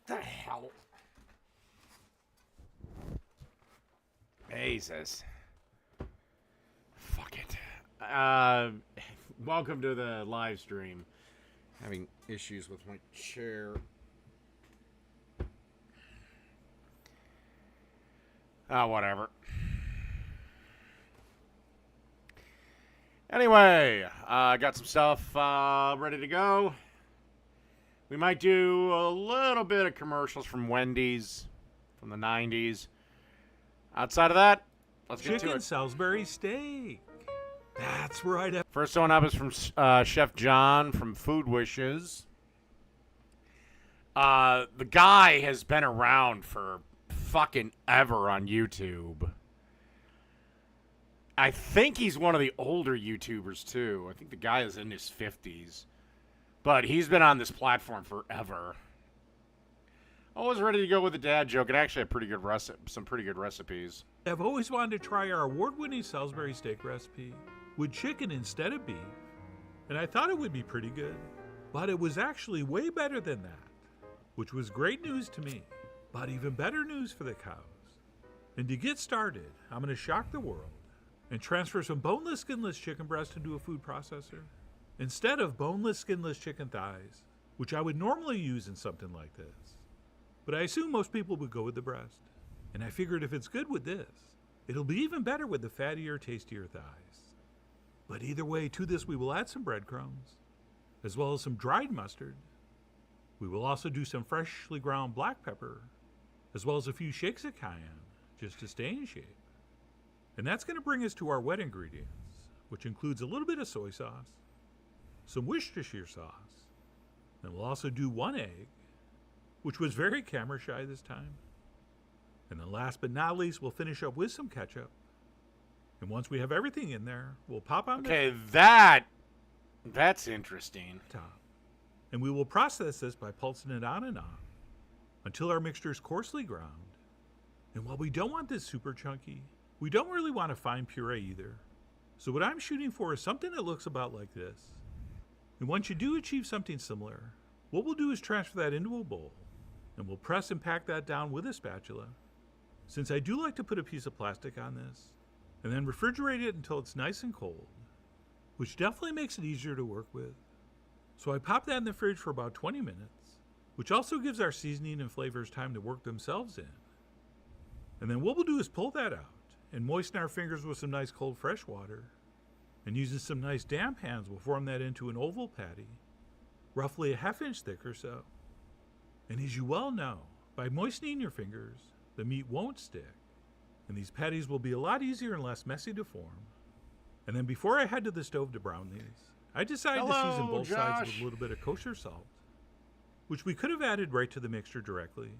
the hell? Jesus. Fuck it. Welcome to the live stream. Having issues with my chair. Whatever. Anyway, I got some stuff ready to go. We might do a little bit of commercials from Wendy's from the 90s. Outside of that, let's get to it. Chicken Salisbury Steak. That's right. First one up is from Chef John from Food Wishes. The guy has been around for fucking ever on YouTube. I think he's one of the older YouTubers, too. I think the guy is in his 50s. But he's been on this platform forever. I was ready to go with a dad joke. It actually had some pretty good recipes. I've always wanted to try our award-winning Salisbury steak recipe with chicken instead of beef, and I thought it would be pretty good. But it was actually way better than that, which was great news to me, but even better news for the cows. And to get started, I'm going to shock the world and transfer some boneless, skinless chicken breast into a food processor instead of boneless, skinless chicken thighs, which I would normally use in something like this. But I assume most people would go with the breast, and I figured if it's good with this, it'll be even better with the fattier, tastier thighs. But either way, to this we will add some breadcrumbs, as well as some dried mustard. We will also do some freshly ground black pepper, as well as a few shakes of cayenne, just to stay in shape. And that's going to bring us to our wet ingredients, which includes a little bit of soy sauce, some Worcestershire sauce, and we'll also do 1 egg, which was very camera shy this time. And then last but not least, we'll finish up with some ketchup. And once we have everything in there, we'll pop on Okay, that's interesting. top. And we will process this by pulsing it on and on until our mixture is coarsely ground. And while we don't want this super chunky, we don't really want a fine puree either. So what I'm shooting for is something that looks about like this. And once you do achieve something similar, what we'll do is transfer that into a bowl, and we'll press and pack that down with a spatula. Since I do like to put a piece of plastic on this, and then refrigerate it until it's nice and cold, which definitely makes it easier to work with. So I pop that in the fridge for about 20 minutes, which also gives our seasoning and flavors time to work themselves in. And then what we'll do is pull that out and moisten our fingers with some nice cold fresh water, and using some nice damp hands we'll form that into an oval patty, roughly a ½ inch thick or so. And as you well know, by moistening your fingers, the meat won't stick, and these patties will be a lot easier and less messy to form. And then before I head to the stove to brown these, I decided to season both sides with a little bit of kosher salt, which we could have added right to the mixture directly,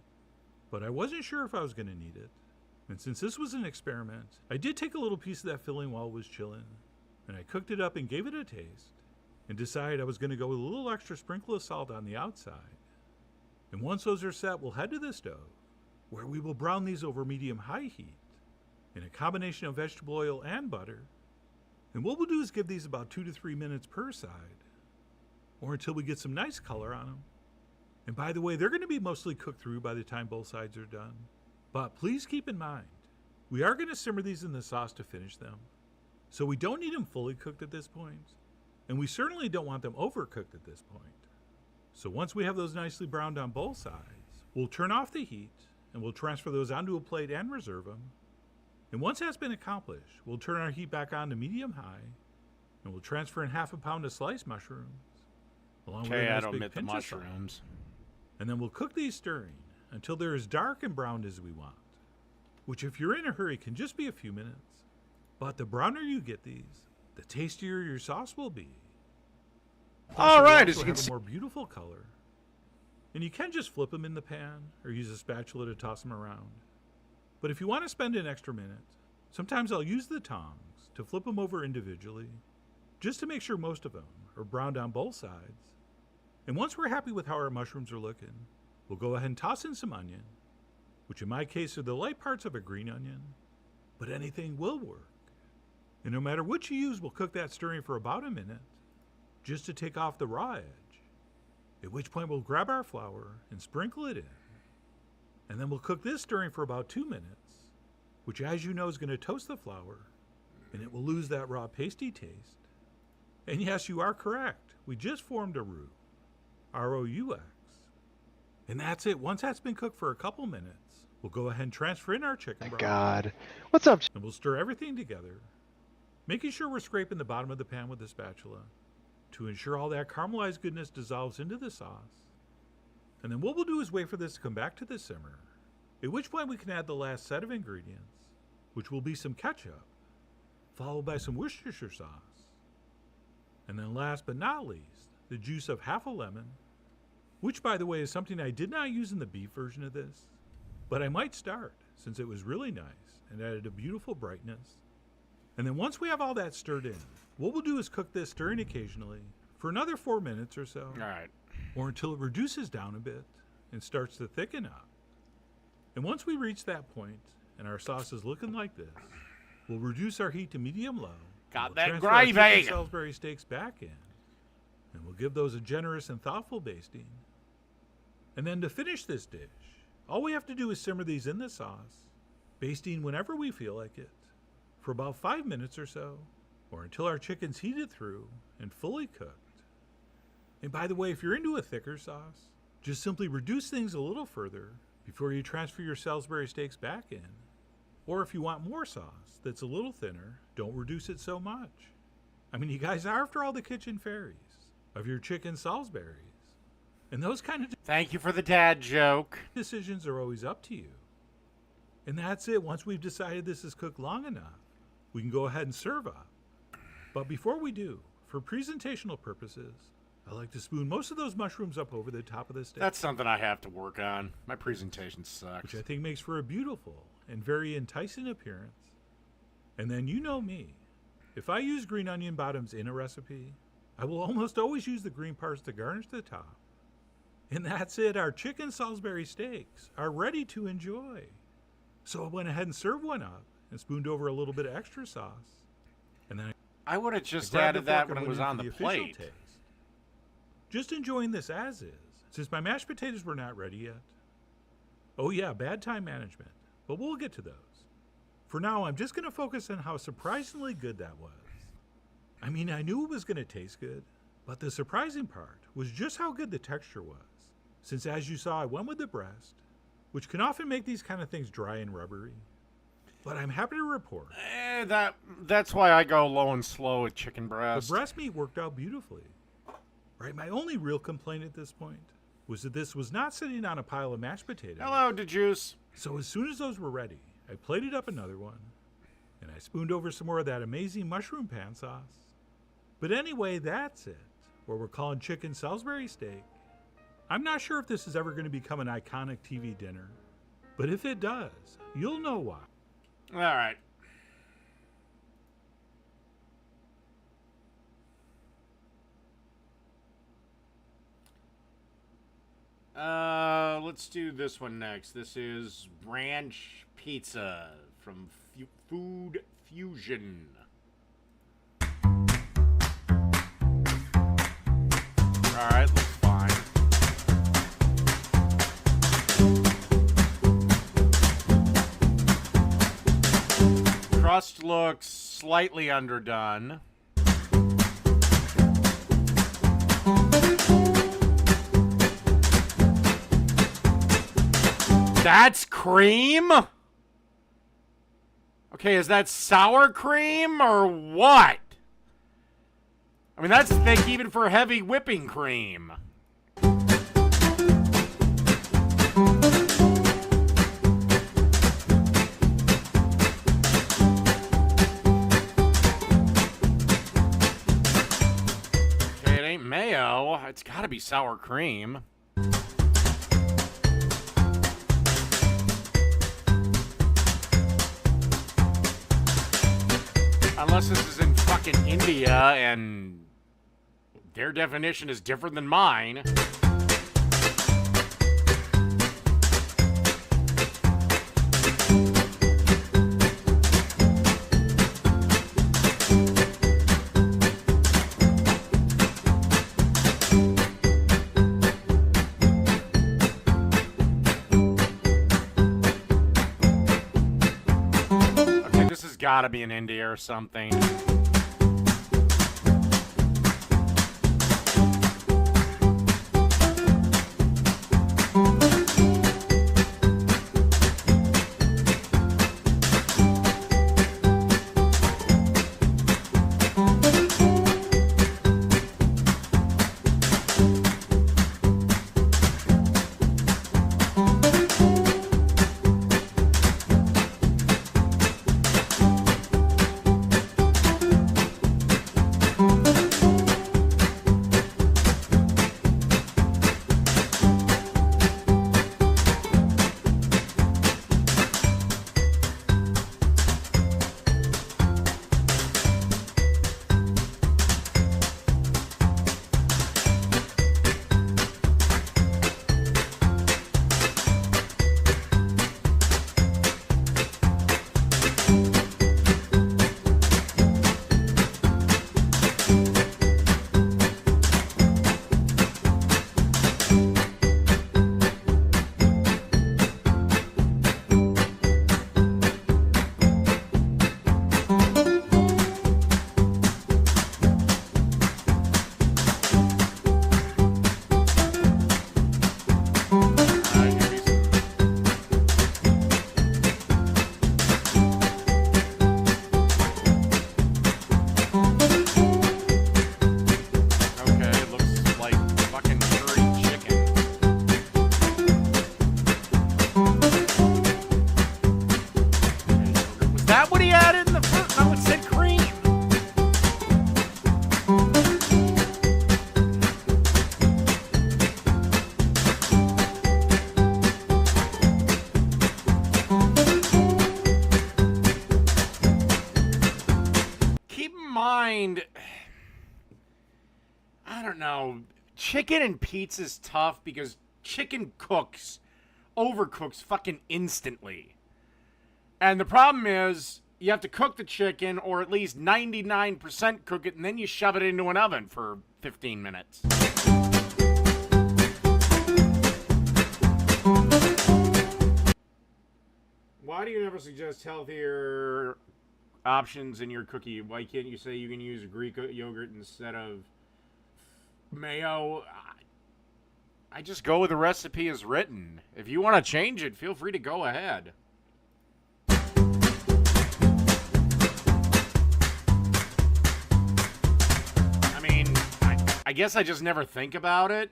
but I wasn't sure if I was going to need it. And since this was an experiment, I did take a little piece of that filling while it was chilling, and I cooked it up and gave it a taste, and decided I was going to go with a little extra sprinkle of salt on the outside. And once those are set, we'll head to the stove, where we will brown these over medium-high heat, in a combination of vegetable oil and butter. And what we'll do is give these about 2 to 3 minutes per side, or until we get some nice color on them. And by the way, they're going to be mostly cooked through by the time both sides are done. But please keep in mind, we are going to simmer these in the sauce to finish them. So we don't need them fully cooked at this point, and we certainly don't want them overcooked at this point. So once we have those nicely browned on both sides, we'll turn off the heat, and we'll transfer those onto a plate and reserve them. And once that's been accomplished, we'll turn our heat back on to medium-high, and we'll transfer in ½ pound of sliced mushrooms, along with a nice I don't big admit the pinch of salt. mushrooms. And then we'll cook these stirring until they're as dark and browned as we want, which if you're in a hurry can just be a few minutes. But the browner you get these, the tastier your sauce will be. All right, as you can see, a more beautiful color. And you can just flip them in the pan or use a spatula to toss them around. But if you want to spend an extra minute, sometimes I'll use the tongs to flip them over individually, just to make sure most of them are browned on both sides. And once we're happy with how our mushrooms are looking, we'll go ahead and toss in some onion, which in my case are the light parts of a green onion, but anything will work. And no matter what you use, we'll cook that stirring for about a minute, just to take off the raw edge, at which point we'll grab our flour and sprinkle it in, And then we'll cook this stirring for about 2 minutes, which as you know is going to toast the flour, and it will lose that raw pasty taste. And yes, you are correct. We just formed a roux. R-O-U-X. And that's it. Once that's been cooked for a couple minutes, we'll go ahead and transfer in our chicken broth. God. What's up? And we'll stir everything together, making sure we're scraping the bottom of the pan with a spatula to ensure all that caramelized goodness dissolves into the sauce. And then what we'll do is wait for this to come back to the simmer, at which point we can add the last set of ingredients, which will be some ketchup, followed by some Worcestershire sauce. And then last but not least, the juice of half a lemon, which by the way is something I did not use in the beef version of this, but I might start since it was really nice and added a beautiful brightness. And then once we have all that stirred in, what we'll do is cook this stirring occasionally for another 4 minutes or so. All right. Or until it reduces down a bit and starts to thicken up. And once we reach that point and our sauce is looking like this, we'll reduce our heat to medium-low. Got We'll that transfer our gravy. Chicken Salisbury steaks back in, and we'll give those a generous and thoughtful basting. And then to finish this dish, all we have to do is simmer these in the sauce, basting whenever we feel like it, for about 5 minutes or so, or until our chicken's heated through and fully cooked. And by the way, if you're into a thicker sauce, just simply reduce things a little further before you transfer your Salisbury steaks back in. Or if you want more sauce that's a little thinner, don't reduce it so much. I mean, you guys are after all the kitchen fairies of your chicken Salisbury's. And those kind of Thank you for the dad joke. decisions are always up to you. And that's it. Once we've decided this is cooked long enough, we can go ahead and serve up. But before we do, for presentational purposes, I like to spoon most of those mushrooms up over the top of the steak, That's something I have to work on. My presentation sucks. which I think makes for a beautiful and very enticing appearance. And then you know me. If I use green onion bottoms in a recipe, I will almost always use the green parts to garnish the top. And that's it. Our chicken Salisbury steaks are ready to enjoy. So I went ahead and served one up and spooned over a little bit of extra sauce. And then I would have just grabbed a added that fork when and it was went on in the for official plate. taste. Just enjoying this as is, since my mashed potatoes were not ready yet. Oh yeah, bad time management, but we'll get to those. For now, I'm just going to focus on how surprisingly good that was. I mean, I knew it was going to taste good, but the surprising part was just how good the texture was. Since as you saw, I went with the breast, which can often make these kind of things dry and rubbery. But I'm happy to report That's why I go low and slow with chicken breast. the breast meat worked out beautifully. Right, my only real complaint at this point was that this was not sitting on a pile of mashed potatoes. Hello, DeJuice. So as soon as those were ready, I plated up another one, and I spooned over some more of that amazing mushroom pan sauce. But anyway, that's it, what we're calling chicken Salisbury steak. I'm not sure if this is ever going to become an iconic TV dinner, but if it does, you'll know why. All right. Let's do this one next. This is ranch pizza from Food Fusion. All right, looks fine. Crust looks slightly underdone. That's cream? Okay, is that sour cream or what? I mean, that's thick even for heavy whipping cream. Okay, it ain't mayo. It's gotta be sour cream. Unless this is in fucking India and their definition is different than mine. got to be in India or something. I don't know. Chicken and pizza's tough because chicken overcooks fucking instantly. And the problem is you have to cook the chicken, or at least 99% cook it, and then you shove it into an oven for 15 minutes. Why do you never suggest healthier options in your cookie? Why can't you say you can use Greek yogurt instead of mayo? I just go with the recipe as written. If you want to change it, feel free to go ahead. I mean, I guess I just never think about it.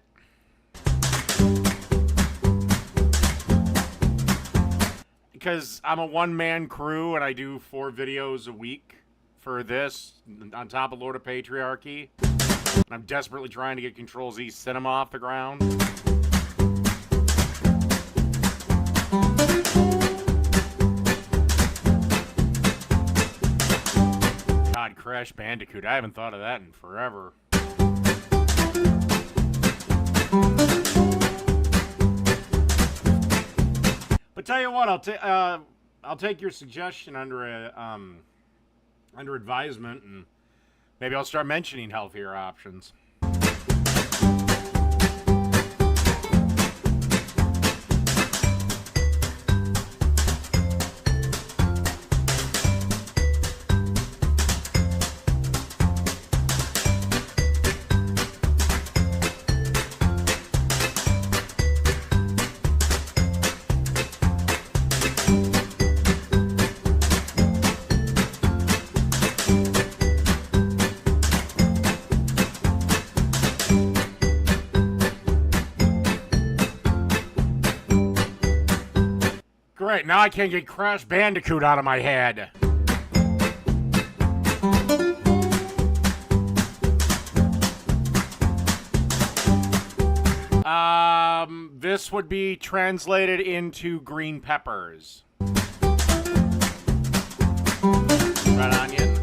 Because I'm a one-man crew and I do 4 videos a week for this, on top of Lord of Patriarchy. And I'm desperately trying to get Control-Z Cinema off the ground. God, Crash Bandicoot. I haven't thought of that in forever. But tell you what, I'll take your suggestion under advisement, and maybe I'll start mentioning healthier options. Great, now I can't get Crash Bandicoot out of my head. This would be translated into green peppers. Red onion.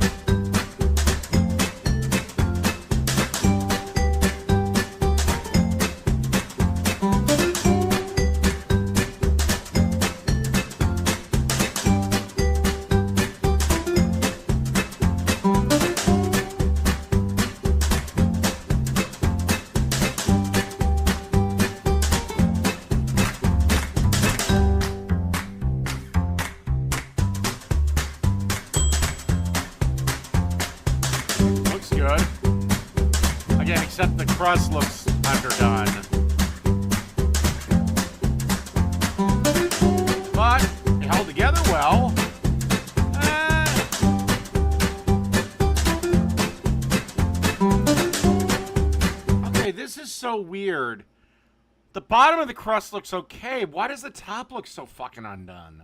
good. Again, except the crust looks underdone. But it held together well. Okay, this is so weird. The bottom of the crust looks okay. Why does the top look so fucking undone?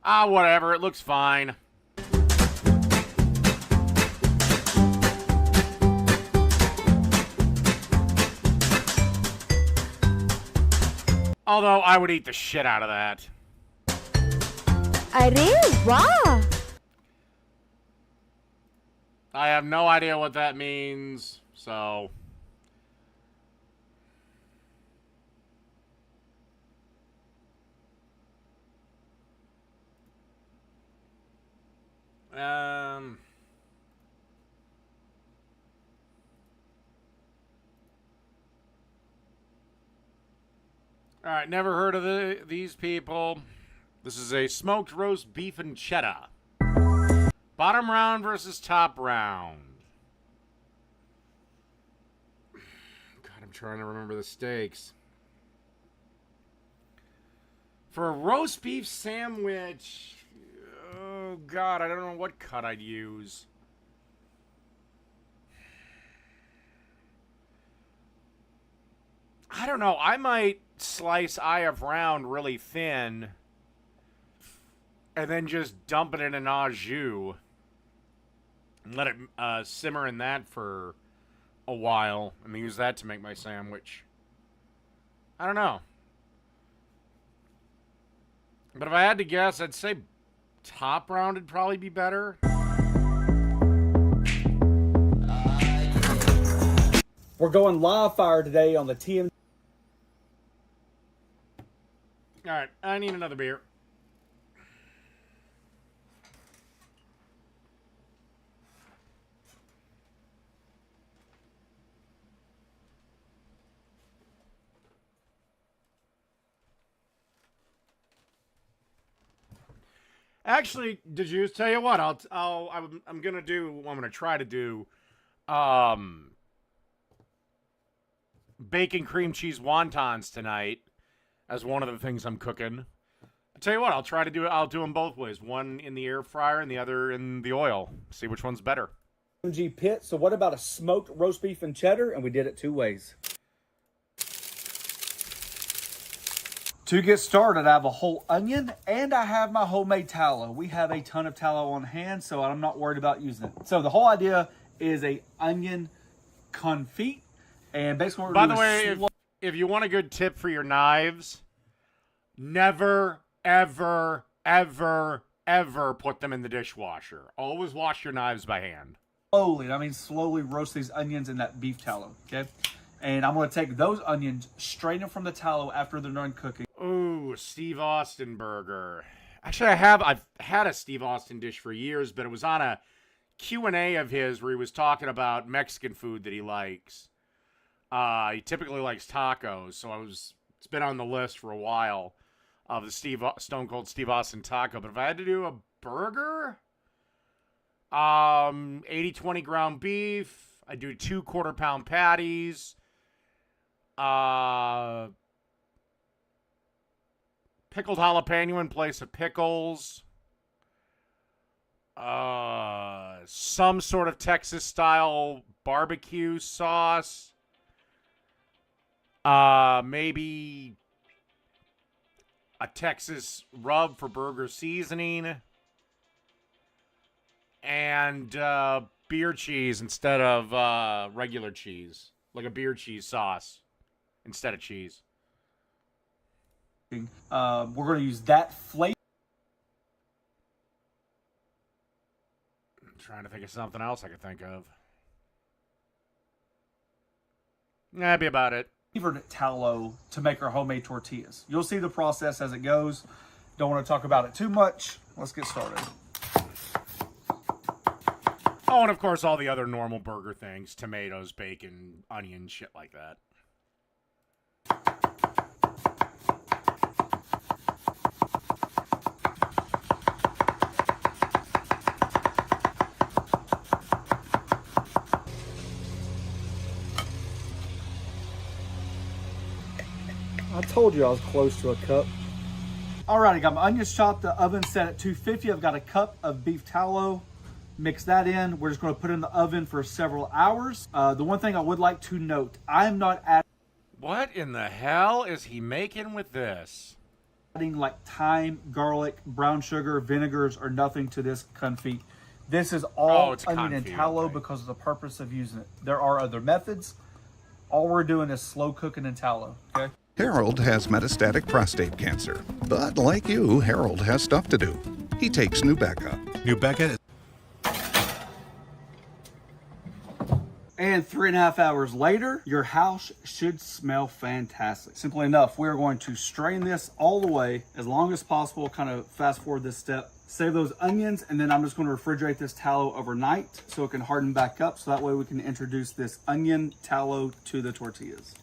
Ah, whatever. It looks fine. Although, I would eat the shit out of that. Arey, wow! I have no idea what that means, so... Alright, never heard of these people. This is a smoked roast beef and cheddar. Bottom round versus top round. God, I'm trying to remember the steaks. For a roast beef sandwich... Oh, God, I don't know what cut I'd use. I don't know. I might slice eye of round really thin and then just dump it in an au jus and let it simmer in that for a while and use that to make my sandwich. I don't know. But if I had to guess, I'd say top round would probably be better. We're going live fire today on the TM. All right, I need another beer. Actually, did you tell you what? I'm gonna try to do, bacon cream cheese wontons tonight as one of the things I'm cooking. I'll tell you what, I'll do them both ways. One in the air fryer and the other in the oil. See which one's better. MG pit. So what about a smoked roast beef and cheddar? And we did it 2 ways. To get started, I have a whole onion and I have my homemade tallow. We have a ton of tallow on hand, so I'm not worried about using it. So the whole idea is a onion confit. And basically what we're By doing the way, if you want a good tip for your knives, never, ever, ever, ever put them in the dishwasher. Always wash your knives by hand. slowly roast these onions in that beef tallow, okay? And I'm going to take those onions, strain them from the tallow after they're done cooking. Ooh, Steve Austin burger. Actually, I've had a Steve Austin dish for years, but it was on a Q&A of his where he was talking about Mexican food that he likes. He typically likes tacos, so it's been on the list for a while of the Stone Cold Steve Austin taco. But if I had to do a burger, 80-20 ground beef, I do 2 quarter-pound patties, pickled jalapeno in place of pickles, some sort of Texas-style barbecue sauce, maybe a Texas rub for burger seasoning, and beer cheese instead of regular cheese, like a beer cheese sauce instead of cheese. We're going to use that flavor. I'm trying to think of something else I could think of. That'd be about it. Flavored tallow to make our homemade tortillas. You'll see the process as it goes. Don't want to talk about it too much. Let's get started. Oh, and of course all the other normal burger things. Tomatoes, bacon, onion, shit like that. told you I was close to a cup. Alrighty, got my onions chopped, the oven set at 250. I've got a cup of beef tallow. Mix that in. We're just going to put it in the oven for several hours. The one thing I would like to note, I am not What in the hell is he making with this? adding like thyme, garlic, brown sugar, vinegars, or nothing to this confit. This is all it's onion and confit, tallow okay. because of the purpose of using it. There are other methods. All we're doing is slow cooking in tallow, okay? Harold has metastatic prostate cancer, but like you, Harold has stuff to do. He takes Nubeca. Nubeca. And 3.5 hours later, your house should smell fantastic. Simply enough, we're going to strain this all the way as long as possible, kind of fast forward this step. Save those onions, and then I'm just going to refrigerate this tallow overnight so it can harden back up, so that way we can introduce this onion tallow to the tortillas.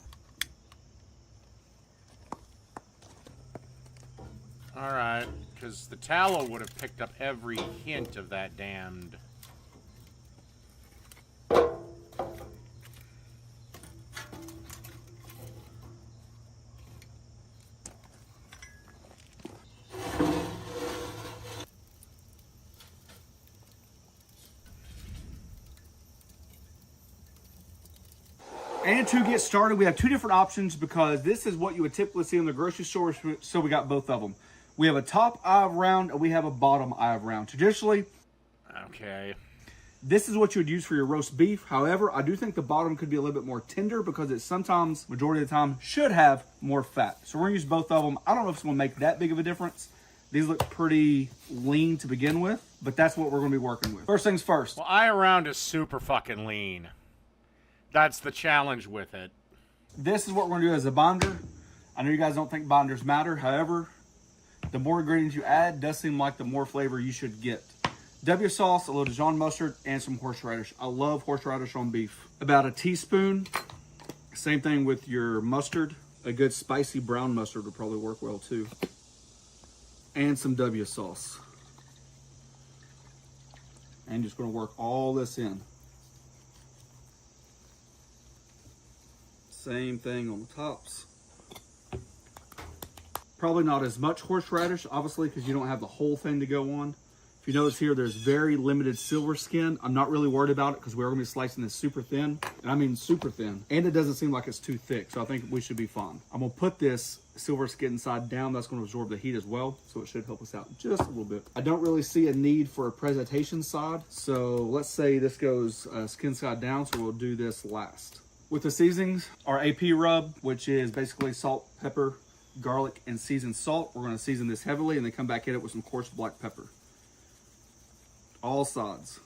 All right, because the tallow would have picked up every hint of that damned... And to get started, we have two different options because this is what you would typically see in the grocery store, so we got both of them. We have a top eye of round and we have a bottom eye of round. Traditionally, Okay. this is what you would use for your roast beef. However, I do think the bottom could be a little bit more tender because it sometimes, majority of the time, should have more fat. So we're gonna use both of them. I don't know if it's gonna make that big of a difference. These look pretty lean to begin with, but that's what we're gonna be working with. First things first. Well, eye around is super fucking lean. That's the challenge with it. This is what we're gonna do as a binder. I know you guys don't think binders matter. However, the more ingredients you add does seem like the more flavor you should get. W sauce, a little Dijon mustard, and some horseradish. I love horseradish on beef. About a teaspoon. Same thing with your mustard. A good spicy brown mustard would probably work well too. And some W sauce. And just gonna work all this in. Same thing on the tops. Probably not as much horseradish, obviously, because you don't have the whole thing to go on. If you notice here, there's very limited silver skin. I'm not really worried about it because we're gonna be slicing this super thin. And I mean super thin. And it doesn't seem like it's too thick, so I think we should be fine. I'm gonna put this silver skin side down. That's gonna absorb the heat as well, so it should help us out just a little bit. I don't really see a need for a presentation side, so let's say this goes skin side down, so we'll do this last. With the seasonings, our AP rub, which is basically salt, pepper, garlic, and seasoned salt. We're gonna season this heavily and then come back at it with some coarse black pepper. All sides.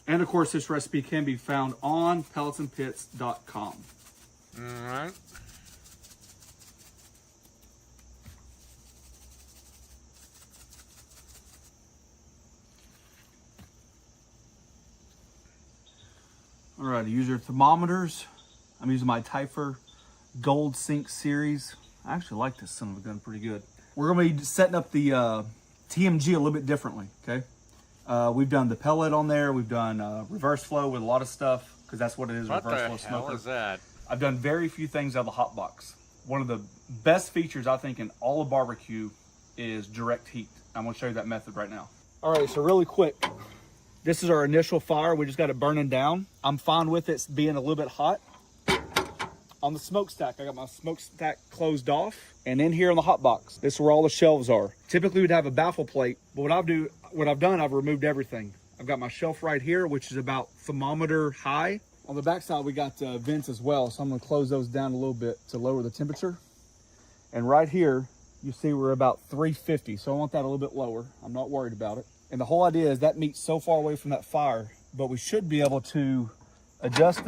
And of course, this recipe can be found on pelletsandpits.com. All right. All right, use your thermometers. I'm using my Typher Gold Sync series. I actually like this son of a gun pretty good. We're gonna be setting up the TMG a little bit differently, okay? We've done the pellet on there. We've done reverse flow with a lot of stuff because that's what it is, What reverse flow the hell smoker. is that? I've done very few things out of the hot box. One of the best features I think in all of barbecue is direct heat. I'm gonna show you that method right now. All right, so really quick, this is our initial fire. We just got it burning down. I'm fine with it being a little bit hot. On the smokestack, I got my smokestack closed off. And in here on the hot box, this is where all the shelves are. Typically we'd have a baffle plate, but what I've done, I've removed everything. I've got my shelf right here, which is about thermometer high. On the back side, we got vents as well. So I'm gonna close those down a little bit to lower the temperature. And right here, you see we're about 350. So I want that a little bit lower. I'm not worried about it. And the whole idea is that meat's so far away from that fire, but we should be able to adjust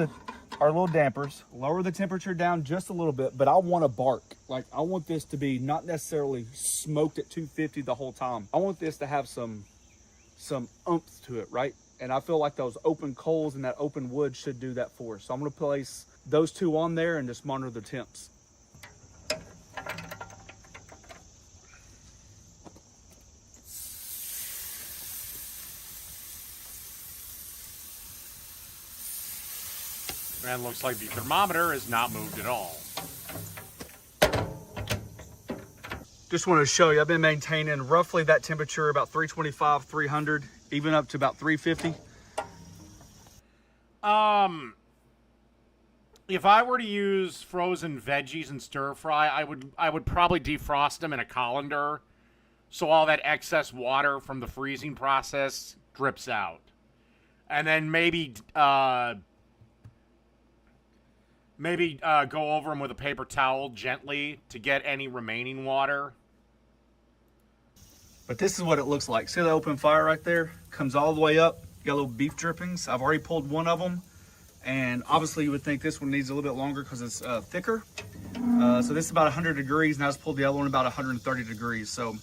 our little dampers, lower the temperature down just a little bit, but I want a bark. Like I want this to be not necessarily smoked at 250 the whole time. I want this to have some oomph to it, right? And I feel like those open coals and that open wood should do that for us. So I'm gonna place those two on there and just monitor the temps. And looks like the thermometer has not moved at all. Just wanted to show you, I've been maintaining roughly that temperature, about 325, 300, even up to about 350. If I were to use frozen veggies and stir fry, I would probably defrost them in a colander, so all that excess water from the freezing process drips out, and then maybe go over them with a paper towel gently to get any remaining water. But this is what it looks like. See the open fire right there? Comes all the way up. Got little beef drippings. I've already pulled one of them. And obviously you would think this one needs a little bit longer because it's thicker. So this is about 100 degrees, and I just pulled the other one about 130 degrees. So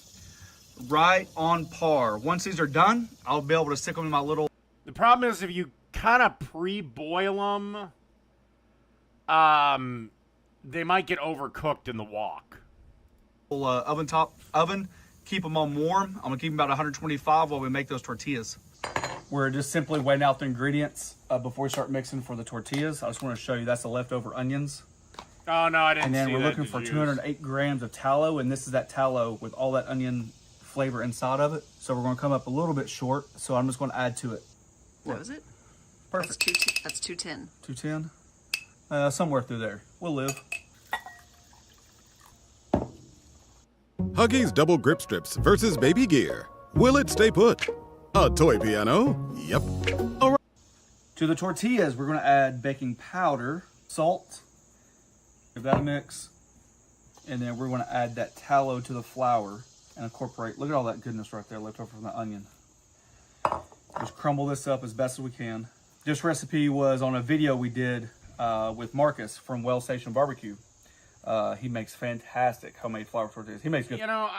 right on par. Once these are done, I'll be able to stick them in my little... The problem is if you kind of pre-boil them, they might get overcooked in the wok. Oven. Keep them on warm. I'm gonna keep them about 125 while we make those tortillas. We're just simply weighing out the ingredients before we start mixing for the tortillas. I just want to show you that's the leftover onions. Oh no, I didn't. And then see we're that looking for 208 grams of tallow, and this is that tallow with all that onion flavor inside of it. So we're going to come up a little bit short. So I'm just going to add to it. That was it? Perfect. That's 210. 210. Somewhere through there. We'll live. Huggies Double Grip Strips versus Baby Gear. Will it stay put? A toy piano? Yep. All right. To the tortillas, we're going to add baking powder, salt, give that a mix, and then we're going to add that tallow to the flour and incorporate. Look at all that goodness right there left over from the onion. Just crumble this up as best as we can. This recipe was on a video we did with Marcus from Well Station Barbecue. He makes fantastic homemade flour tortillas. He makes good. You know,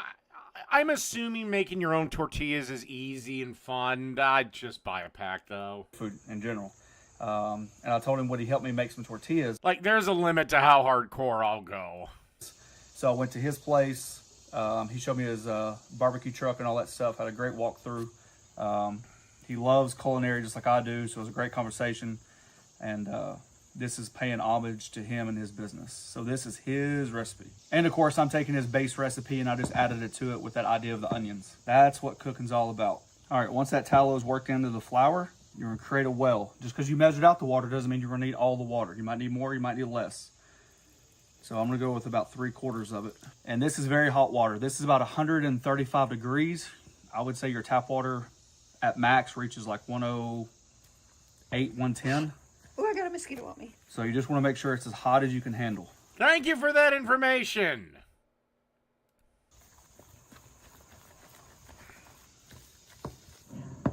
I'm assuming making your own tortillas is easy and fun. I'd just buy a pack, though. Food in general. And I told him, would he help me make some tortillas? Like, there's a limit to how hardcore I'll go. So I went to his place. He showed me his barbecue truck and all that stuff. Had a great walkthrough. He loves culinary just like I do, so it was a great conversation. And this is paying homage to him and his business. So this is his recipe. And of course, I'm taking his base recipe and I just added it to it with that idea of the onions. That's what cooking's all about. All right, once that tallow is worked into the flour, you're gonna create a well. Just because you measured out the water doesn't mean you're gonna need all the water. You might need more, you might need less. So I'm gonna go with about 3/4 of it. And this is very hot water. This is about 135 degrees. I would say your tap water at max reaches like 108, 110. Oh, I got a mosquito on me. So you just want to make sure it's as hot as you can handle. Thank you for that information.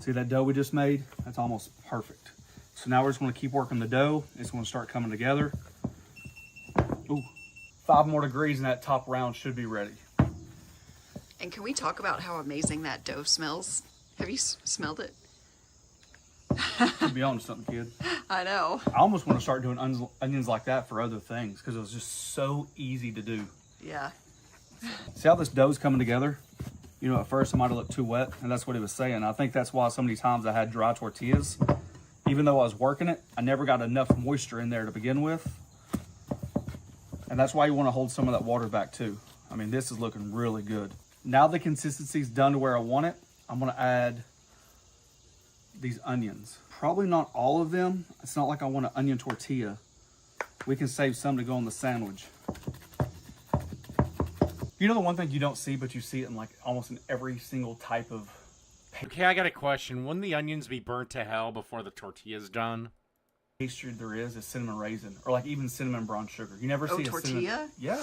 See that dough we just made? That's almost perfect. So now we're just going to keep working the dough. It's going to start coming together. Ooh, 5 more degrees and that top round should be ready. And can we talk about how amazing that dough smells? Have you smelled it? To be honest, something, kid. I know. I almost want to start doing onions like that for other things because it was just so easy to do. Yeah. See how this dough's coming together? You know, at first it might have looked too wet, and that's what he was saying. I think that's why so many times I had dry tortillas. Even though I was working it, I never got enough moisture in there to begin with. And that's why you want to hold some of that water back too. I mean, this is looking really good. Now the consistency's done to where I want it, I'm going to add these onions. Probably not all of them. It's not like I want an onion tortilla. We can save some to go on the sandwich. You know the one thing you don't see, but you see it in like almost in every single type of... Okay, I got a question. Wouldn't the onions be burnt to hell before the tortilla's done? Pastry there is cinnamon raisin, or like even cinnamon brown sugar. You never see a tortilla? cinnamon... Yeah.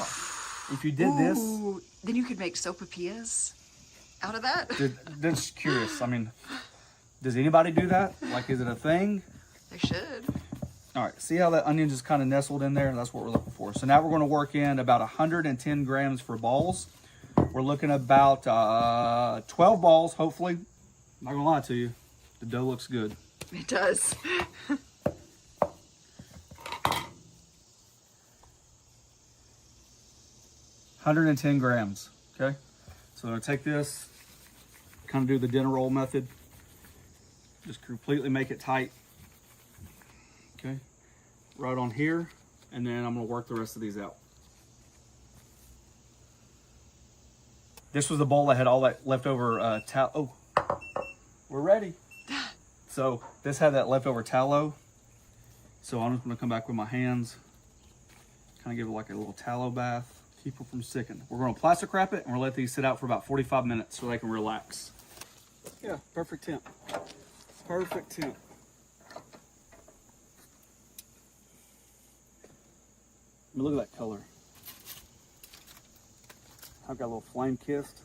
If you did this... Ooh, then you could make sopapillas out of that. Just curious. I mean... Does anybody do that? Like, is it a thing? They should. All right, see how that onion just kind of nestled in there? That's what we're looking for. So now we're going to work in about 110 grams for balls. We're looking about 12 balls, hopefully. I'm not going to lie to you. The dough looks good. It does. 110 grams, okay? So I'm going to take this, kind of do the dinner roll method. Just completely make it tight. Okay, right on here, and then I'm gonna work the rest of these out. This was the bowl that had all that leftover tallow. Oh, we're ready. So this had that leftover tallow. So I'm just gonna come back with my hands, kind of give it like a little tallow bath, keep it from sticking. We're gonna plastic wrap it and we're gonna let these sit out for about 45 minutes so they can relax. Yeah, perfect temp. Perfect temp. I mean, look at that color. I've got a little flame kissed.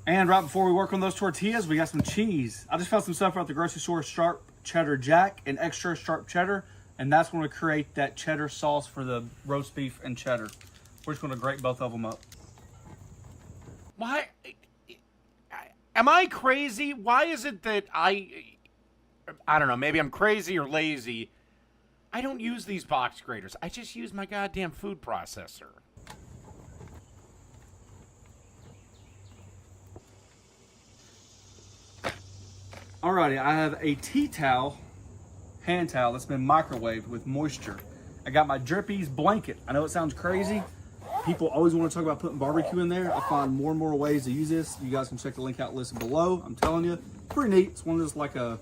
And right before we work on those tortillas, we got some cheese. I just found some stuff at the grocery store, sharp cheddar jack and extra sharp cheddar. And that's going to create that cheddar sauce for the roast beef and cheddar. We're just going to grate both of them up. Why? Am I crazy? Why is it that I don't know, maybe I'm crazy or lazy. I don't use these box graters. I just use my goddamn food processor. Alrighty, I have a tea towel, hand towel that's been microwaved with moisture. I got my Drippy's blanket. I know it sounds crazy. People always want to talk about putting barbecue in there. I find more and more ways to use this. You guys can check the link out listed below. I'm telling you, it's pretty neat. It's one of those like a,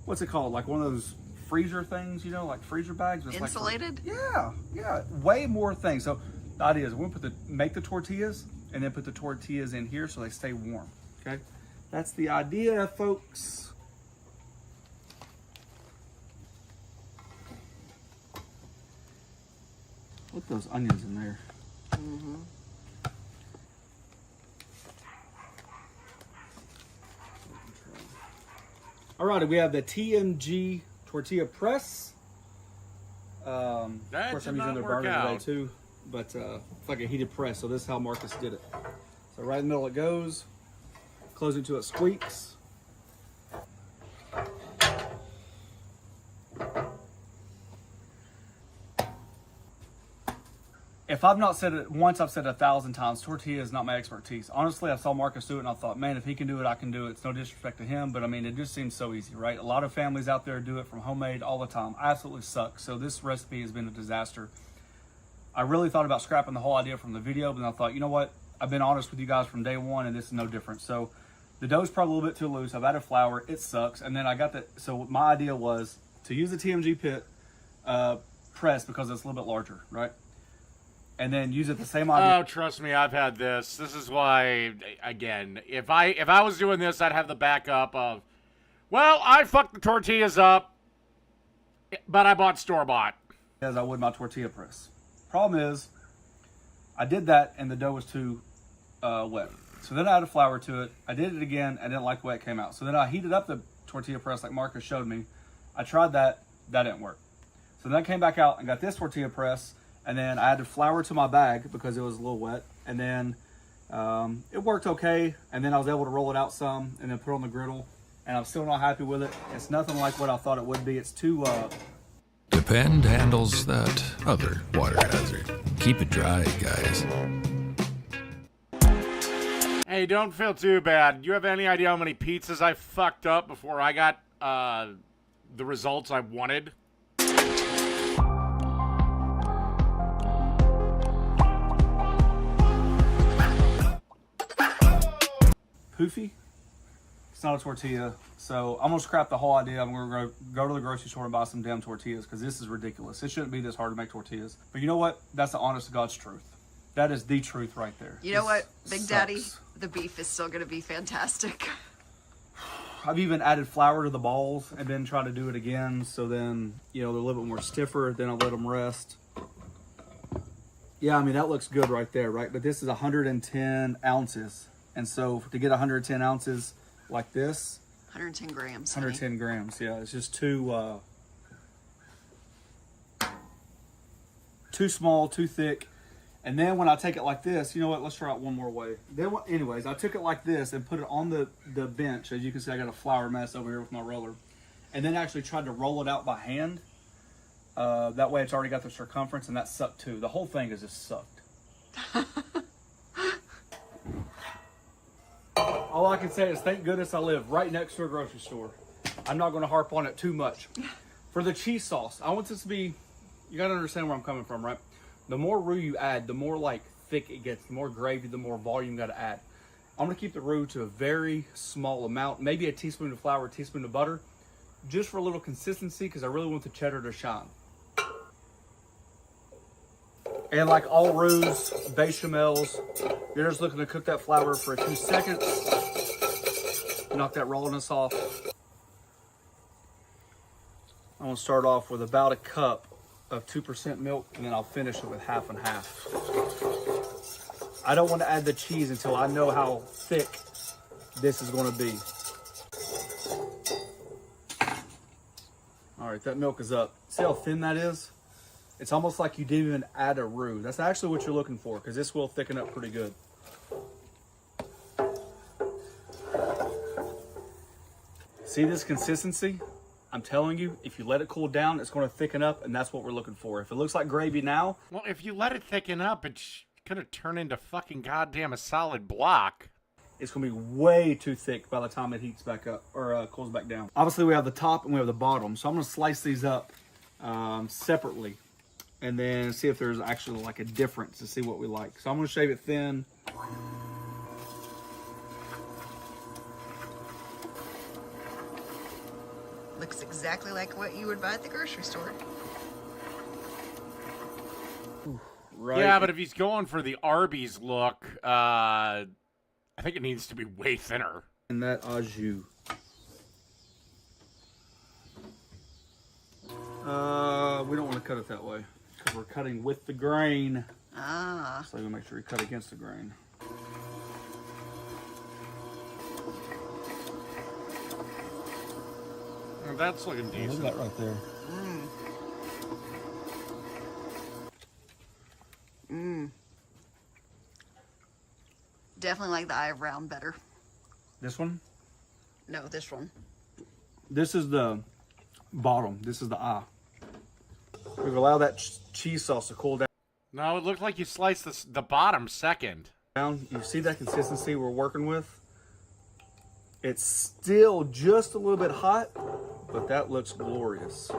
what's it called? Like one of those freezer things, you know, like freezer bags. It's Insulated? Like, yeah, way more things. So the idea is we're gonna make the tortillas and then put the tortillas in here so they stay warm. Okay, that's the idea, folks. Put those onions in there. Mm-hmm. Alrighty, we have the TMG tortilla press. Of course, I'm using their burner today too, but it's like a heated press. So this is how Marcus did it. So right in the middle it goes, close it till it squeaks. If I've not said it once, I've said it 1,000 times. Tortilla is not my expertise. Honestly, I saw Marcus do it and I thought, man, if he can do it, I can do it. It's no disrespect to him, but I mean, it just seems so easy, right? A lot of families out there do it from homemade all the time. I absolutely suck. So this recipe has been a disaster. I really thought about scrapping the whole idea from the video, but then I thought, you know what? I've been honest with you guys from day one and this is no different. So the dough's probably a little bit too loose. I've added flour. It sucks. And then I got that. So my idea was to use the TMG pit press because it's a little bit larger, right? And then use it the same idea. Oh, trust me, I've had this. This is why, again, if I was doing this, I'd have the backup of, well, I fucked the tortillas up, but I bought store-bought. As I would my tortilla press. Problem is, I did that and the dough was too wet. So then I added flour to it. I did it again. I didn't like the way it came out. So then I heated up the tortilla press like Marcus showed me. I tried that. That didn't work. So then I came back out and got this tortilla press. And then I added flour to my bag because it was a little wet. And then it worked okay. And then I was able to roll it out some and then put it on the griddle. And I'm still not happy with it. It's nothing like what I thought it would be. It's too... Depend handles that other water hazard. Keep it dry, guys. Hey, don't feel too bad. Do you have any idea how many pizzas I fucked up before I got the results I wanted? Poofy. It's not a tortilla. So I'm going to scrap the whole idea. I'm going to go to the grocery store and buy some damn tortillas because this is ridiculous. It shouldn't be this hard to make tortillas. But you know what? That's the honest to God's truth. That is the truth right there. You know what, Big Daddy? The beef is still going to be fantastic. I've even added flour to the balls and then tried to do it again. So then, you know, they're a little bit more stiffer. Then I'll let them rest. Yeah, I mean, that looks good right there, right? But this is 110 ounces. And so to get 110 ounces like this, 110 grams. 110 grams, yeah. It's just too small, too thick. And then when I take it like this, you know what? Let's try it one more way. Then, anyways, I took it like this and put it on the bench. As you can see, I got a flour mess over here with my roller. And then actually tried to roll it out by hand. That way it's already got the circumference, and that sucked too. The whole thing is just sucked. All I can say is thank goodness I live right next to a grocery store. I'm not going to harp on it too much. For the cheese sauce, I want this to be, you got to understand where I'm coming from, right? The more roux you add, the more like thick it gets, the more gravy, the more volume you got to add. I'm gonna keep the roux to a very small amount, maybe a teaspoon of flour, a teaspoon of butter, just for a little consistency because I really want the cheddar to shine. And like all roux, bechamels, you're just looking to cook that flour for a few seconds, knock that rawness off. I'm gonna start off with about a cup of 2% milk, and then I'll finish it with half and half. I don't want to add the cheese until I know how thick this is going to be. All right, that milk is up. See how thin that is? It's almost like you didn't even add a roux. That's actually what you're looking for, because this will thicken up pretty good. See this consistency? I'm telling you, if you let it cool down, it's going to thicken up, and that's what we're looking for. If it looks like gravy now... Well, if you let it thicken up, it's going to turn into fucking goddamn a solid block. It's going to be way too thick by the time it heats back up, or cools back down. Obviously, we have the top and we have the bottom, so I'm going to slice these up separately, and then see if there's actually like a difference to see what we like. So I'm going to shave it thin. Looks exactly like what you would buy at the grocery store. Right. Yeah, but if he's going for the Arby's look, I think it needs to be way thinner. And that au jus. We don't want to cut it that way because we're cutting with the grain. Ah. So you make sure you cut against the grain. Oh, that's looking decent. Look at that right there. Definitely like the eye of round better. This one? No, this one. This is the bottom. This is the eye. We're gonna allow that cheese sauce to cool No, it looked like you sliced the bottom second. down. You see that consistency we're working with? It's still just a little bit hot, but that looks glorious.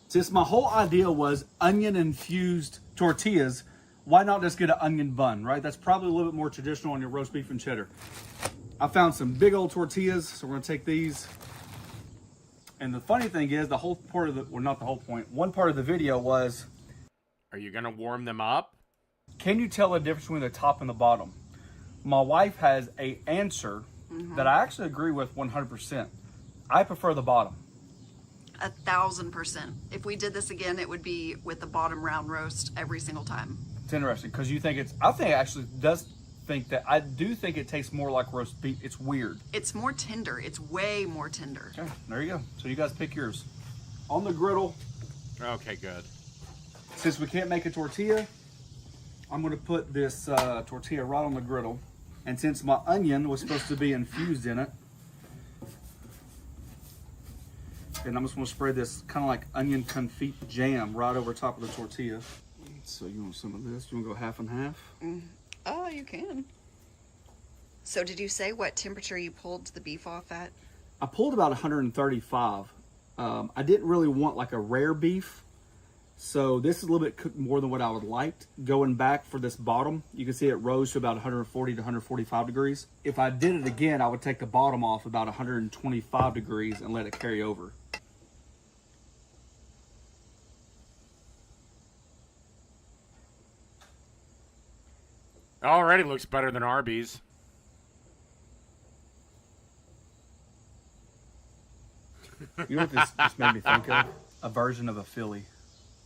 Since my whole idea was onion infused tortillas, why not just get an onion bun, right? That's probably a little bit more traditional on your roast beef and cheddar. I found some big old tortillas, so we're gonna take these. And the funny thing is, the whole part of the, well, not the whole point, one part of the video was, Are you going to warm them up? can you tell the difference between the top and the bottom? My wife has an answer that I actually agree with 100%. I prefer the bottom. 1,000%. If we did this again, it would be with the bottom round roast every single time. It's interesting because you think it's, I think it actually does think that, I do think it tastes more like roast beef. It's weird. It's more tender. It's way more tender. Okay, there you go. So you guys pick yours. On the griddle, Okay, good. since we can't make a tortilla, I'm going to put this tortilla right on the griddle. And since my onion was supposed to be infused in it, and I'm just going to spread this kind of like onion confit jam right over top of the tortilla. So you want some of this? You want to go half and half? Oh, you can. So did you say what temperature you pulled the beef off at? I pulled about 135. I didn't really want like a rare beef. So this is a little bit cooked more than what I would like. Going back for this bottom, you can see it rose to about 140 to 145 degrees. If I did it again, I would take the bottom off about 125 degrees and let it carry over. Already looks better than Arby's. You know what this made me think of? A version of a Philly.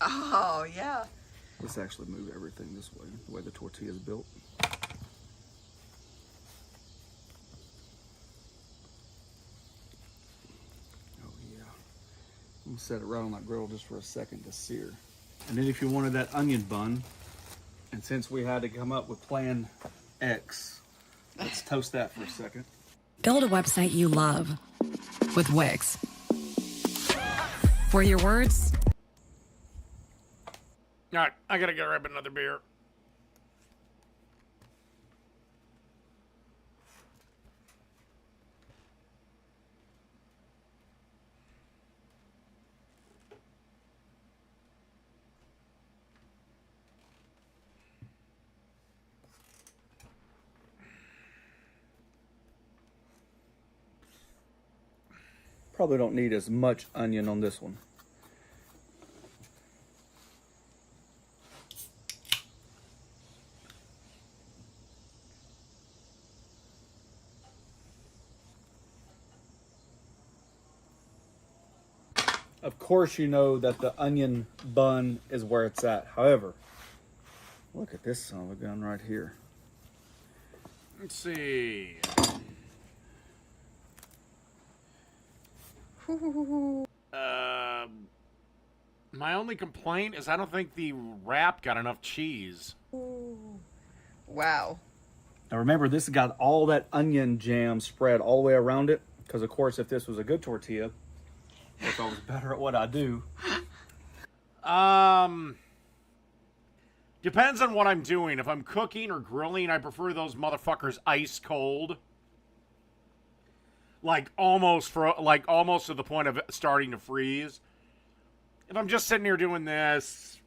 Oh, yeah. Let's actually move everything this way, the way the tortilla is built. Oh yeah. I'm gonna set it right on that griddle just for a second to sear. And then if you wanted that onion bun, and since we had to come up with plan X, let's toast that for a second. Build a website you love with Wix. For your words, All right, I gotta grab another beer. Probably don't need as much onion on this one. Of course, you know that the onion bun is where it's at. However, look at this son of a gun right here. Let's see. My only complaint is I don't think the wrap got enough cheese. Wow. Now remember, this has got all that onion jam spread all the way around it. Because of course, if this was a good tortilla, if I was better at what I do. Depends on what I'm doing. If I'm cooking or grilling, I prefer those motherfuckers ice cold. Like almost to the point of starting to freeze. If I'm just sitting here doing this,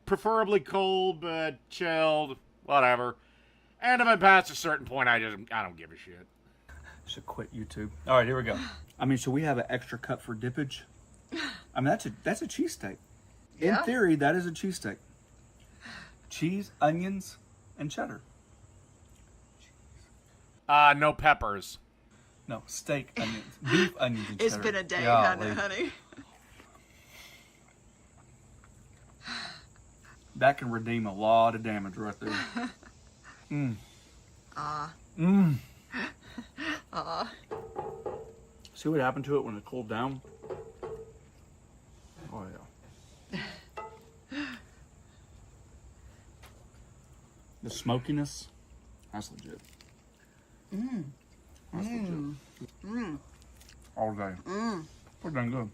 preferably cold but chilled, whatever. And if I'm past a certain point, I don't give a shit. Should quit YouTube. All right, here we go. I mean, should we have an extra cut for dippage? I mean, that's a cheesesteak. In Yeah. theory, that is a cheesesteak. Cheese, onions, and cheddar. No peppers. No, steak, onions, beef, onions, and cheddar. It's been a day, Golly. honey. That can redeem a lot of damage right there. See what happened to it when it cooled down? Oh, yeah. The smokiness, that's legit. That's legit. All day. Pretty dang good.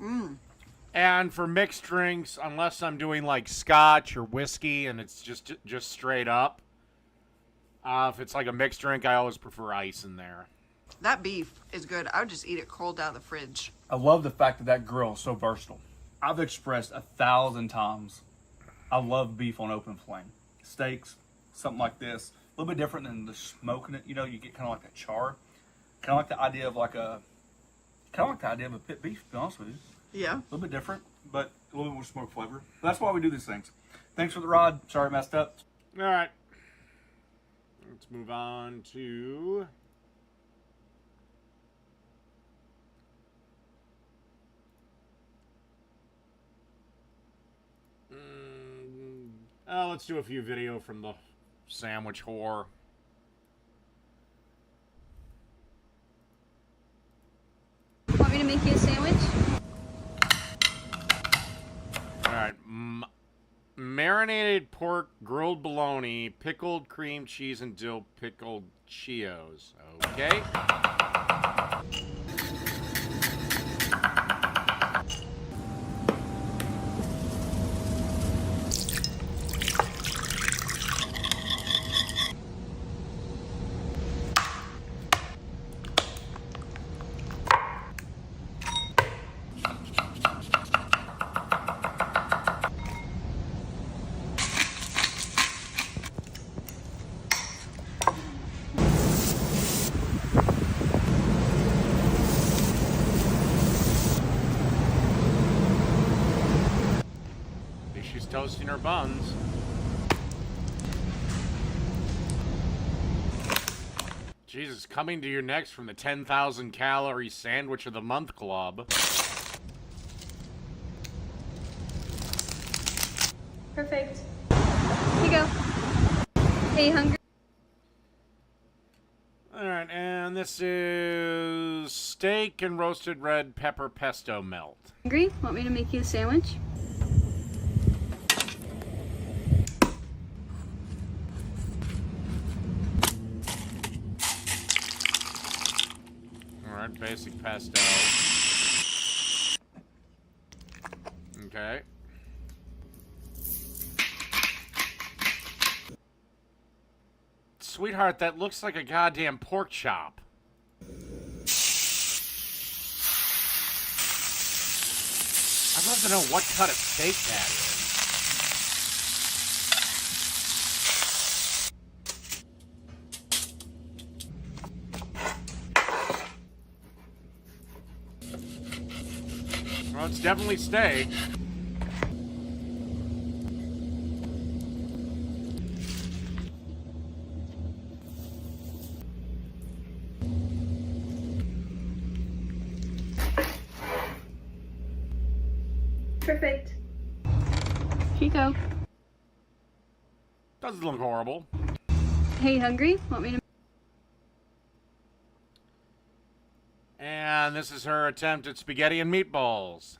And for mixed drinks, unless I'm doing like scotch or whiskey and it's just straight up, if it's like a mixed drink, I always prefer ice in there. That beef is good. I would just eat it cold out of the fridge. I love the fact that that grill is so versatile. I've expressed 1,000 times I love beef on open flame. Steaks, something like this. A little bit different than the smoking it. You know, you get kind of like a char. Kind of like the idea of a pit beef, to be honest with you. Yeah. A little bit different, but a little bit more smoke flavor. That's why we do these things. Thanks for the rod. Sorry I messed up. All right. Let's move on to... let's do a few video from the sandwich whore. Want me to make you a sandwich? Alright. Marinated pork, grilled bologna, pickled cream cheese and dill, pickled Cheetos. Okay. She's toasting her buns. Jesus, coming to you next from the 10,000 calorie sandwich of the month club. Perfect. Here you go. Hey, hungry? Alright, and this is steak and roasted red pepper pesto melt. Hungry? Want me to make you a sandwich? Alright, basic pesto. Okay. Sweetheart, that looks like a goddamn pork chop. I'd love to know what cut of steak that is. definitely steak. Perfect. Here you go. Doesn't look horrible. Hey, hungry? Want me to... And this is her attempt at spaghetti and meatballs.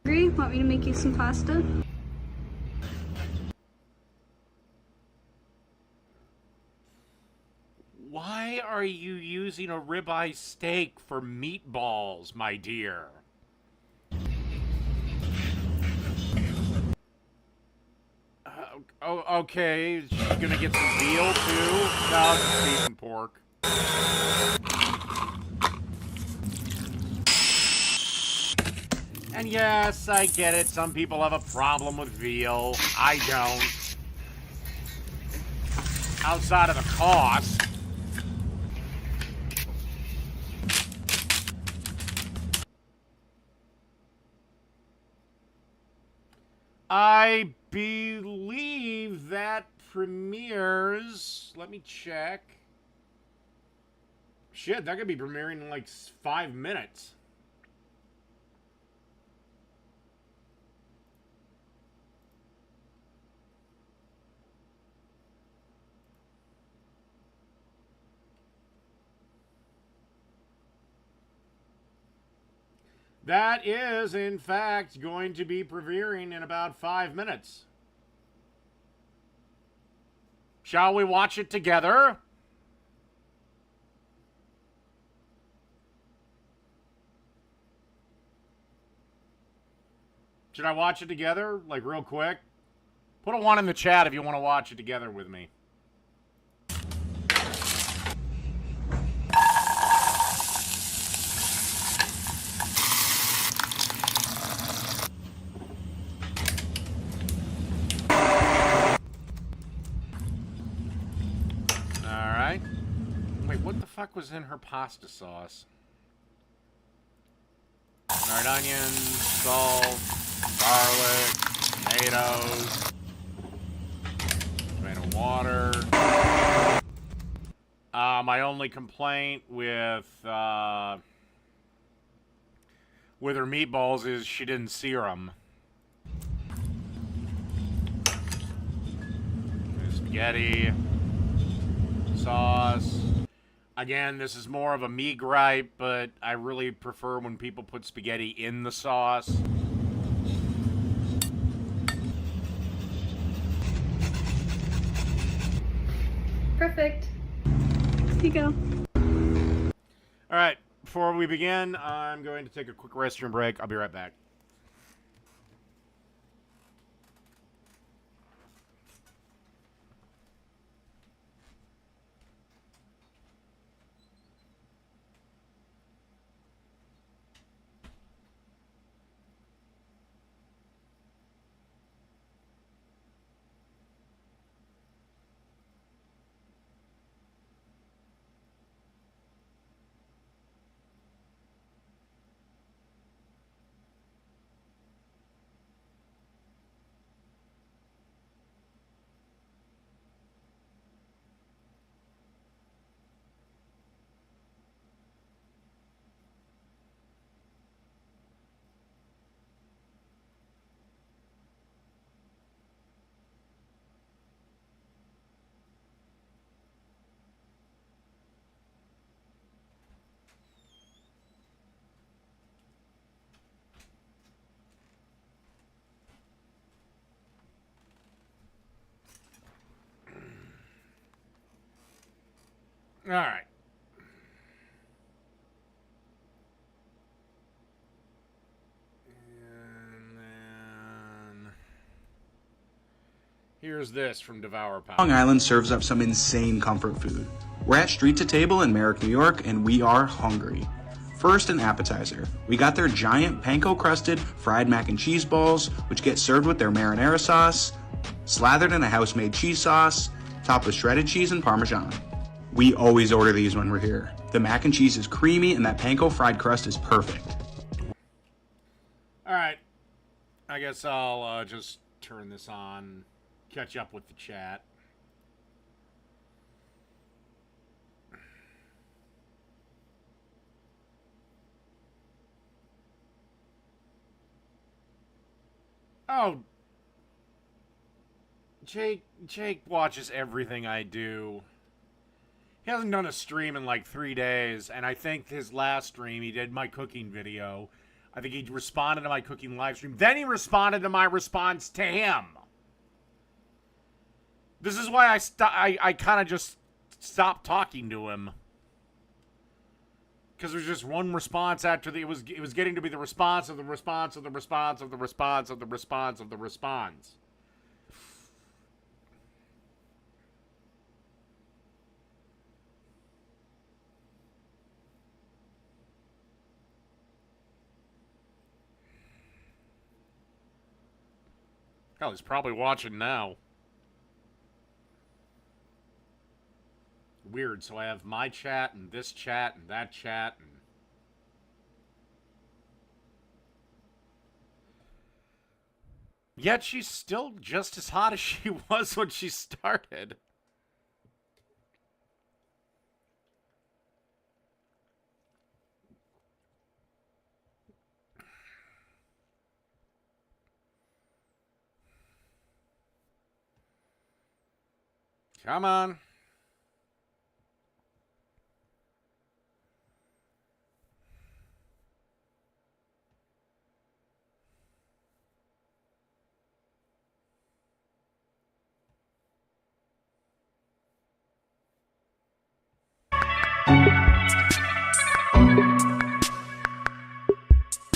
Hungry? Want me to make you some pasta? Why are you using a ribeye steak for meatballs, my dear? Oh, okay. She's gonna get some veal too. No, just beef and pork. And yes, I get it. Some people have a problem with veal. I don't. Outside of the cost. I believe that premieres. Let me check. Shit, that could be premiering in like 5 minutes. That is, in fact, going to be premiering in about 5 minutes. Shall we watch it together? Should I watch it together, like real quick? Put a 1 in the chat if you want to watch it together with me. Wait, what the fuck was in her pasta sauce? Alright, onions, salt, garlic, tomatoes, tomato water. My only complaint with her meatballs is she didn't sear them. Spaghetti, sauce. Again, this is more of a me gripe, but I really prefer when people put spaghetti in the sauce. Perfect. Here you go. All right, before we begin, I'm going to take a quick restroom break. I'll be right back. All right. And then here's this from Devour Power. Long Island serves up some insane comfort food. We're at Street to Table in Merrick, New York, and we are hungry. First, an appetizer. We got their giant panko-crusted fried mac and cheese balls, which get served with their marinara sauce, slathered in a house-made cheese sauce, topped with shredded cheese and Parmesan. We always order these when we're here. The mac and cheese is creamy and that panko fried crust is perfect. Alright. I guess I'll just turn this on. Catch up with the chat. Oh. Jake watches everything I do. He hasn't done a stream in like 3 days, and I think his last stream, he did my cooking video. I think he responded to my cooking live stream. Then he responded to my response to him. This is why I kind of just stopped talking to him. Because there's just one response after the... It was getting to be the response of the response of the response of the response of the response of the response. Hell, he's probably watching now. Weird, so I have my chat and this chat and that chat and... Yet she's still just as hot as she was when she started. Come on.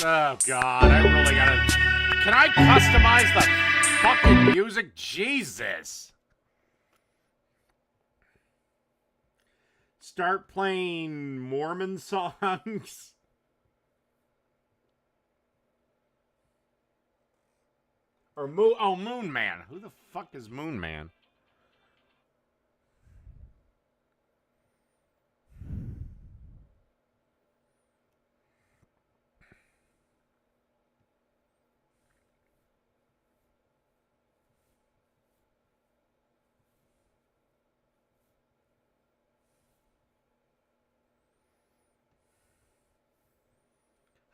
Oh, God, I really gotta... Can I customize the fucking music? Jesus. Start playing Mormon songs? Or Moon Man. Who the fuck is Moon Man?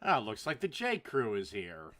Oh, looks like the J Crew is here.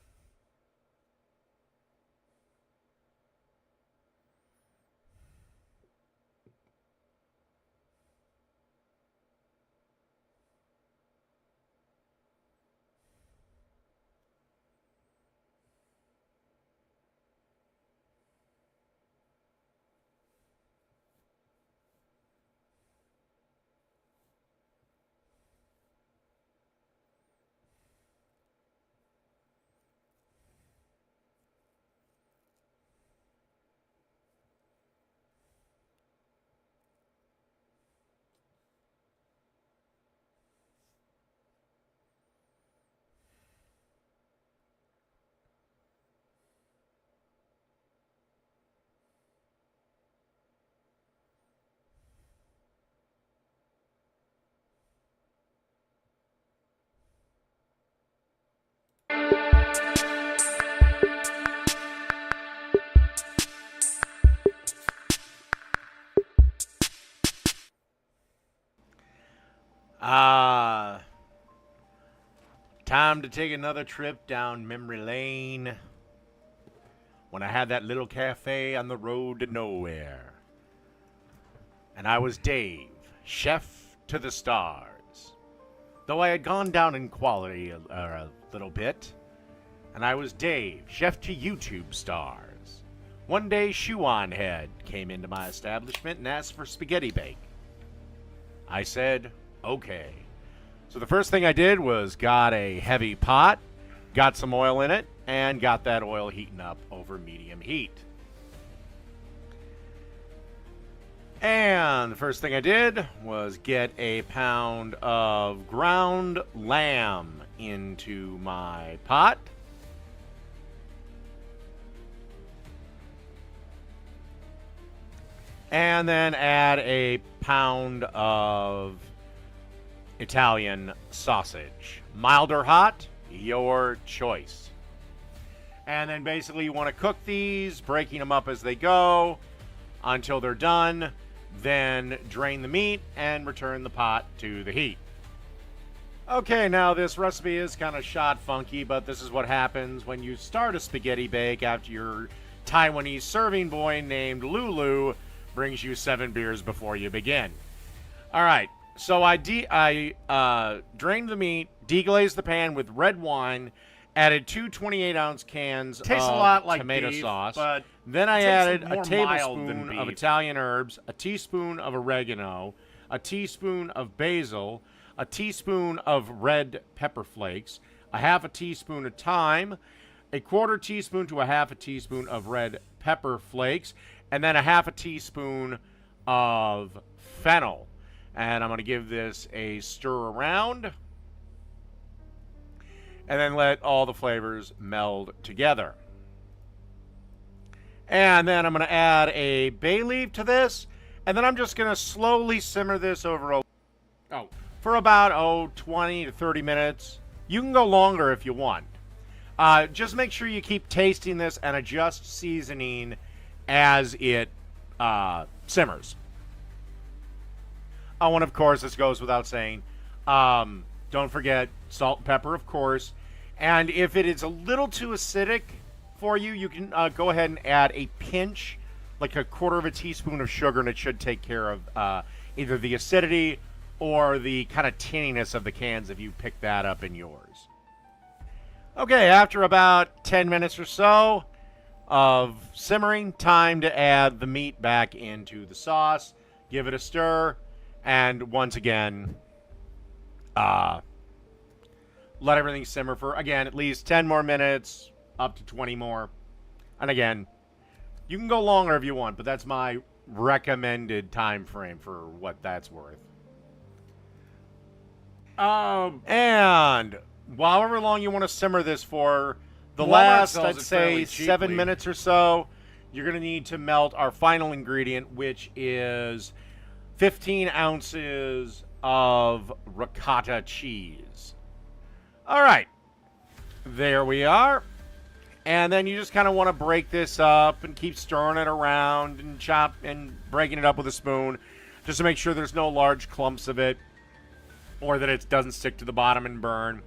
Time to take another trip down memory lane. When I had that little cafe on the road to nowhere. And I was Dave, chef to the stars. Though I had gone down in quality a little bit. And I was Dave, chef to YouTube stars. One day, Shoe-On Head came into my establishment and asked for spaghetti bake. I said, okay. So the first thing I did was got a heavy pot, got some oil in it, and got that oil heating up over medium heat. And the first thing I did was get a pound of ground lamb into my pot. And then add a pound of Italian sausage. Mild or hot, your choice. And then basically you want to cook these, breaking them up as they go until they're done. Then drain the meat and return the pot to the heat. Okay, now this recipe is kind of shot funky, but this is what happens when you start a spaghetti bake after your Taiwanese serving boy named Lulu brings you 7 beers before you begin. All right, so I drained the meat, deglazed the pan with red wine, added 2 28-ounce cans Tastes of a lot like tomato beef, sauce. but Then I tastes added more a mild than tablespoon of beef. Italian herbs, a teaspoon of oregano, a teaspoon of basil, a teaspoon of red pepper flakes, a half a teaspoon of thyme, a quarter teaspoon to a half a teaspoon of red pepper flakes, and then a half a teaspoon of fennel. And I'm going to give this a stir around, and then let all the flavors meld together. And then I'm going to add a bay leaf to this, and then I'm just going to slowly simmer this over for about 20 to 30 minutes. You can go longer if you want. Just make sure you keep tasting this and adjust seasoning as it simmers. Oh, and of course, this goes without saying, don't forget salt and pepper, of course. And if it is a little too acidic for you, you can go ahead and add a pinch, like a quarter of a teaspoon of sugar, and it should take care of either the acidity or the kind of tinniness of the cans if you pick that up in yours. Okay, after about 10 minutes or so of simmering, time to add the meat back into the sauce, give it a stir, and once again, let everything simmer for, again, at least 10 more minutes, up to 20 more. And again, you can go longer if you want, but that's my recommended time frame for what that's worth. And however long you want to simmer this for, the Walmart last, sells I'd it say, fairly 7 cheaply. minutes or so, you're going to need to melt our final ingredient, which is 15 ounces of ricotta cheese. All right, there we are. And then you just kind of want to break this up and keep stirring it around and chop and breaking it up with a spoon just to make sure there's no large clumps of it or that it doesn't stick to the bottom and burn.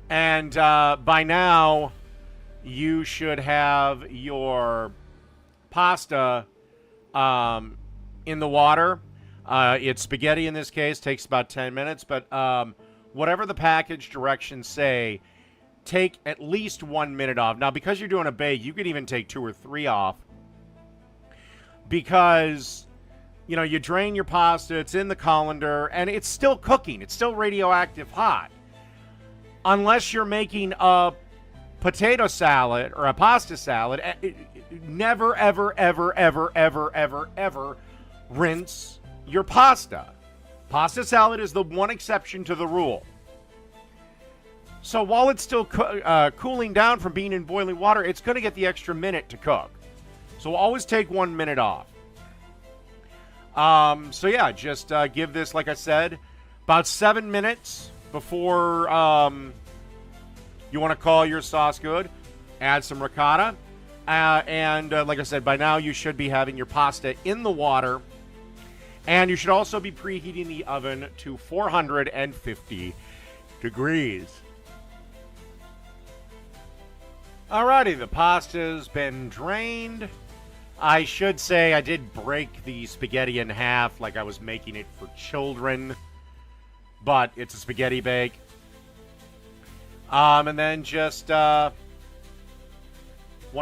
And by now, you should have your pasta in the water. It's spaghetti in this case, takes about 10 minutes, but whatever the package directions say, take at least 1 minute off. Now, because you're doing a bake, you could even take 2 or 3 off, because you drain your pasta, it's in the colander, and it's still cooking. It's still radioactive hot. Unless you're making a potato salad or a pasta salad, never, ever, ever, ever, ever, ever, ever rinse your pasta. Pasta salad is the one exception to the rule. So while it's still cooling down from being in boiling water, it's going to get the extra minute to cook. So always take 1 minute off. So yeah, just give this, like I said, about 7 minutes before you want to call your sauce good. Add some ricotta. And like I said, by now you should be having your pasta in the water. And you should also be preheating the oven to 450 degrees. Alrighty, the pasta's been drained. I should say I did break the spaghetti in half like I was making it for children. But it's a spaghetti bake. And then just want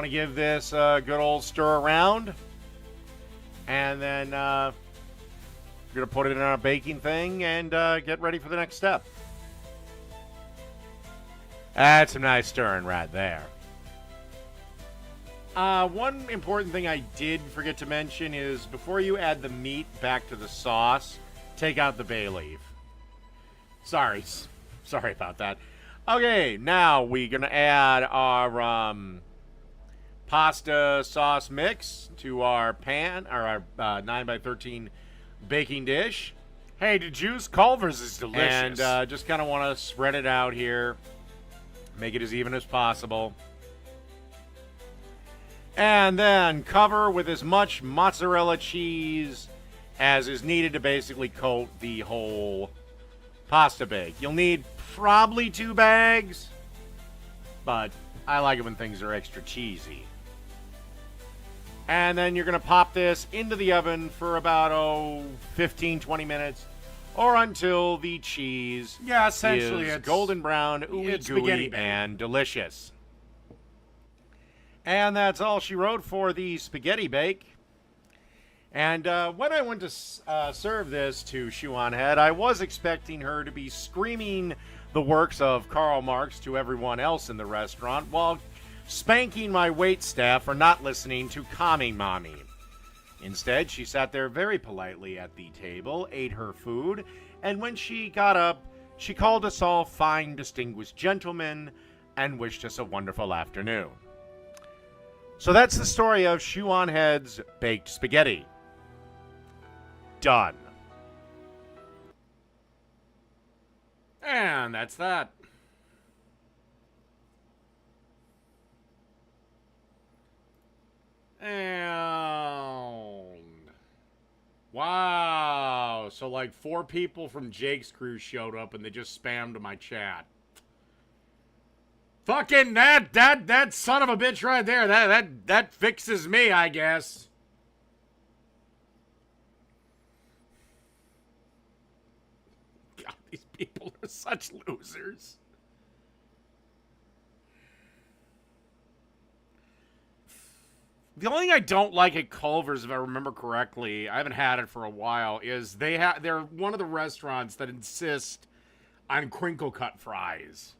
to give this a good old stir around. And then you're going to put it in our baking thing and get ready for the next step. That's some nice stirring right there. One important thing I did forget to mention is before you add the meat back to the sauce, take out the bay leaf. Sorry about that. Okay, now we're going to add our pasta sauce mix to our pan, or our 9x13 baking dish. Hey, the juice Culver's is delicious. And just kind of want to spread it out here Make it as even as possible. And then cover with as much mozzarella cheese as is needed to basically coat the whole pasta bake. You'll need probably 2 bags, but I like it when things are extra cheesy. And then you're going to pop this into the oven for about, 15, 20 minutes, or until the cheese essentially is it's golden brown, ooey gooey, and delicious. And that's all she wrote for the spaghetti bake. And when I went to serve this to Shoe on Head, I was expecting her to be screaming the works of Karl Marx to everyone else in the restaurant while spanking my waitstaff for not listening to Calming Mommy. Instead, she sat there very politely at the table, ate her food, and when she got up, she called us all fine, distinguished gentlemen and wished us a wonderful afternoon. So that's the story of Shoe on Head's baked spaghetti. Done. And that's that. And wow, so like 4 people from Jake's crew showed up and they just spammed my chat. Fucking that son of a bitch right there. That fixes me, I guess. God, these people are such losers. The only thing I don't like at Culver's, if I remember correctly, I haven't had it for a while, is they're one of the restaurants that insist on crinkle cut fries.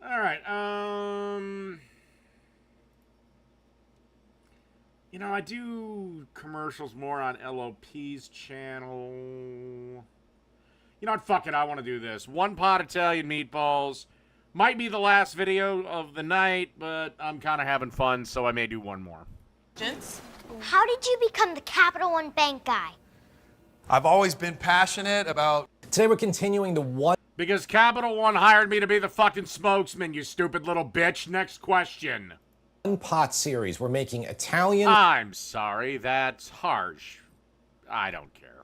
All right. You know, I do commercials more on LOP's channel. You know what? Fuck it. I want to do this. 1 pot Italian meatballs. Might be the last video of the night, but I'm kind of having fun, so I may do 1 more. How did you become the Capital One Bank guy? I've always been passionate about... Today we're continuing the one... Because Capital One hired me to be the fucking spokesman, you stupid little bitch. Next question. Pot series. We're making Italian... I'm sorry, that's harsh. I don't care.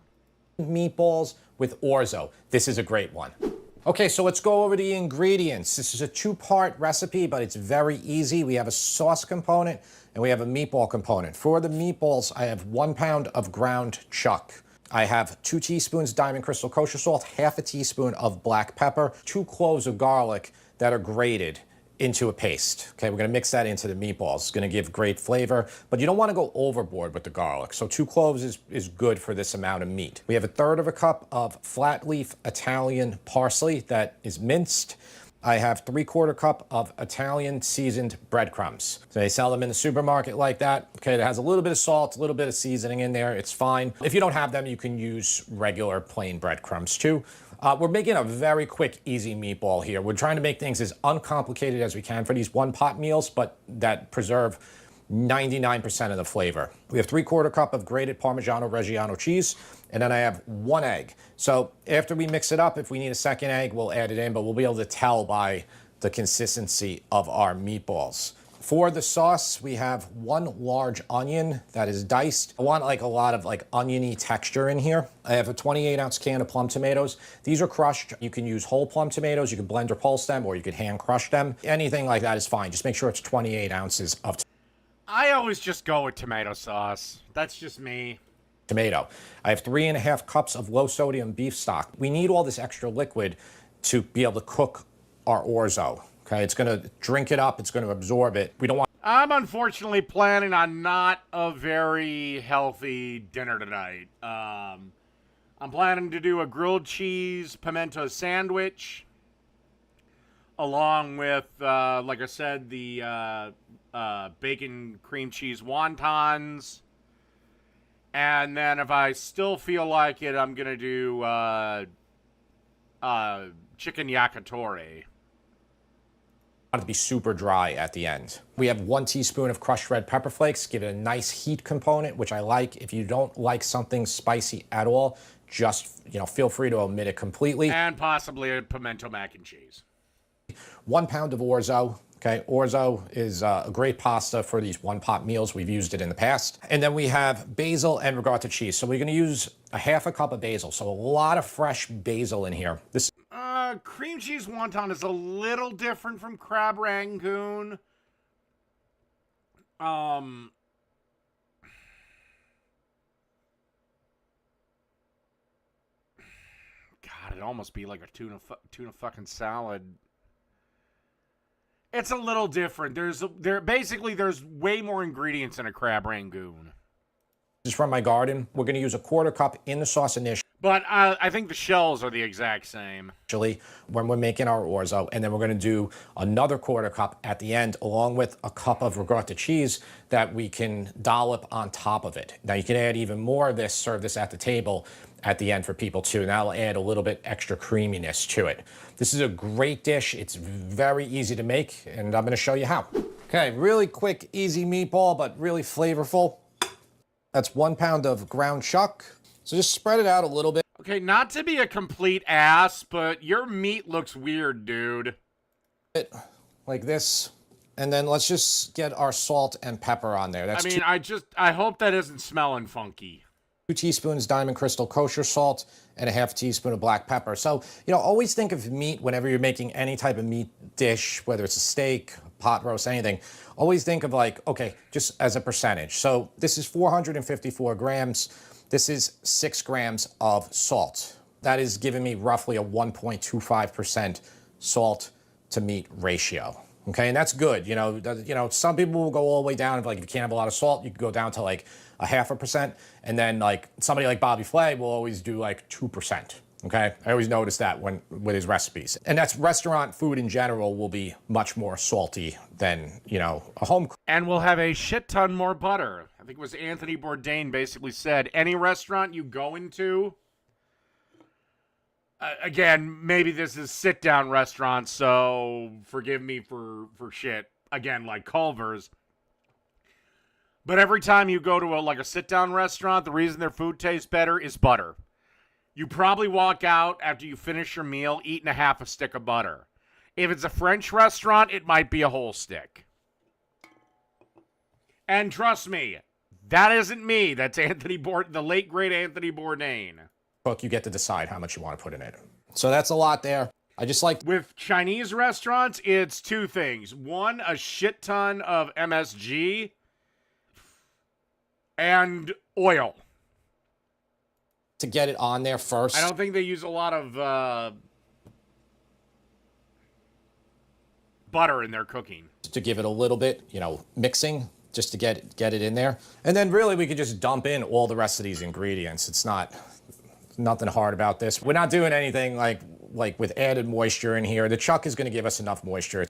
Meatballs with orzo. This is a great one. Okay, so let's go over the ingredients. This is a 2-part recipe, but it's very easy. We have a sauce component and we have a meatball component. For the meatballs, I have 1 pound of ground chuck. I have 2 teaspoons Diamond Crystal kosher salt, half a teaspoon of black pepper, 2 cloves of garlic that are grated into a paste. Okay, we're gonna mix that into the meatballs. It's gonna give great flavor, but you don't wanna go overboard with the garlic. So 2 cloves is good for this amount of meat. We have 1/3 cup of flat leaf Italian parsley that is minced. I have 3/4 cup of Italian seasoned breadcrumbs. So they sell them in the supermarket like that. Okay, it has a little bit of salt, a little bit of seasoning in there. It's fine. If you don't have them, you can use regular plain breadcrumbs too. We're making a very quick, easy meatball here. We're trying to make things as uncomplicated as we can for these 1-pot meals, but that preserve 99% of the flavor. We have 3/4 cup of grated Parmigiano Reggiano cheese, and then I have 1 egg. So after we mix it up, if we need a second egg, we'll add it in, but we'll be able to tell by the consistency of our meatballs. For the sauce, we have 1 large onion that is diced. I want like a lot of like oniony texture in here. I have a 28-ounce can of plum tomatoes. These are crushed. You can use whole plum tomatoes. You can blend or pulse them, or you could hand crush them. Anything like that is fine. Just make sure it's 28 ounces of I always just go with tomato sauce. That's just me. Tomato. I have 3.5 cups of low sodium beef stock. We need all this extra liquid to be able to cook our orzo. Okay, it's gonna drink it up, it's gonna absorb it. We don't want... I'm unfortunately planning on not a very healthy dinner tonight. I'm planning to do a grilled cheese pimento sandwich, along with, like I said, the bacon cream cheese wontons. And then if I still feel like it, I'm gonna do chicken yakitori. want it to be super dry at the end. We have 1 teaspoon of crushed red pepper flakes, give it a nice heat component, which I like. If you don't like something spicy at all, just, feel free to omit it completely. And possibly a pimento mac and cheese. 1 pound of orzo. Okay, orzo is a great pasta for these one-pot meals. We've used it in the past. And then we have basil and ricotta cheese. So we're going to use a half a cup of basil. So a lot of fresh basil in here. This cream cheese wonton is a little different from crab rangoon. God, it'd almost be like a tuna fucking salad. It's a little different. There's way more ingredients in a crab rangoon. is from my garden. We're going to use a 1/4 cup in the sauce initially. But I think the shells are the exact same. When we're making our orzo, and then we're going to do another 1/4 cup at the end, along with a cup of ricotta cheese that we can dollop on top of it. Now you can add even more of this, serve this at the table at the end for people too, and that'll add a little bit extra creaminess to it. This is a great dish. It's very easy to make, and I'm going to show you how. Okay, really quick, easy meatball, but really flavorful. That's 1 pound of ground chuck. So just spread it out a little bit. Okay, not to be a complete ass, but your meat looks weird, dude. Like this. And then let's just get our salt and pepper on there. That's I hope that isn't smelling funky. 2 teaspoons Diamond Crystal kosher salt and a half teaspoon of black pepper. So, always think of meat whenever you're making any type of meat dish, whether it's a steak, pot roast, anything. Always think of just as a percentage. So this is 454 grams. This is 6 grams of salt. That is giving me roughly a 1.25% salt to meat ratio. Okay, and that's good. Some people will go all the way down. If you can't have a lot of salt, you can go down to 0.5%. And then somebody like Bobby Flay will always do 2%. Okay, I always notice that with his recipes. And that's restaurant food in general will be much more salty than, a home. And we'll have a shit ton more butter. I think it was Anthony Bourdain basically said, any restaurant you go into, again, maybe this is sit-down restaurants, so forgive me for shit, again, like Culver's. But every time you go to a sit-down restaurant, the reason their food tastes better is butter. You probably walk out after you finish your meal eating a half a stick of butter. If it's a French restaurant, it might be a whole stick. And trust me, that isn't me. That's the late, great Anthony Bourdain. You get to decide how much you want to put in it. So that's a lot there. I just like... With Chinese restaurants, it's 2 things. 1, a shit ton of MSG and oil. To get it on there first. I don't think they use a lot of butter in their cooking. To give it a little bit, mixing, just to get it in there. And then really we could just dump in all the rest of these ingredients. It's nothing hard about this. We're not doing anything like with added moisture in here. The chuck is going to give us enough moisture.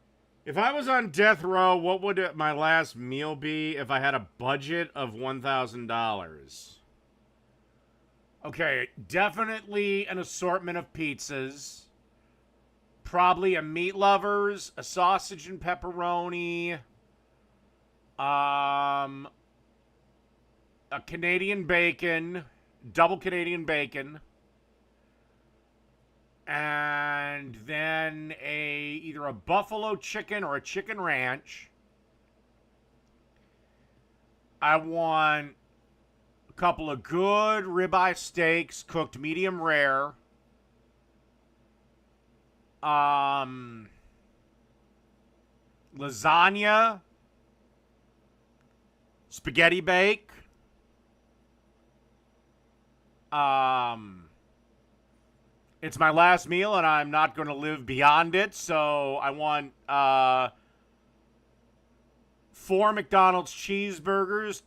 If I was on death row, what would my last meal be if I had a budget of $1,000? Okay, definitely an assortment of pizzas. Probably a meat lovers, a sausage and pepperoni, a Canadian bacon, double Canadian bacon, and then either a buffalo chicken or a chicken ranch. I want a couple of good ribeye steaks, cooked medium rare. Lasagna. Spaghetti bake. It's my last meal and I'm not going to live beyond it, so I want 4 McDonald's cheeseburgers,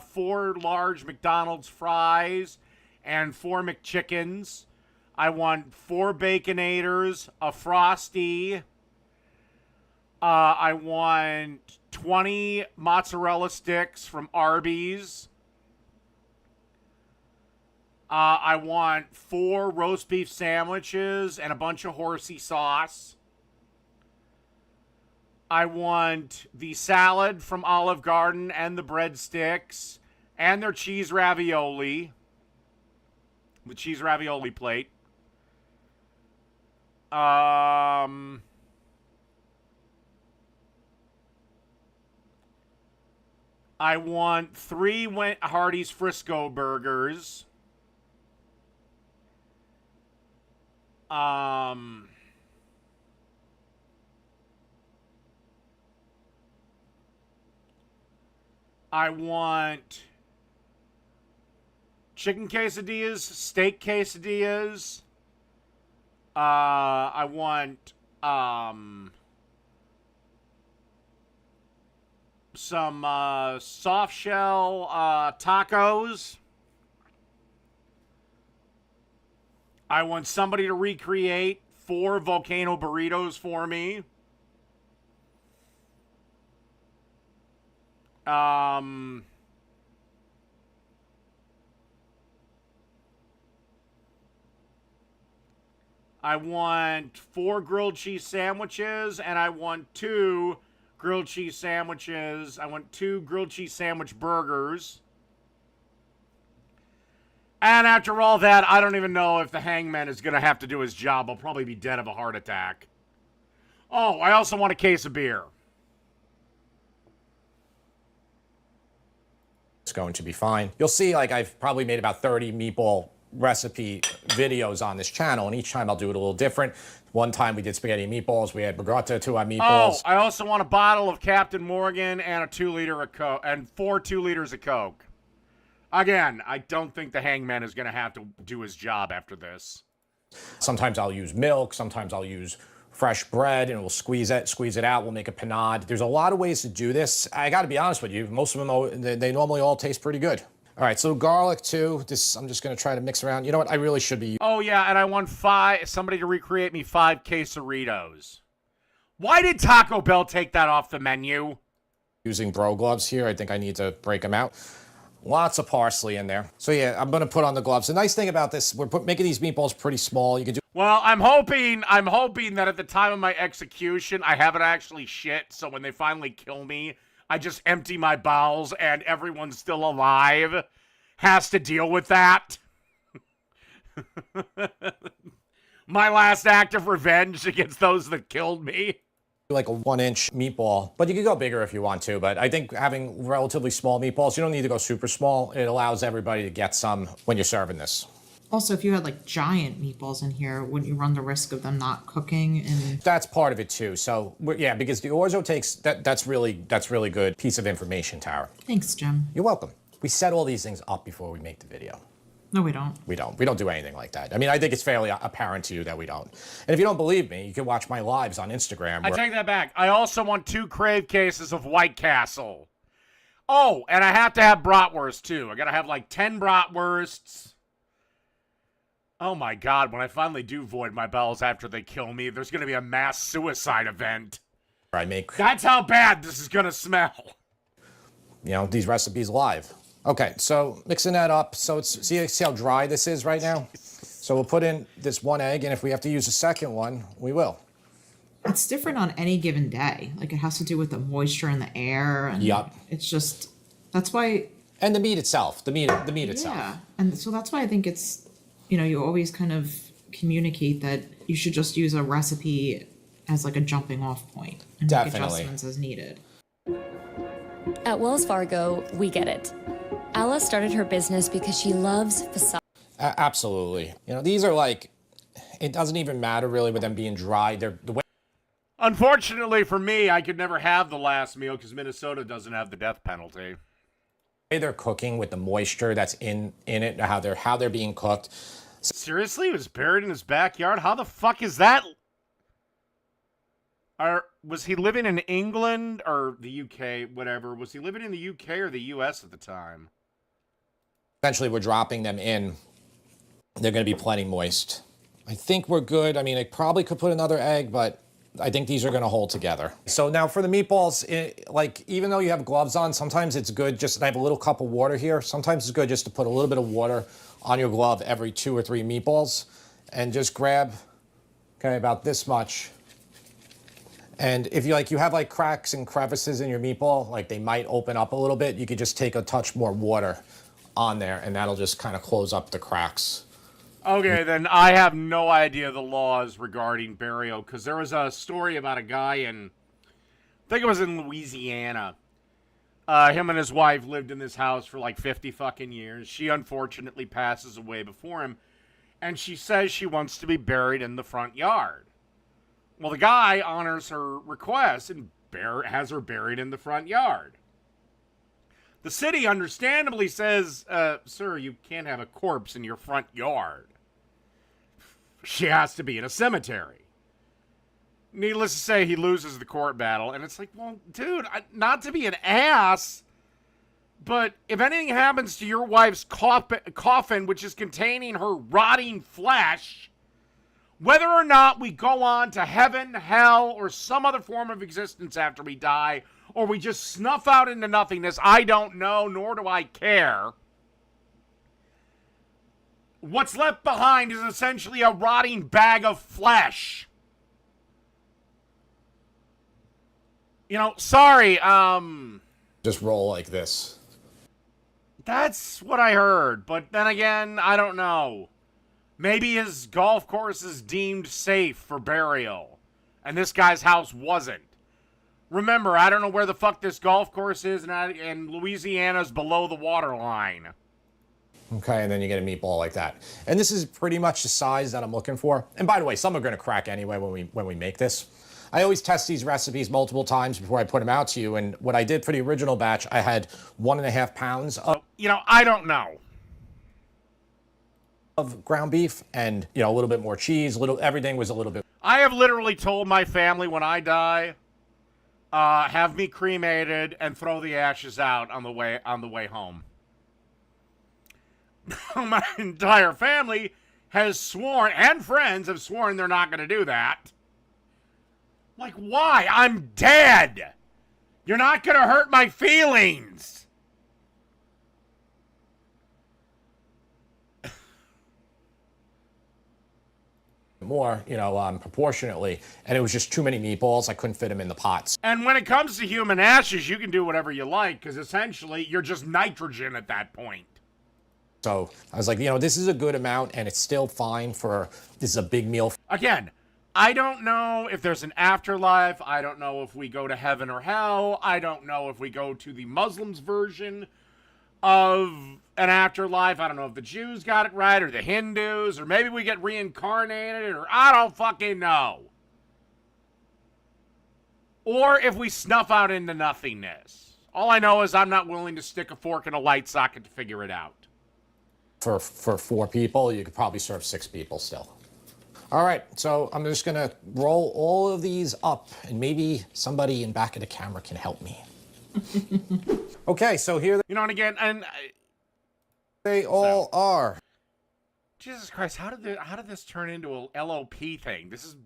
4 large McDonald's fries, and 4 McChickens. I want 4 Baconators, a Frosty. I want 20 mozzarella sticks from Arby's. I want 4 roast beef sandwiches and a bunch of horsey sauce. I want the salad from Olive Garden and the breadsticks and their cheese ravioli. The cheese ravioli plate. I want 3 Hardee's Frisco burgers. I want chicken quesadillas, steak quesadillas. I want some soft shell tacos. I want somebody to recreate 4 volcano burritos for me. I want 4 grilled cheese sandwiches, and I want 2 grilled cheese sandwiches. I want 2 grilled cheese sandwich burgers. And after all that, I don't even know if the hangman is going to have to do his job. I'll probably be dead of a heart attack. Oh, I also want a case of beer. It's going to be fine. You'll see, like, I've probably made about 30 meatball recipe videos on this channel, and each time I'll do it a little different. One time we did spaghetti and meatballs. We had burrata to our meatballs. Oh, I also want a bottle of Captain Morgan and a 2-liter of Coke and 4 2-liters of Coke. Again, I don't think the hangman is going to have to do his job after this. Sometimes I'll use milk. Sometimes I'll use fresh bread, and we'll squeeze it out. We'll make a panade. There's a lot of ways to do this. I got to be honest with you. Most of them, they normally all taste pretty good. All right, so garlic too. This I'm just going to try to mix around. You know what? I really should be. Oh yeah, and I want somebody to recreate me 5 quesadillas. Why did Taco Bell take that off the menu? Using bro gloves here. I think I need to break them out. Lots of parsley in there. So yeah, I'm going to put on the gloves. The nice thing about this, we're making these meatballs pretty small. You can do. Well, I'm hoping that at the time of my execution, I haven't actually shit. So when they finally kill me, I just empty my bowels and everyone still alive has to deal with that. My last act of revenge against those that killed me. Like a 1-inch meatball, but you could go bigger if you want to. But I think having relatively small meatballs, you don't need to go super small. It allows everybody to get some when you're serving this. Also, if you had like giant meatballs in here, wouldn't you run the risk of them not cooking? And that's part of it too. So yeah, because the orzo takes that's really good piece of information, Tara. Thanks, Jim. You're welcome. We set all these things up before we make the video. No, we don't. We don't do anything like that. I mean, I think it's fairly apparent to you that we don't. And if you don't believe me, you can watch my lives on Instagram. I take that back. I also want 2 Crave cases of White Castle. Oh, and I have to have bratwurst too. I gotta have like 10 bratwursts. Oh my God, when I finally do void my bowels after they kill me, there's gonna be a mass suicide event. That's how bad this is gonna smell. You know, these recipes live. Okay, so mixing that up. So see how dry this is right now? So we'll put in this 1 egg, and if we have to use a second one, we will. It's different on any given day. Like, it has to do with the moisture in the air. And yup. It's just, that's why. And the meat itself, the meat itself. Yeah, and so that's why I think it's, you know, you always kind of communicate that you should just use a recipe as like a jumping off point and make adjustments as needed. At Wells Fargo, we get it. Ella started her business because she loves facade. Absolutely. You know, these are like, it doesn't even matter really with them being dry. They're the way. Unfortunately for me, I could never have the last meal because Minnesota doesn't have the death penalty. The way they're cooking with the moisture that's in it, how they're being cooked. Seriously, he was buried in his backyard? How the fuck is that? Was he living in England or the UK, whatever? Was he living in the UK or the US at the time? Eventually, we're dropping them in. They're going to be plenty moist. I think we're good. I mean, I probably could put another egg, but I think these are going to hold together. So now for the meatballs, like even though you have gloves on, sometimes it's good just, I have a little cup of water here. Sometimes it's good just to put a little bit of water on your glove every 2 or 3 meatballs and just grab, okay, about this much. And if you have like cracks and crevices in your meatball, like they might open up a little bit, you could just take a touch more water on there and that'll just kind of close up the cracks. Okay, then I have no idea the laws regarding burial, because there was a story about a guy in, I think it was in Louisiana. Him and his wife lived in this house for like 50 fucking years. She unfortunately passes away before him, and she says she wants to be buried in the front yard. Well, the guy honors her request and has her buried in the front yard. The city understandably says, sir, you can't have a corpse in your front yard. She has to be in a cemetery. Needless to say, he loses the court battle, and it's like, well, dude, not to be an ass, but if anything happens to your wife's coffin, which is containing her rotting flesh, whether or not we go on to heaven, hell, or some other form of existence after we die, or we just snuff out into nothingness, I don't know, nor do I care. What's left behind is essentially a rotting bag of flesh. You know, sorry, Just roll like this. That's what I heard, but then again, I don't know. Maybe his golf course is deemed safe for burial, and this guy's house wasn't. Remember, I don't know where the fuck this golf course is, and Louisiana's below the water line. Okay, and then you get a meatball like that. And this is pretty much the size that I'm looking for. And by the way, some are gonna crack anyway when we make this. I always test these recipes multiple times before I put them out to you, and what I did for the original batch, I had 1.5 pounds of... You know, I don't know. ...of ground beef, and, you know, a little bit more cheese, everything was a little bit... I have literally told my family when I die, have me cremated and throw the ashes out on the way home. My entire family has sworn, and friends have sworn they're not going to do that. Like, why? I'm dead. You're not going to hurt my feelings. More, you know, proportionately, and it was just too many meatballs. I couldn't fit them in the pots. And when it comes to human ashes, you can do whatever you like, because essentially you're just nitrogen at that point. So I was like, you know, this is a good amount, and it's still fine for, this is a big meal. Again, I don't know if there's an afterlife. I don't know if we go to heaven or hell. I don't know if we go to the Muslims' version of an afterlife. I don't know if the Jews got it right or the Hindus, or maybe we get reincarnated, or I don't fucking know. Or if we snuff out into nothingness. All I know is I'm not willing to stick a fork in a light socket to figure it out. For 4 people, you could probably serve 6 people still. All right, so I'm just gonna roll all of these up, and maybe somebody in back of the camera can help me. Okay, so here you know, and again, and they all are. Jesus Christ, how did this turn into a LOP thing? This is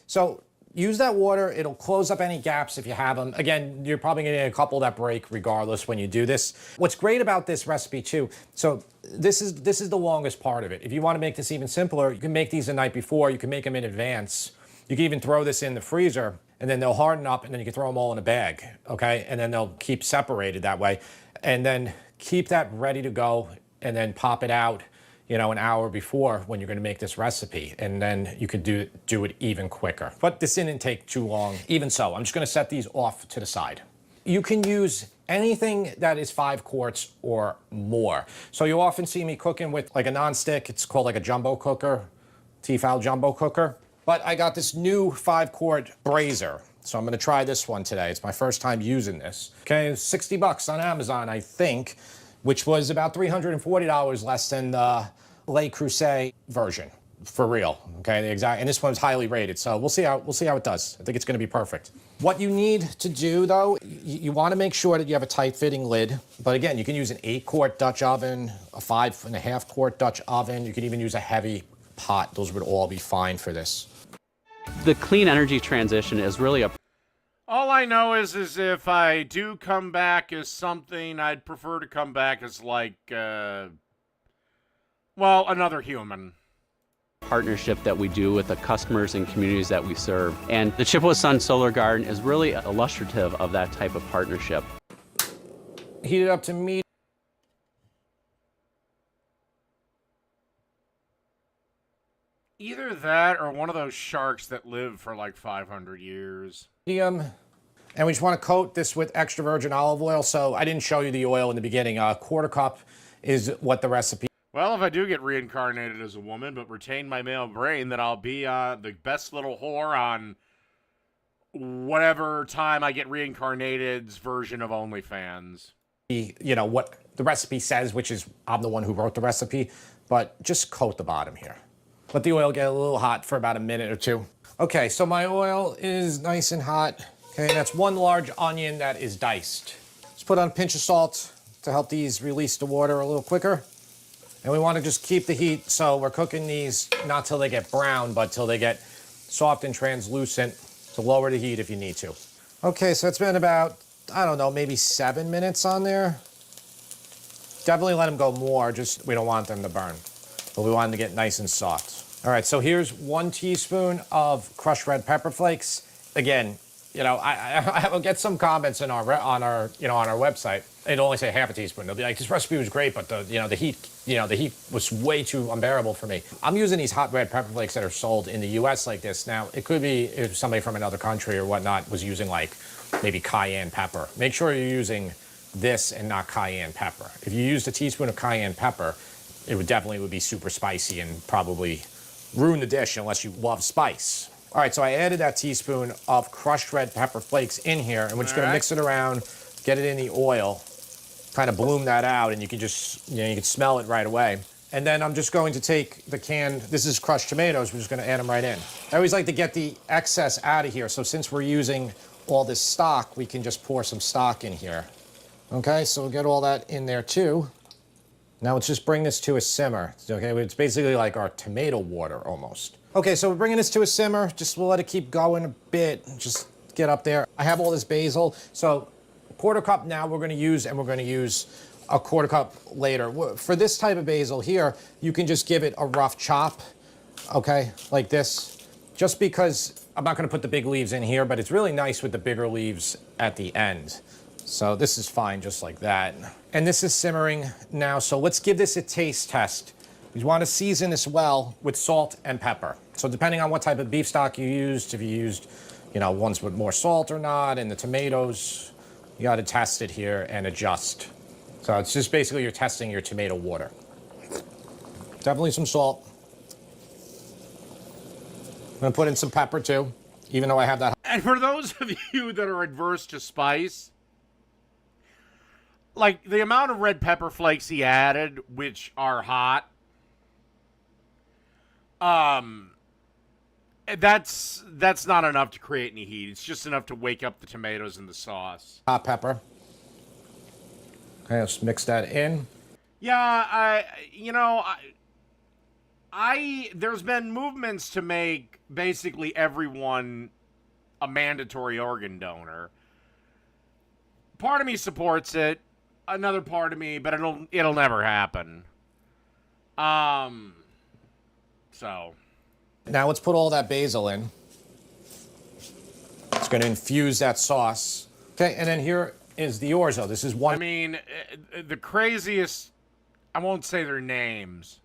So use that water. It'll close up any gaps if you have them. Again, you're probably gonna get a couple that break regardless when you do this. What's great about this recipe too, so this is the longest part of it. If you want to make this even simpler, you can make these the night before. You can make them in advance. You can even throw this in the freezer, and then they'll harden up, and then you can throw them all in a bag, okay? And then they'll keep separated that way. And then keep that ready to go, and then pop it out, you know, an hour before when you're gonna make this recipe. And then you could do it even quicker. But this didn't take too long. Even so, I'm just gonna set these off to the side. You can use anything that is 5 quarts or more. So you often see me cooking with like a non-stick. It's called like a jumbo cooker, Tefal jumbo cooker. But I got this new 5-quart brazier. So I'm gonna try this one today. It's my first time using this. Okay, $60 on Amazon, I think, which was about $340 less than the Le Creuset version. For real, okay, the exact, and this one's highly rated, so we'll see how it does. I think it's gonna be perfect. What you need to do though, you wanna make sure that you have a tight fitting lid, but again, you can use an 8-quart Dutch oven, a 5.5-quart Dutch oven, you can even use a heavy pot. Those would all be fine for this. The clean energy transition is really a... All I know is if I do come back as something, I'd prefer to come back as like, well, another human. partnership that we do with the customers and communities that we serve. And the Chippewa Sun Solar Garden is really illustrative of that type of partnership. Heat it up to medium. Either that or one of those sharks that live for like 500 years. And we just want to coat this with extra virgin olive oil. So I didn't show you the oil in the beginning. A quarter cup is what the recipe. Well, if I do get reincarnated as a woman but retain my male brain, then I'll be the best little whore on whatever time I get reincarnated's version of OnlyFans. You know, what the recipe says, which is I'm the one who wrote the recipe, but just coat the bottom here. Let the oil get a little hot for about a minute or two. Okay, so my oil is nice and hot. Okay, and that's 1 large onion that is diced. Let's put on a pinch of salt to help these release the water a little quicker. And we want to just keep the heat, so we're cooking these not till they get brown, but till they get soft and translucent. So lower the heat if you need to. Okay, so it's been about, I don't know, maybe 7 minutes on there. Definitely let them go more, just we don't want them to burn. But we want them to get nice and soft. All right, so here's 1 teaspoon of crushed red pepper flakes. Again, you know, I will get some comments on our website. It'll only say half a teaspoon. They'll be like, this recipe was great, but the heat was way too unbearable for me. I'm using these hot red pepper flakes that are sold in the U.S. like this. Now, it could be if somebody from another country or whatnot was using like maybe cayenne pepper. Make sure you're using this and not cayenne pepper. If you used a teaspoon of cayenne pepper, it would be super spicy and probably ruin the dish unless you love spice. All right, so I added that teaspoon of crushed red pepper flakes in here, and we're just gonna mix it around, get it in the oil, kind of bloom that out, and you can just, you can smell it right away. And then I'm just going to take the canned, this is crushed tomatoes, we're just gonna add them right in. I always like to get the excess out of here, so since we're using all this stock, we can just pour some stock in here. Okay, so we'll get all that in there too. Now let's just bring this to a simmer. Okay, it's basically like our tomato water almost. Okay, so we're bringing this to a simmer. We'll let it keep going a bit. Just get up there. I have all this basil. So a quarter cup now we're gonna use, and we're gonna use a quarter cup later. For this type of basil here, you can just give it a rough chop, okay, like this. Just because I'm not gonna put the big leaves in here, but it's really nice with the bigger leaves at the end. So this is fine just like that. And this is simmering now, so let's give this a taste test. We want to season this well with salt and pepper. So depending on what type of beef stock you used, if you used, ones with more salt or not, and the tomatoes, you got to test it here and adjust. So it's just basically you're testing your tomato water. Definitely some salt. I'm gonna put in some pepper too, even though I have that. And for those of you that are adverse to spice, like the amount of red pepper flakes he added, which are hot, that's not enough to create any heat. It's just enough to wake up the tomatoes and the sauce. Hot pepper. Okay, let's mix that in. Yeah, there's been movements to make basically everyone a mandatory organ donor. Part of me supports it. Another part of me, but it'll never happen. So. Now let's put all that basil in. It's going to infuse that sauce. Okay, and then here is the orzo. This is one. I mean, the craziest, I won't say their names,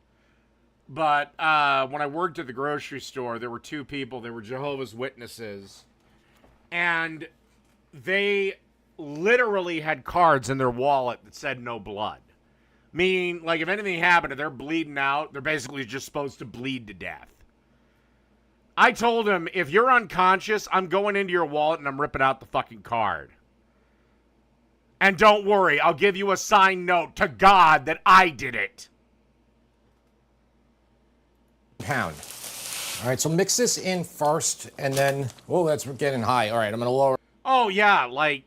but when I worked at the grocery store, there were 2 people. They were Jehovah's Witnesses. And they literally had cards in their wallet that said no blood. Meaning, like, if anything happened and they're bleeding out, they're basically just supposed to bleed to death. I told him, if you're unconscious, I'm going into your wallet and I'm ripping out the fucking card. And don't worry, I'll give you a signed note to God that I did it. Pound. All right, so mix this in first, and then, oh, that's getting high. All right, I'm going to lower. Oh, yeah, like,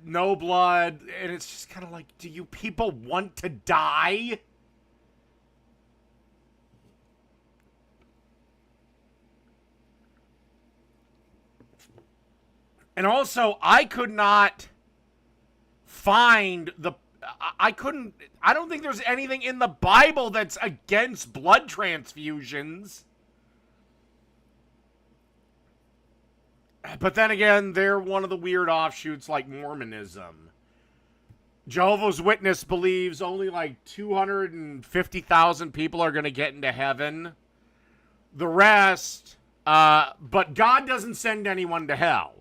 no blood, and it's just kind of like, do you people want to die? And also, I could not find I don't think there's anything in the Bible that's against blood transfusions. But then again, they're one of the weird offshoots like Mormonism. Jehovah's Witness believes only like 250,000 people are going to get into heaven. The rest, but God doesn't send anyone to hell.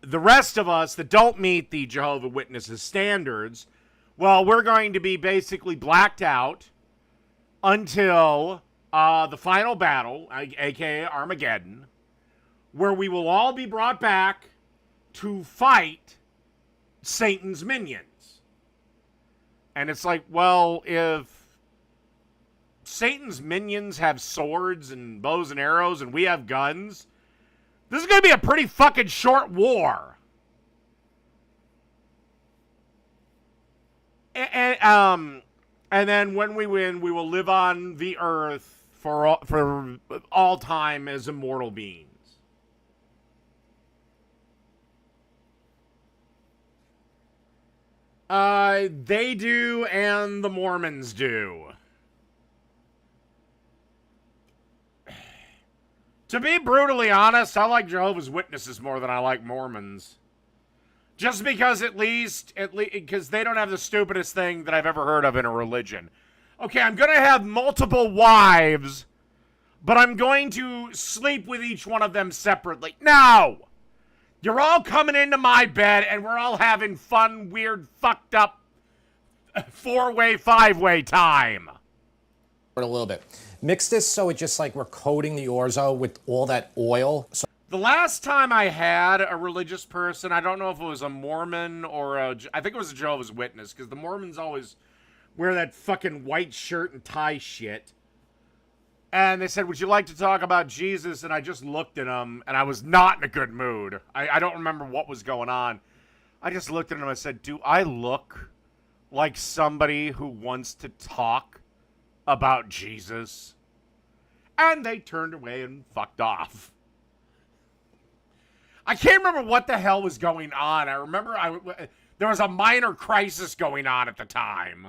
The rest of us that don't meet the Jehovah's Witnesses standards, well, we're going to be basically blacked out until the final battle, aka Armageddon, where we will all be brought back to fight Satan's minions. And it's like, well, if Satan's minions have swords and bows and arrows and we have guns, this is going to be a pretty fucking short war. And then when we win, we will live on the earth for all time as immortal beings. They do, and the Mormons do. To be brutally honest, I like Jehovah's Witnesses more than I like Mormons. Just because at least, because they don't have the stupidest thing that I've ever heard of in a religion. Okay, I'm going to have multiple wives, but I'm going to sleep with each one of them separately. No! You're all coming into my bed, and we're all having fun, weird, fucked up, four-way, five-way time. A little bit. Mix this so it just like we're coating the orzo with all that oil. So the last time I had a religious person, I don't know if it was a Mormon or I think it was a Jehovah's Witness, because the Mormons always wear that fucking white shirt and tie shit. And they said, would you like to talk about Jesus? And I just looked at them, and I was not in a good mood. I don't remember what was going on. I just looked at them and I said, do I look like somebody who wants to talk about Jesus? And they turned away and fucked off. I can't remember what the hell was going on. I remember there was a minor crisis going on at the time.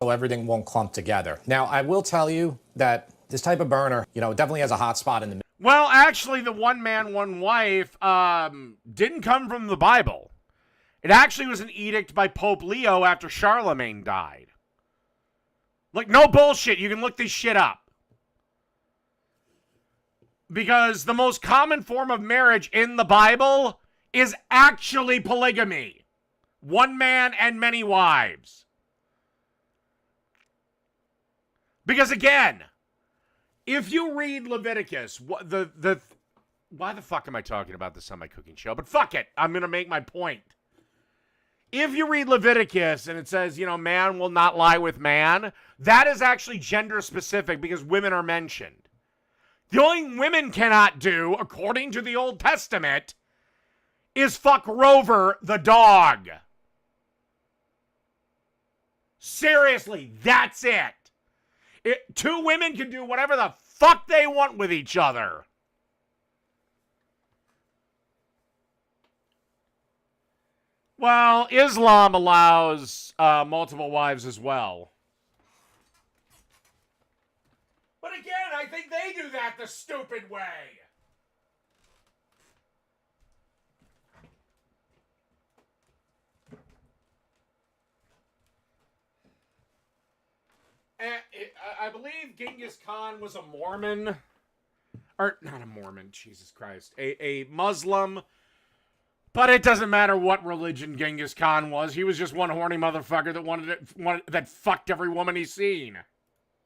So everything won't clump together. Now, I will tell you that this type of burner, you know, it definitely has a hot spot in the middle. Well, actually, the one man, one wife didn't come from the Bible. It actually was an edict by Pope Leo after Charlemagne died. Like, no bullshit. You can look this shit up. Because the most common form of marriage in the Bible is actually polygamy. One man and many wives. Because again, if you read Leviticus, why the fuck am I talking about this on my cooking show? But fuck it, I'm going to make my point. If you read Leviticus and it says, you know, man will not lie with man, that is actually gender specific because women are mentioned. The only thing women cannot do, according to the Old Testament, is fuck Rover the dog. Seriously, that's it. Two women can do whatever the fuck they want with each other. Well, Islam allows multiple wives as well. But again, I think they do that the stupid way. I believe Genghis Khan was a Mormon. Or, not a Mormon, Jesus Christ. A Muslim. But it doesn't matter what religion Genghis Khan was. He was just one horny motherfucker that fucked every woman he's seen.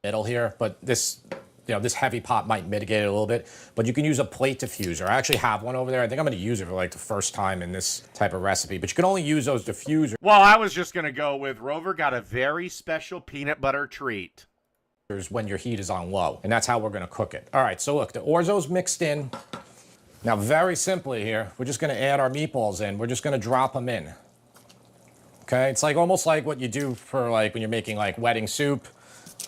Middle here, but this, you know, this heavy pot might mitigate it a little bit. But you can use a plate diffuser. I actually have one over there. I think I'm going to use it for like the first time in this type of recipe. But you can only use those diffusers. Well, I was just going to go with Rover got a very special peanut butter treat. When your heat is on low, and that's how we're going to cook it. All right, so look, the orzo's mixed in. Now, very simply here, we're just going to add our meatballs in. We're just going to drop them in. Okay, it's like almost like what you do for like when you're making like wedding soup.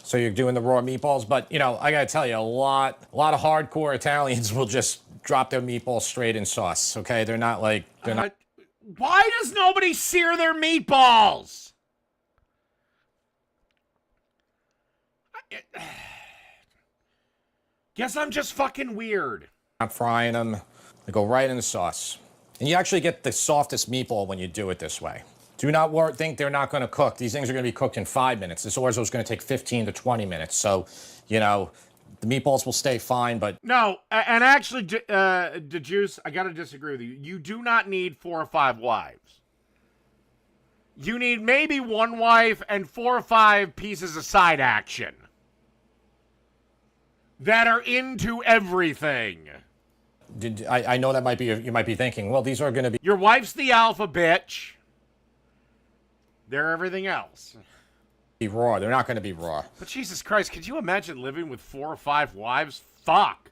So you're doing the raw meatballs, but you know, I got to tell you, a lot of hardcore Italians will just drop their meatballs straight in sauce. Okay, they're not like not. Why does nobody sear their meatballs? Guess I'm just fucking weird. I'm frying them. They go right in the sauce. And you actually get the softest meatball when you do it this way. Do not think they're not going to cook. These things are going to be cooked in 5 minutes. This orzo is going to take 15 to 20 minutes. So, you know, the meatballs will stay fine, but... No, and actually, DeJuice, I got to disagree with you. You do not need 4 or 5 wives. You need maybe 1 wife and 4 or 5 pieces of side action that are into everything. I know that might be, you might be thinking, well, these are going to be... Your wife's the alpha bitch. They're everything else. Be raw. They're not going to be raw. But Jesus Christ, could you imagine living with 4 or 5 wives? Fuck.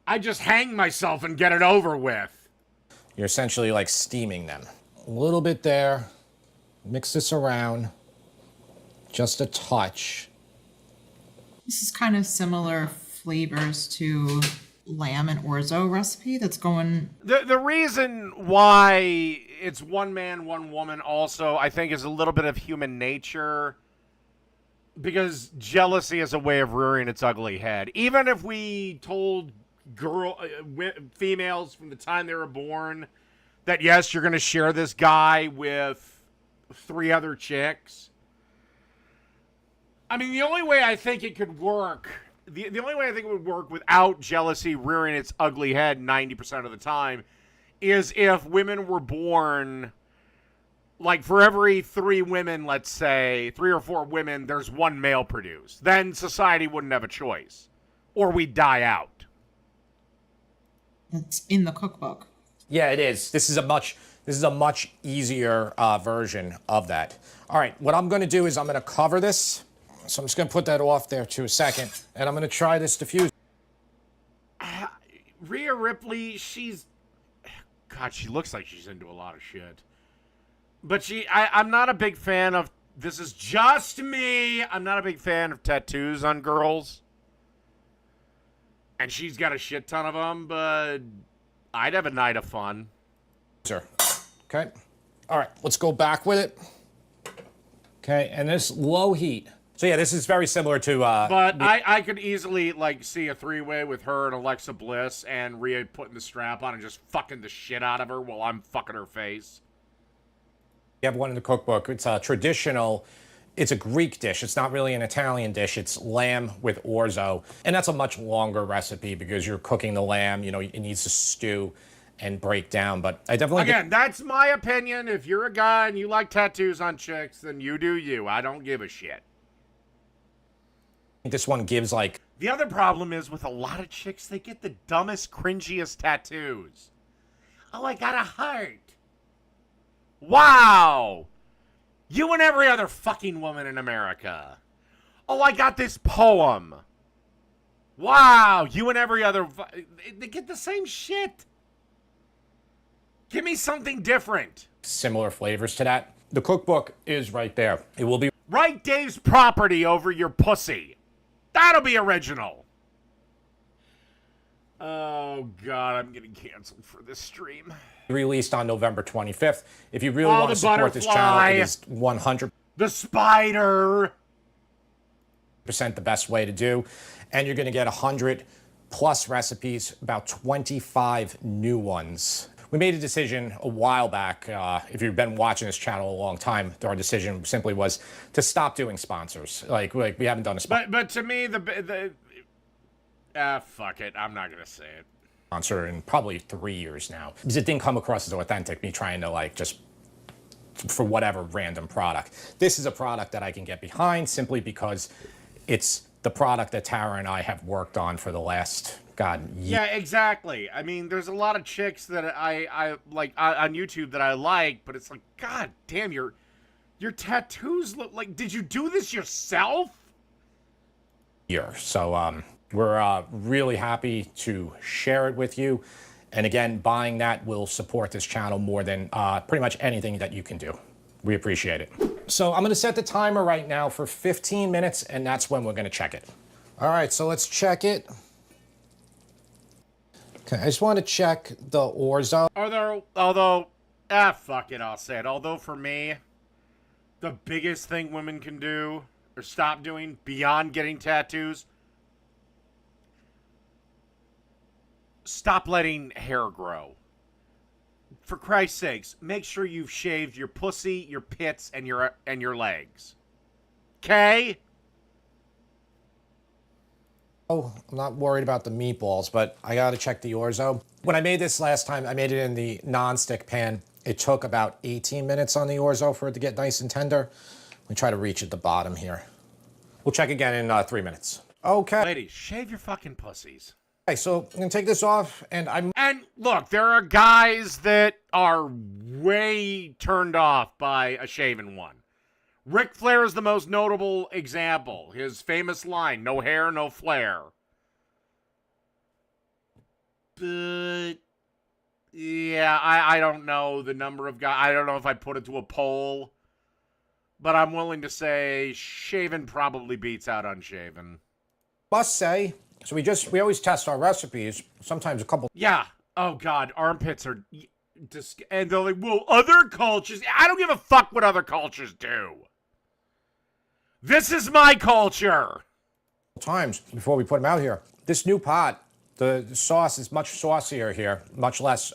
I just hang myself and get it over with. You're essentially like steaming them. A little bit there. Mix this around. Just a touch. This is kind of similar flavors to lamb and orzo recipe that's going... The reason why it's 1 man, 1 woman also, I think, is a little bit of human nature. Because jealousy is a way of rearing its ugly head. Even if we told females from the time they were born that, yes, you're going to share this guy with 3 other chicks. I mean, the only way I think it could work... The only way I think it would work without jealousy rearing its ugly head 90% of the time is if women were born, like for every 3 women, let's say, 3 or 4 women, there's 1 male produced. Then society wouldn't have a choice. Or we'd die out. It's in the cookbook. Yeah, it is. This is a much easier version of that. All right, what I'm going to do is I'm going to cover this. So I'm just going to put that off there to a second, and I'm going to try this diffuser. Rhea Ripley, she's... God, she looks like she's into a lot of shit. But I'm not a big fan of... This is just me. I'm not a big fan of tattoos on girls. And she's got a shit ton of them, but I'd have a night of fun. Sure. Okay. All right, let's go back with it. Okay, and this low heat. So yeah, this is very similar to... but I could easily, like, see a 3-way with her and Alexa Bliss and Rhea putting the strap on and just fucking the shit out of her while I'm fucking her face. You have one in the cookbook. It's a traditional... It's a Greek dish. It's not really an Italian dish. It's lamb with orzo. And that's a much longer recipe because you're cooking the lamb. You know, it needs to stew and break down. But I definitely... Again, that's my opinion. If you're a guy and you like tattoos on chicks, then you do you. I don't give a shit. This one gives like... The other problem is with a lot of chicks, they get the dumbest, cringiest tattoos. Oh, I got a heart. Wow. You and every other fucking woman in America. Oh, I got this poem. Wow. You and every other... They get the same shit. Give me something different. Similar flavors to that. The cookbook is right there. It will be... Write Dave's property over your pussy. That'll be original. Oh, God, I'm getting canceled for this stream. Released on November 25th. If you really want to support this channel, it is 100%. The spider. The best way to do. And you're going to get 100 plus recipes, about 25 new ones. We made a decision a while back. If you've been watching this channel a long time, our decision simply was to stop doing sponsors. Like we haven't done a sponsor. But to me, fuck it. I'm not gonna say it. Sponsor in probably 3 years now because it didn't come across as authentic. Me trying to like just for whatever random product. This is a product that I can get behind simply because it's the product that Tara and I have worked on for the last. God, yeah, exactly. I mean, there's a lot of chicks that I like on YouTube that I like, but it's like, God damn, your tattoos look like. Did you do this yourself? Here, so we're really happy to share it with you, and again, buying that will support this channel more than pretty much anything that you can do. We appreciate it. So I'm going to set the timer right now for 15 minutes, and that's when we're going to check it. All right, so let's check it. Okay, I just want to check the orzo. Although, fuck it, I'll say it. Although for me, the biggest thing women can do or stop doing beyond getting tattoos, stop letting hair grow. For Christ's sakes, make sure you've shaved your pussy, your pits, and your legs. Okay? Oh, I'm not worried about the meatballs, but I gotta check the orzo. When I made this last time, I made it in the non-stick pan. It took about 18 minutes on the orzo for it to get nice and tender. We try to reach at the bottom here. We'll check again in 3 minutes. Okay. Ladies, shave your fucking pussies. Okay, so I'm gonna take this off, and And look, there are guys that are way turned off by a shaven one. Ric Flair is the most notable example. His famous line, no hair, no flair. But, yeah, I don't know the number of guys. I don't know if I put it to a poll. But I'm willing to say shaven probably beats out unshaven. Must say, so we always test our recipes, sometimes a couple. Yeah. Oh, God. Armpits are... And they're like, well, other cultures... I don't give a fuck what other cultures do. This is my culture. Times before we put them out here. This new pot, the sauce is much saucier here, much less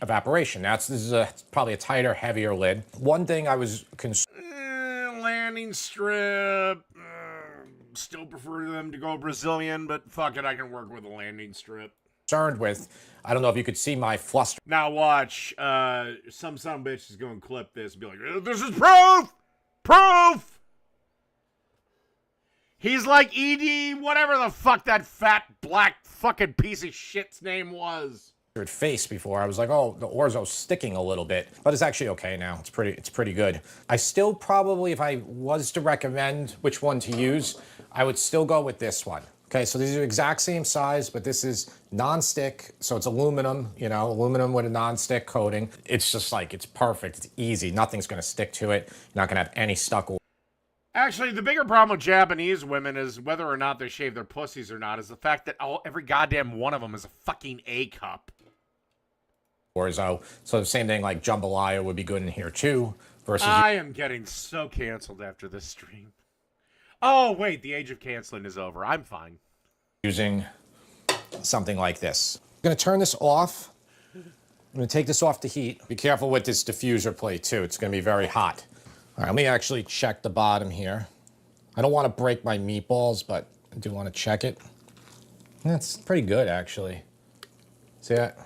evaporation. This is probably a tighter, heavier lid. One thing I was landing strip. Still prefer them to go Brazilian, but fuck it, I can work with a landing strip. Concerned with, I don't know if you could see my fluster. Now watch, some bitch is going to clip this and be like, this is proof! Proof! He's like Edie, whatever the fuck that fat, black, fucking piece of shit's name was. Face before I was like, oh, the orzo's sticking a little bit, but it's actually okay now. It's pretty good. I still probably, if I was to recommend which one to use, I would still go with this one. Okay, so these are the exact same size, but this is non-stick, so it's aluminum, aluminum with a non-stick coating. It's just like, it's perfect, it's easy, nothing's gonna stick to it. You're not gonna have any stuck. Actually, the bigger problem with Japanese women is whether or not they shave their pussies or not, is the fact that every goddamn one of them is a fucking A cup. Orzo. So the same thing like jambalaya would be good in here too. Versus I am getting so canceled after this stream. Oh, wait, the age of canceling is over. I'm fine. Using something like this. I'm gonna turn this off. I'm gonna take this off the heat. Be careful with this diffuser plate too. It's gonna be very hot. All right, let me actually check the bottom here. I don't want to break my meatballs, but I do want to check it. That's pretty good, actually. See that?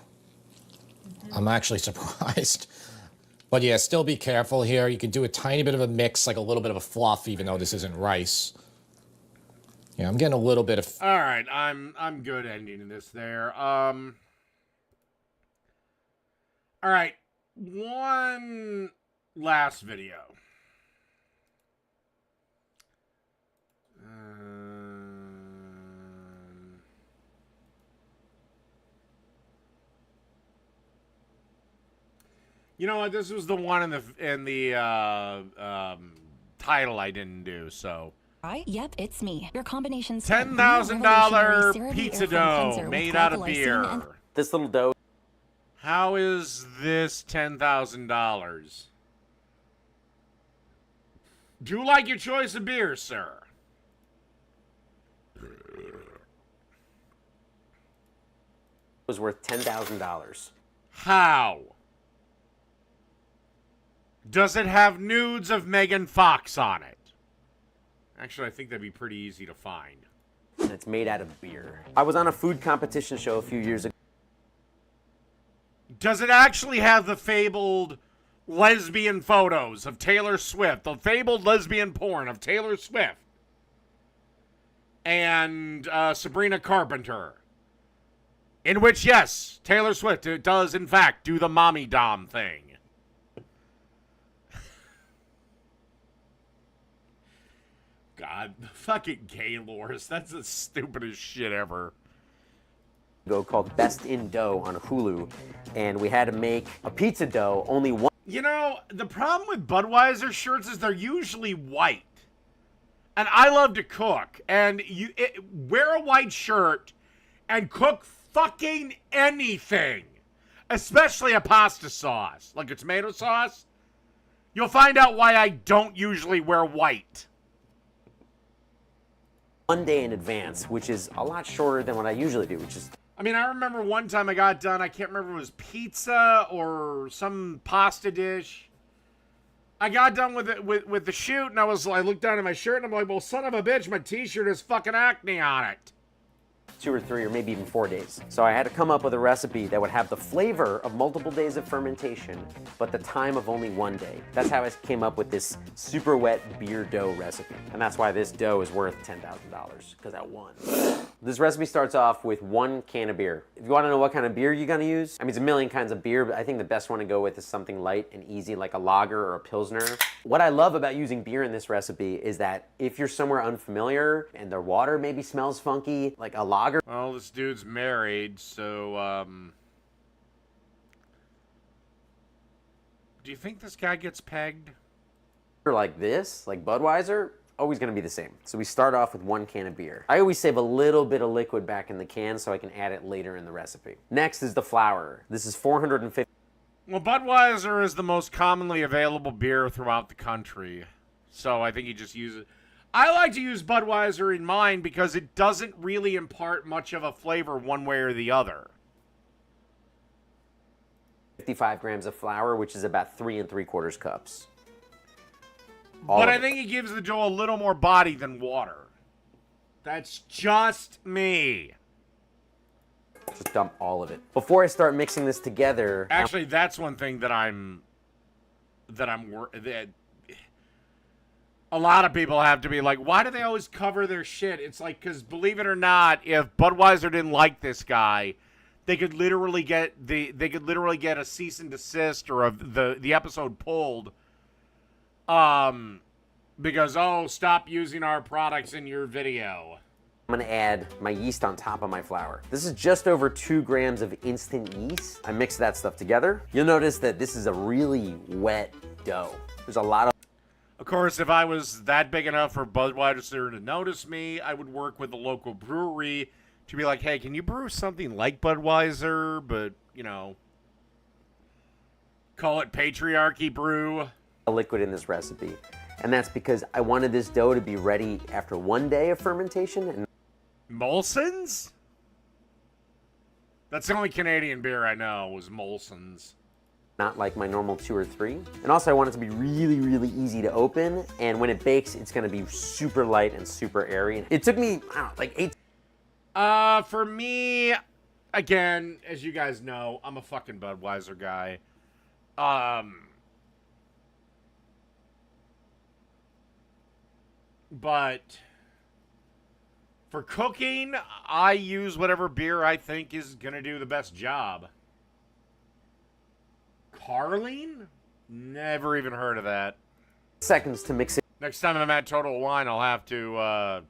I'm actually surprised. But yeah, still be careful here. You can do a tiny bit of a mix, like a little bit of a fluff, even though this isn't rice. Yeah, I'm getting a little bit of... All right, I'm good ending this there. All right, one last video. You know what? This was the one in the title I didn't do. So. Yep, it's me. Your combination's $10,000 pizza dough made out of beer. This little dough. How is this $10,000? Do you like your choice of beer, sir? Was worth $10,000. How? Does it have nudes of Megan Fox on it? Actually, I think that'd be pretty easy to find. And it's made out of beer. I was on a food competition show a few years ago. Does it actually have the fabled lesbian photos of Taylor Swift? The fabled lesbian porn of Taylor Swift and Sabrina Carpenter? In which, yes, Taylor Swift does, in fact, do the mommy dom thing. God, the fucking Gaylords. That's the stupidest shit ever. Called Best in Dough on Hulu, and we had to make a pizza dough, only one. You know, the problem with Budweiser shirts is they're usually white. And I love to cook. And wear a white shirt and cook fucking anything. Especially a pasta sauce, like a tomato sauce. You'll find out why I don't usually wear white. 1 day in advance, which is a lot shorter than what I usually do, which is I mean, I remember one time I got done, I can't remember if it was pizza or some pasta dish. I got done with it with the shoot, and I looked down at my shirt, and I'm like, well, son of a bitch, my t-shirt has fucking acne on it. 2 or 3 or maybe even 4 days. So I had to come up with a recipe that would have the flavor of multiple days of fermentation, but the time of only 1 day. That's how I came up with this super wet beer dough recipe. And that's why this dough is worth $10,000, because I won. This recipe starts off with 1 can of beer. If you want to know what kind of beer you're going to use, I mean, it's a million kinds of beer, but I think the best one to go with is something light and easy, like a lager or a pilsner. What I love about using beer in this recipe is that if you're somewhere unfamiliar and the water maybe smells funky, like a lager. Well, this dude's married, so, do you think this guy gets pegged? Like this, like Budweiser, always gonna be the same. So we start off with 1 can of beer. I always save a little bit of liquid back in the can so I can add it later in the recipe. Next is the flour. This is 450. Well, Budweiser is the most commonly available beer throughout the country, so I think you just use it. I like to use Budweiser in mine because it doesn't really impart much of a flavor one way or the other. 55 grams of flour, which is about 3 3/4 cups. But I think it gives the dough a little more body than water. That's just me. Just dump all of it. Before I start mixing this together... Actually, that's one thing that a lot of people have to be like, why do they always cover their shit? It's like, because believe it or not, if Budweiser didn't like this guy, they could literally get a cease and desist or the episode pulled. Because, oh, stop using our products in your video. I'm gonna add my yeast on top of my flour. This is just over 2 grams of instant yeast. I mix that stuff together. You'll notice that this is a really wet dough. There's a lot of... Of course, if I was that big enough for Budweiser to notice me, I would work with a local brewery to be like, hey, can you brew something like Budweiser, but, you know, call it Patriarchy Brew? Liquid in this recipe. And that's because I wanted this dough to be ready after 1 day of fermentation. And Molson's? That's the only Canadian beer I know was Molson's. Not like my normal 2 or 3. And also I want it to be really, really easy to open. And when it bakes, it's gonna be super light and super airy. It took me, I don't know, like 8... For me, again, as you guys know, I'm a fucking Budweiser guy. But for cooking, I use whatever beer I think is gonna do the best job. Carling? Never even heard of that. Seconds to mix it. Next time I'm at Total Wine, I'll have to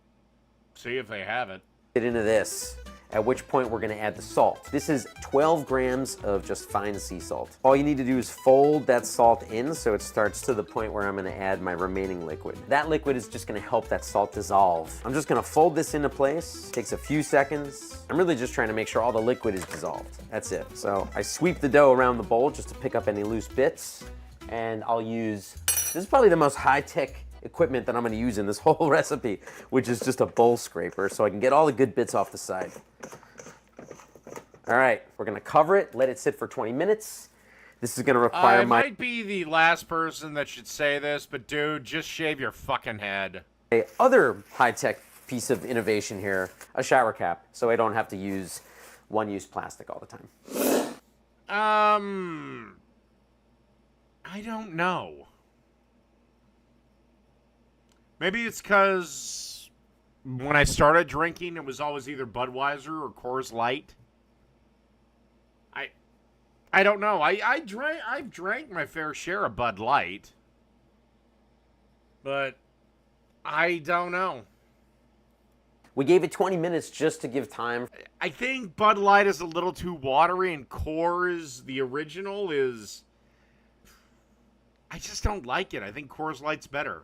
see if they have it. Into this, at which point we're gonna add the salt. This is 12 grams of just fine sea salt. All you need to do is fold that salt in so it starts to the point where I'm gonna add my remaining liquid. That liquid is just gonna help that salt dissolve. I'm just gonna fold this into place. Takes a few seconds. I'm really just trying to make sure all the liquid is dissolved. That's it. So I sweep the dough around the bowl just to pick up any loose bits. And I'll use, this is probably the most high-tech equipment that I'm gonna use in this whole recipe, which is just a bowl scraper so I can get all the good bits off the side. All right, we're gonna cover it, let it sit for 20 minutes. This is gonna require I might be the last person that should say this, but dude, just shave your fucking head. Other high-tech piece of innovation here, a shower cap, so I don't have to use one-use plastic all the time. I don't know. Maybe it's because when I started drinking, it was always either Budweiser or Coors Light. I don't know. I've drank my fair share of Bud Light, but I don't know. We gave it 20 minutes just to give time. I think Bud Light is a little too watery, and Coors, the original, is... I just don't like it. I think Coors Light's better.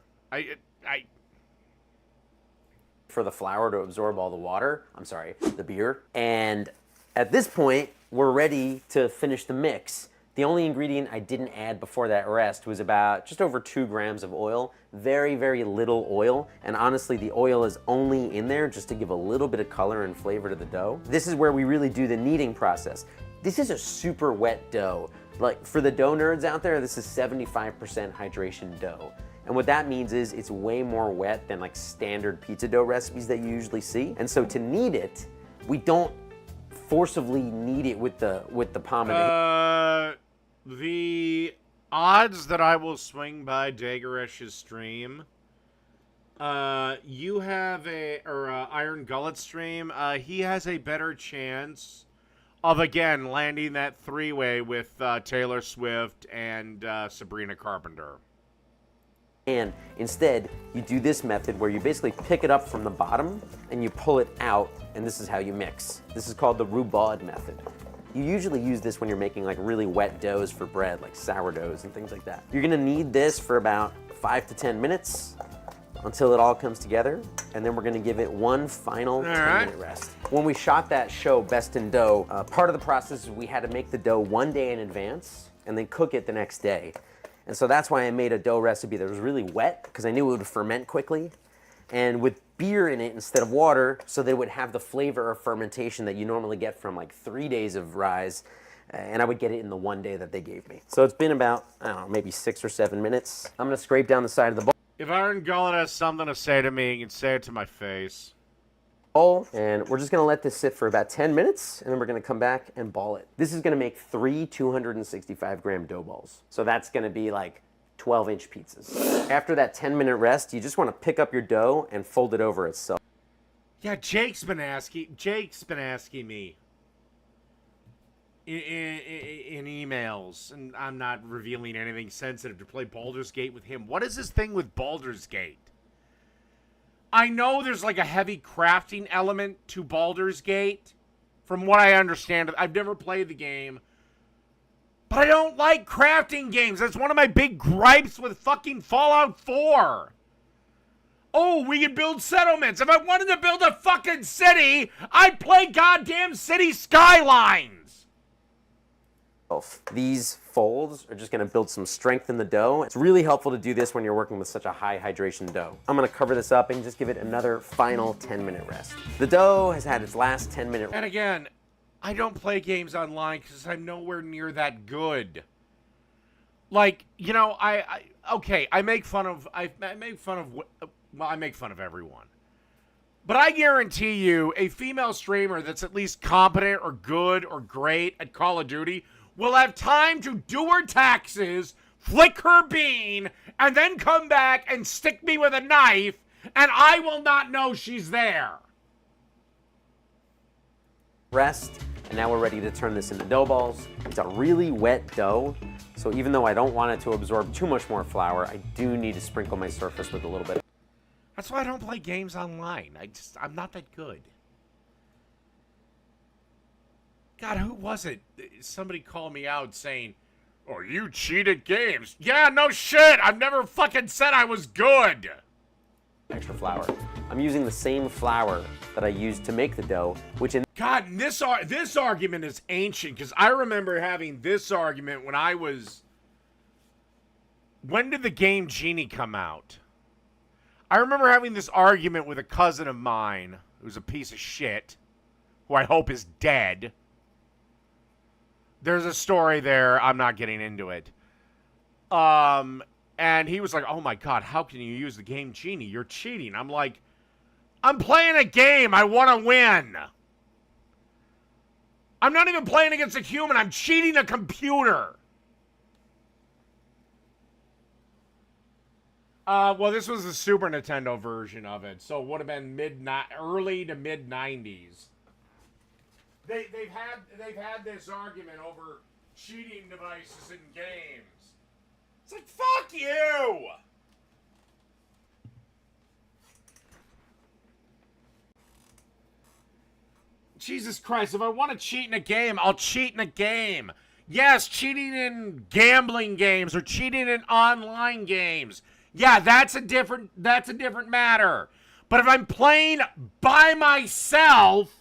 For the flour to absorb all the water, the beer. And at this point, we're ready to finish the mix. The only ingredient I didn't add before that rest was about just over 2 grams of oil. Very, very little oil. And honestly, the oil is only in there just to give a little bit of color and flavor to the dough. This is where we really do the kneading process. This is a super wet dough. Like, for the dough nerds out there, this is 75% hydration dough. And what that means is it's way more wet than like standard pizza dough recipes that you usually see. And so to knead it, we don't forcibly knead it with the palm of the hand. The odds that I will swing by Dagaresh's stream, you have Iron Gullet stream, he has a better chance of, again, landing that 3-way with Taylor Swift and Sabrina Carpenter. And instead, you do this method where you basically pick it up from the bottom and you pull it out, and this is how you mix. This is called the Roubaud method. You usually use this when you're making like really wet doughs for bread, like sourdoughs and things like that. You're gonna knead this for about 5 to 10 minutes until it all comes together, and then we're gonna give it one final 10-minute rest. When we shot that show, Best in Dough, part of the process is we had to make the dough one day in advance and then cook it the next day. And so that's why I made a dough recipe that was really wet, because I knew it would ferment quickly, and with beer in it instead of water, so that it would have the flavor of fermentation that you normally get from like 3 days of rise, and I would get it in the one day that they gave me. So it's been about, I don't know, maybe 6 or 7 minutes. I'm gonna scrape down the side of the bowl. If Iron Gullet has something to say to me, he can say it to my face. And we're just gonna let this sit for about 10 minutes, and then we're gonna come back and ball it. This is gonna make 3 265-gram dough balls. So that's gonna be like 12-inch pizzas. After that 10-minute rest, you just wanna pick up your dough and fold it over itself. Yeah, Jake's been asking me in emails, and I'm not revealing anything sensitive, to play Baldur's Gate with him. What is this thing with Baldur's Gate? I know there's like a heavy crafting element to Baldur's Gate, from what I understand. I've never played the game, but I don't like crafting games. That's one of my big gripes with fucking Fallout 4. Oh, we can build settlements. If I wanted to build a fucking city, I'd play goddamn City Skylines. These folds are just gonna build some strength in the dough. It's really helpful to do this when you're working with such a high hydration dough. I'm gonna cover this up and just give it another final 10-minute rest. The dough has had its last 10-minute rest. And again, I don't play games online because I'm nowhere near that good. Like, you know, I make fun of everyone. But I guarantee you, a female streamer that's at least competent or good or great at Call of Duty will have time to do her taxes, flick her bean, and then come back and stick me with a knife, and I will not know she's there. Rest, and now we're ready to turn this into dough balls. It's a really wet dough, so even though I don't want it to absorb too much more flour, I do need to sprinkle my surface with a little bit. That's why I don't play games online. I'm not that good. God, who was it? Somebody called me out saying, "Oh, you cheated games." Yeah, no shit. I've never fucking said I was good. Extra flour. I'm using the same flour that I used to make the dough, which in God, this argument is ancient, because I remember having this argument when I was... When did the game Genie come out? I remember having this argument with a cousin of mine who's a piece of shit, who I hope is dead. There's a story there. I'm not getting into it. And he was like, "Oh my God, how can you use the game Genie? You're cheating." I'm like, I'm playing a game. I want to win. I'm not even playing against a human. I'm cheating a computer. Well, this was the Super Nintendo version of it, so it would have been early to mid 90s. They've had this argument over cheating devices in games. It's like, fuck you! Jesus Christ, if I want to cheat in a game, I'll cheat in a game. Yes, cheating in gambling games or cheating in online games. Yeah, that's a different matter. But if I'm playing by myself,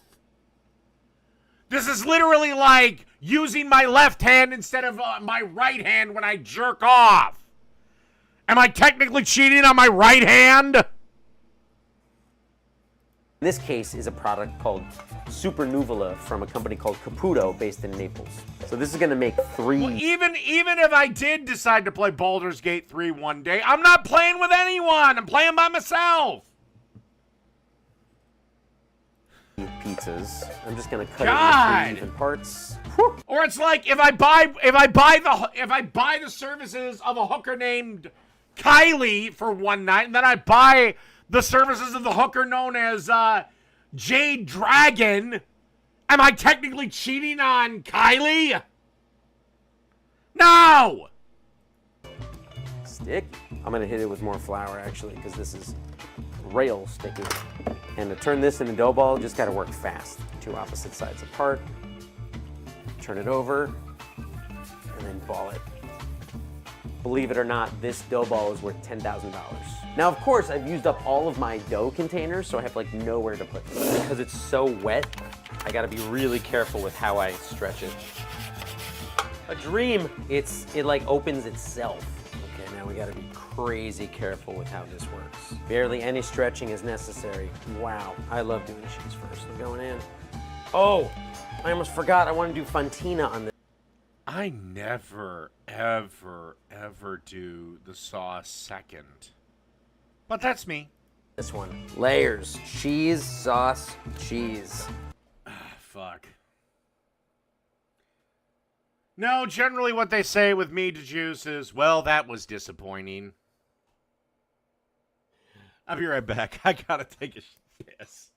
this is literally like using my left hand instead of my right hand when I jerk off? Am I technically cheating on my right hand? This case is a product called Super Nuvola from a company called Caputo based in Naples. So this is going to make 3... Well, even if I did decide to play Baldur's Gate 3 one day, I'm not playing with anyone. I'm playing by myself. pizzas. I'm just going to cut it into even parts. Or it's like if I buy the services of a hooker named Kylie for one night, and then I buy the services of the hooker known as Jade Dragon, am I technically cheating on Kylie? No! Stick. I'm going to hit it with more flour, actually, because this is rail sticky. And to turn this into dough ball, just got to work fast. 2 opposite sides apart. Turn it over, and then ball it. Believe it or not, this dough ball is worth $10,000. Now, of course, I've used up all of my dough containers, so I have like nowhere to put them. Because it's so wet, I gotta be really careful with how I stretch it. A dream, it like opens itself. Okay, now we gotta be crazy careful with how this works. Barely any stretching is necessary. Wow, I love doing cheese first. I'm going in. Oh, I almost forgot, I want to do fontina on this. I never, ever, ever do the sauce second. But that's me. This one. Layers. Cheese, sauce, cheese. Fuck. No, generally what they say with me to juice is, well, that was disappointing. I'll be right back. I gotta take a piss.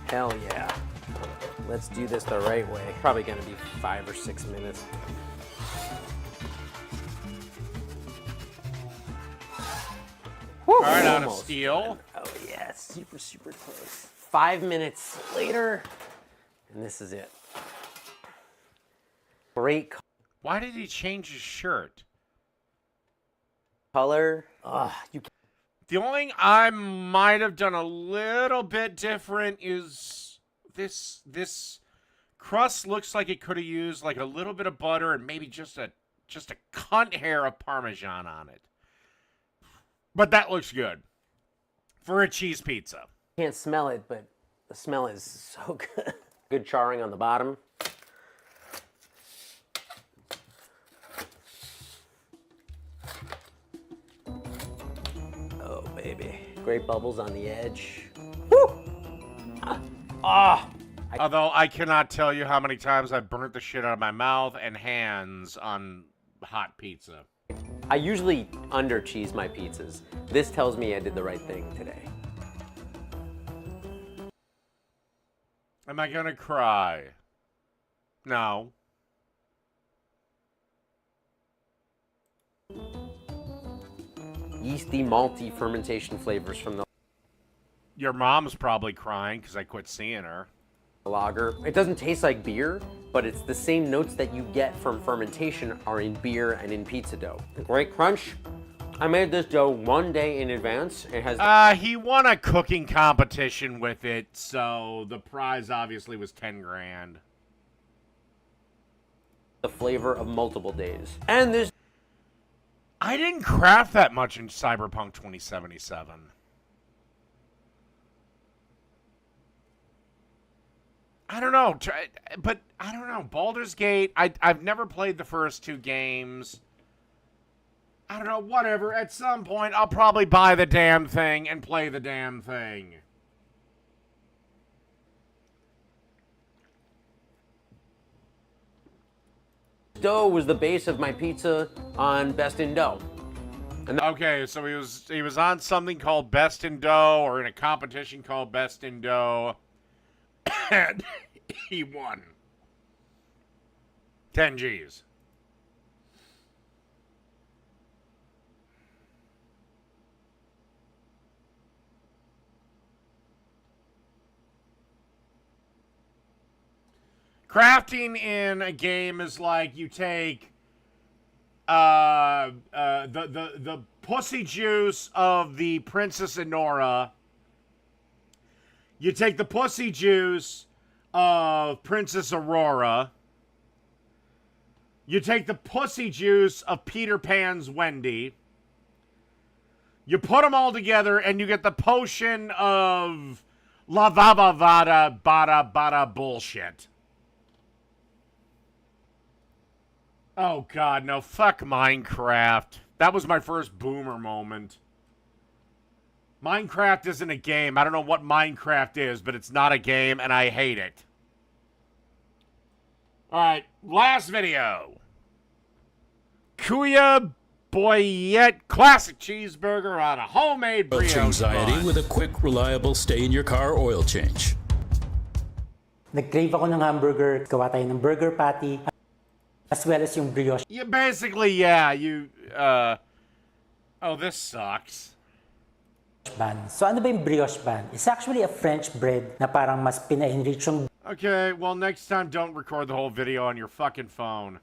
Hell yeah. Let's do this the right way. Probably gonna be 5 or 6 minutes. Woo, All right, out of almost. steel. Oh yeah, super, super close. 5 minutes later, and this is it. Great Why did he change his shirt? color. The only thing I might have done a little bit different is this crust looks like it could have used like a little bit of butter and maybe just a cunt hair of Parmesan on it. But that looks good for a cheese pizza. Can't smell it, but the smell is so good. Good charring on the bottom. Oh, baby. Great bubbles on the edge. Woo! Although I cannot tell you how many times I've burnt the shit out of my mouth and hands on hot pizza. I usually under cheese my pizzas. This tells me I did the right thing today. Am I gonna cry? No. Yeasty, malty fermentation flavors from the Your mom's probably crying because I quit seeing her. lager. It doesn't taste like beer, but it's the same notes that you get from fermentation are in beer and in pizza dough. Great crunch. I made this dough 1 day in advance. It has He won a cooking competition with it, so the prize obviously was 10 grand. the flavor of multiple days. And this... I didn't craft that much in Cyberpunk 2077. I don't know, but I don't know. Baldur's Gate, I've never played the first 2 games. I don't know, whatever. At some point, I'll probably buy the damn thing and play the damn thing. Dough was the base of my pizza on Best in Dough. And okay, so he was on something called Best in Dough, or in a competition called Best in Dough, and he won 10 G's. Crafting in a game is like you take the pussy juice of the Princess Enora. You take the pussy juice of Princess Aurora. You take the pussy juice of Peter Pan's Wendy. You put them all together and you get the potion of La Vava Vada Bada Bada bullshit. Oh, God, no. Fuck Minecraft. That was my first boomer moment. Minecraft isn't a game. I don't know what Minecraft is, but it's not a game, and I hate it. Alright, last video. Kuya Boyette Classic Cheeseburger on a homemade brioche anxiety bun. with a quick, reliable stay-in-your-car oil change. Nag-crave ako ng hamburger, gawa tayo ng burger patty, as well as yung brioche. Yeah, basically, yeah, you, oh, this sucks. Bun. So ano ba yung brioche bun? It's actually a French bread na parang mas pina-enrich yung... Okay, well, next time don't record the whole video on your fucking phone.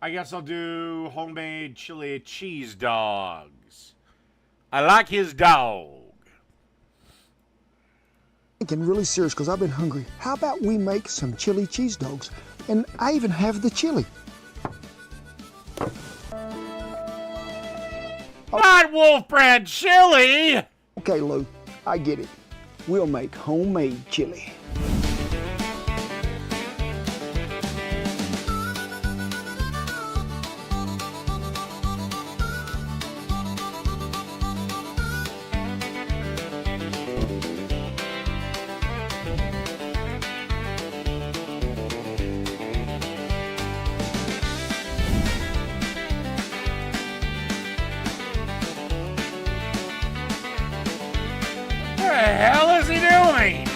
I guess I'll do homemade chili cheese dogs. I like his dog. Thinking really serious because I've been hungry. How about we make some chili cheese dogs? And I even have the chili. Not wolf brand chili! Okay, Lou, I get it. We'll make homemade chili. What the hell is he doing?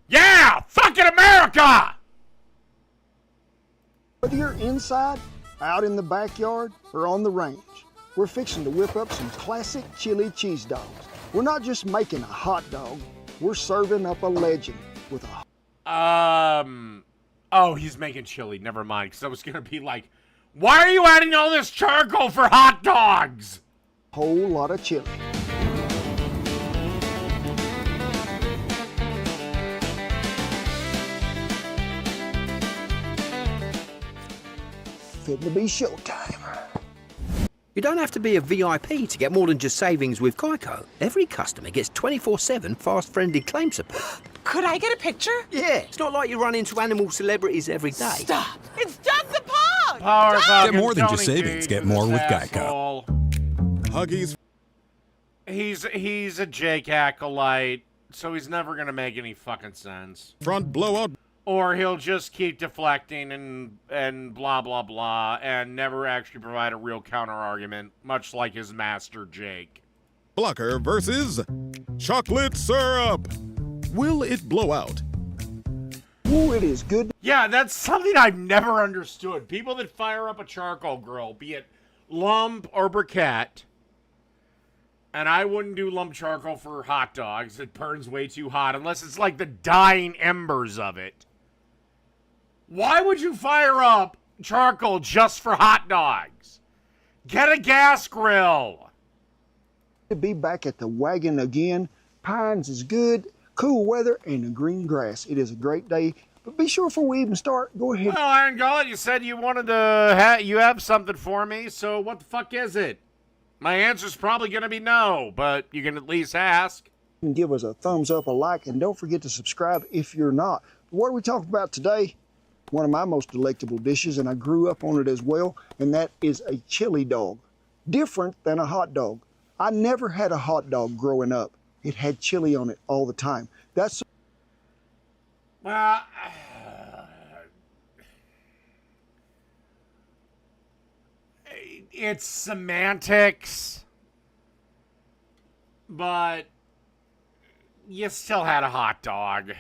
Yeah! Fucking America! Whether you're inside, out in the backyard, or on the range, we're fixing to whip up some classic chili cheese dogs. We're not just making a hot dog, we're serving up a legend with a... Oh, he's making chili. Never mind, because I was going to be like, why are you adding all this charcoal for hot dogs? Whole lot of chili. Fitting to be showtime. You don't have to be a VIP to get more than just savings with Geico. Every customer gets 24/7 fast-friendly claim support. Could I get a picture? Yeah, it's not like you run into animal celebrities every day. Stop! It's just the pug! Power Get more than just savings. Get more with Geico. Huggies. He's a Jake acolyte, so he's never gonna make any fucking sense. Front blowout. Or he'll just keep deflecting and blah blah blah and never actually provide a real counter argument, much like his master Jake. Blocker versus chocolate syrup. will it blow out? Ooh, it is good. Yeah, that's something I've never understood. People that fire up a charcoal grill, be it lump or briquette, and I wouldn't do lump charcoal for hot dogs. It burns way too hot unless it's like the dying embers of it. Why would you fire up charcoal just for hot dogs? Get a gas grill. To be back at the wagon again. Pines is good, cool weather, and the green grass. It is a great day. But be sure before we even start, go ahead. Well, Iron Gullet, you said you wanted to you have something for me, so what the fuck is it? My answer's probably going to be no, but you can at least ask. And give us a thumbs up, a like, and don't forget to subscribe if you're not. What are we talking about today? One of my most delectable dishes, and I grew up on it as well, and that is a chili dog. Different than a hot dog. I never had a hot dog growing up. It had chili on it all the time. That's Well, it's semantics, but you still had a hot dog.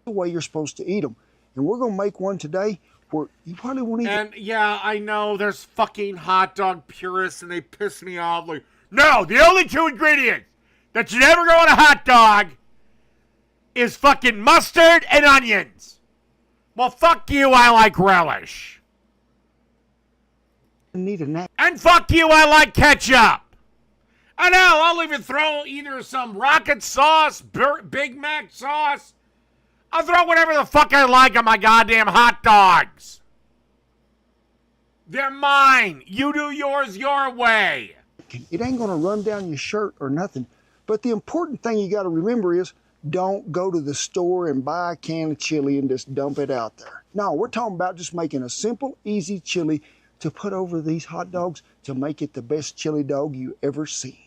the way you're supposed to eat them. And we're going to make one today where you probably won't eat it. And yeah, I know there's fucking hot dog purists and they piss me off. Like, no, the only two ingredients that should ever go on a hot dog is fucking mustard and onions. Well, fuck you, I like relish. Need a nap. And fuck you, I like ketchup. I know, I'll even throw either some rocket sauce, Big Mac sauce. I'll throw whatever the fuck I like on my goddamn hot dogs. They're mine. You do yours your way. It ain't going to run down your shirt or nothing. But the important thing you got to remember is don't go to the store and buy a can of chili and just dump it out there. No, we're talking about just making a simple, easy chili to put over these hot dogs to make it the best chili dog you ever seen.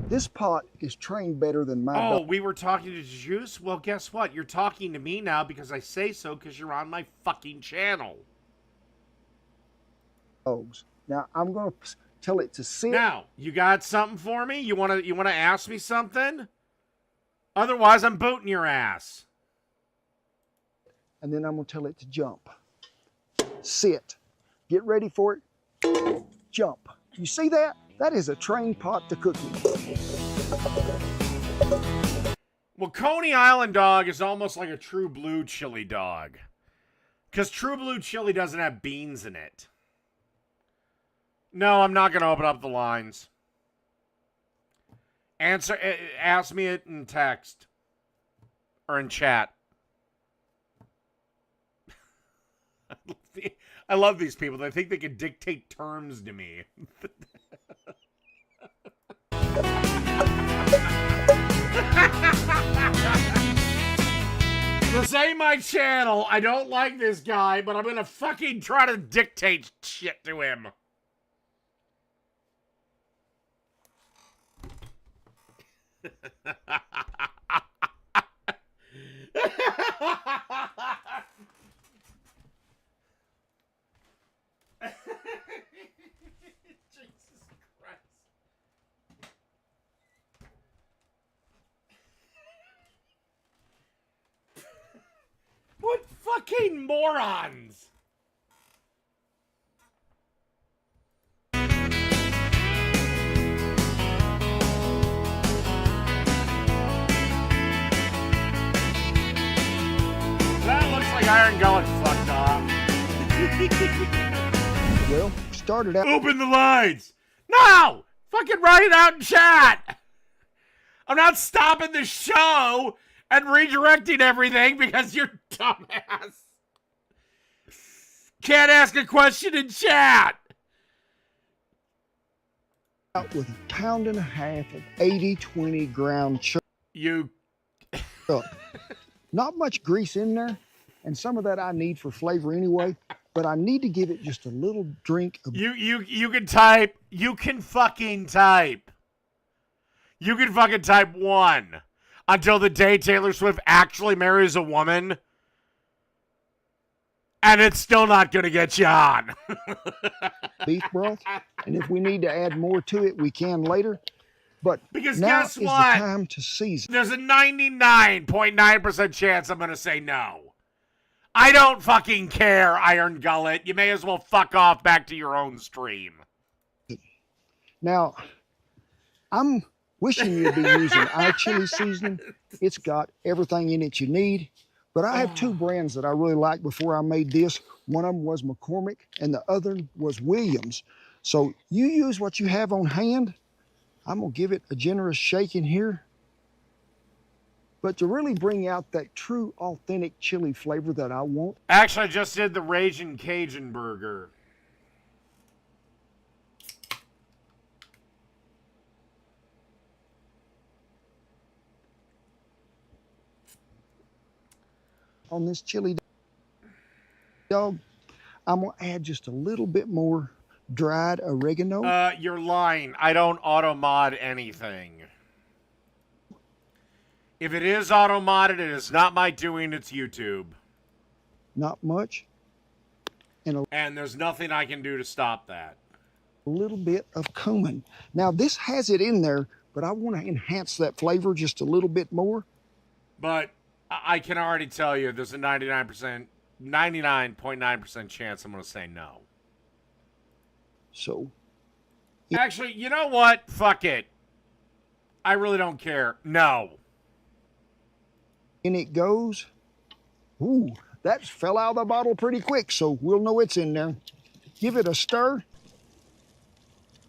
This pot is trained better than my Oh, dog. we were talking to Juice? Well, guess what? You're talking to me now because I say so because you're on my fucking channel. Dogs. Now, I'm going to tell it to sit. Now, you got something for me? You want to ask me something? Otherwise, I'm booting your ass. And then I'm going to tell it to jump. Sit. Get ready for it. Jump. You see that? That is a trained pot to cooking. Well, Coney Island dog is almost like a True Blue chili dog. Because True Blue chili doesn't have beans in it. No, I'm not going to open up the lines. Ask me it in text. Or in chat. I love these people. They think they can dictate terms to me. This ain't my channel. I don't like this guy, but I'm gonna fucking try to dictate shit to him. Jesus Christ. What fucking morons? That looks like Iron Gullet fucked off. Well, started out. Open the lines. No! Fucking write it out in chat. I'm not stopping the show and redirecting everything because you're dumbass. Can't ask a question in chat. Out with 1.5 pounds of 80-20 ground chuck. Not much grease in there, and some of that I need for flavor anyway. But I need to give it just a little drink of. You can type. You can fucking type. You can fucking type 1 until the day Taylor Swift actually marries a woman, and it's still not gonna get you on. Beef broth, and if we need to add more to it, we can later. But Because now guess is what? the time to season. There's a 99.9% chance I'm going to say no. I don't fucking care, Iron Gullet. You may as well fuck off back to your own stream. Now, I'm wishing you'd be using our chili seasoning. It's got everything in it you need. But I have two brands that I really liked before I made this. One of them was McCormick and the other was Williams. So you use what you have on hand. I'm gonna give it a generous shake in here. But to really bring out that true, authentic chili flavor that I want. Actually, I just did the Ragin' Cajun burger. On this chili dog, I'm gonna add just a little bit more dried oregano. You're lying. I don't auto-mod anything. If it is auto-modded, it is not my doing, it's YouTube. Not much. And there's nothing I can do to stop that. A little bit of cumin. Now this has it in there, but I want to enhance that flavor just a little bit more. But I can already tell you there's a 99.9% chance I'm going to say no. So. Actually, you know what? Fuck it. I really don't care. No. In it goes. Ooh, that fell out of the bottle pretty quick, so we'll know it's in there. Give it a stir.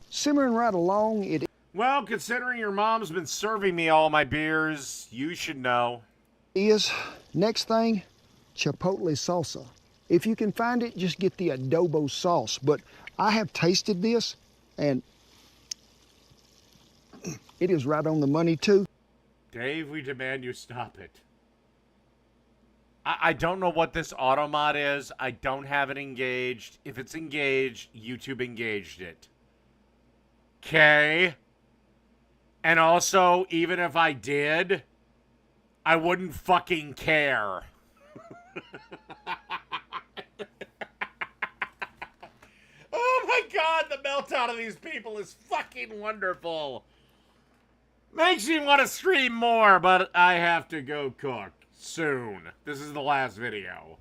Simmering right along. Well, considering your mom's been serving me all my beers, you should know. Next thing, chipotle salsa. If you can find it, just get the adobo sauce. But I have tasted this, and it is right on the money, too. Dave, we demand you stop it. I don't know what this automod is. I don't have it engaged. If it's engaged, YouTube engaged it. Okay? And also, even if I did, I wouldn't fucking care. Oh my god, the meltdown of these people is fucking wonderful. Makes me want to stream more, but I have to go cook soon. This is the last video.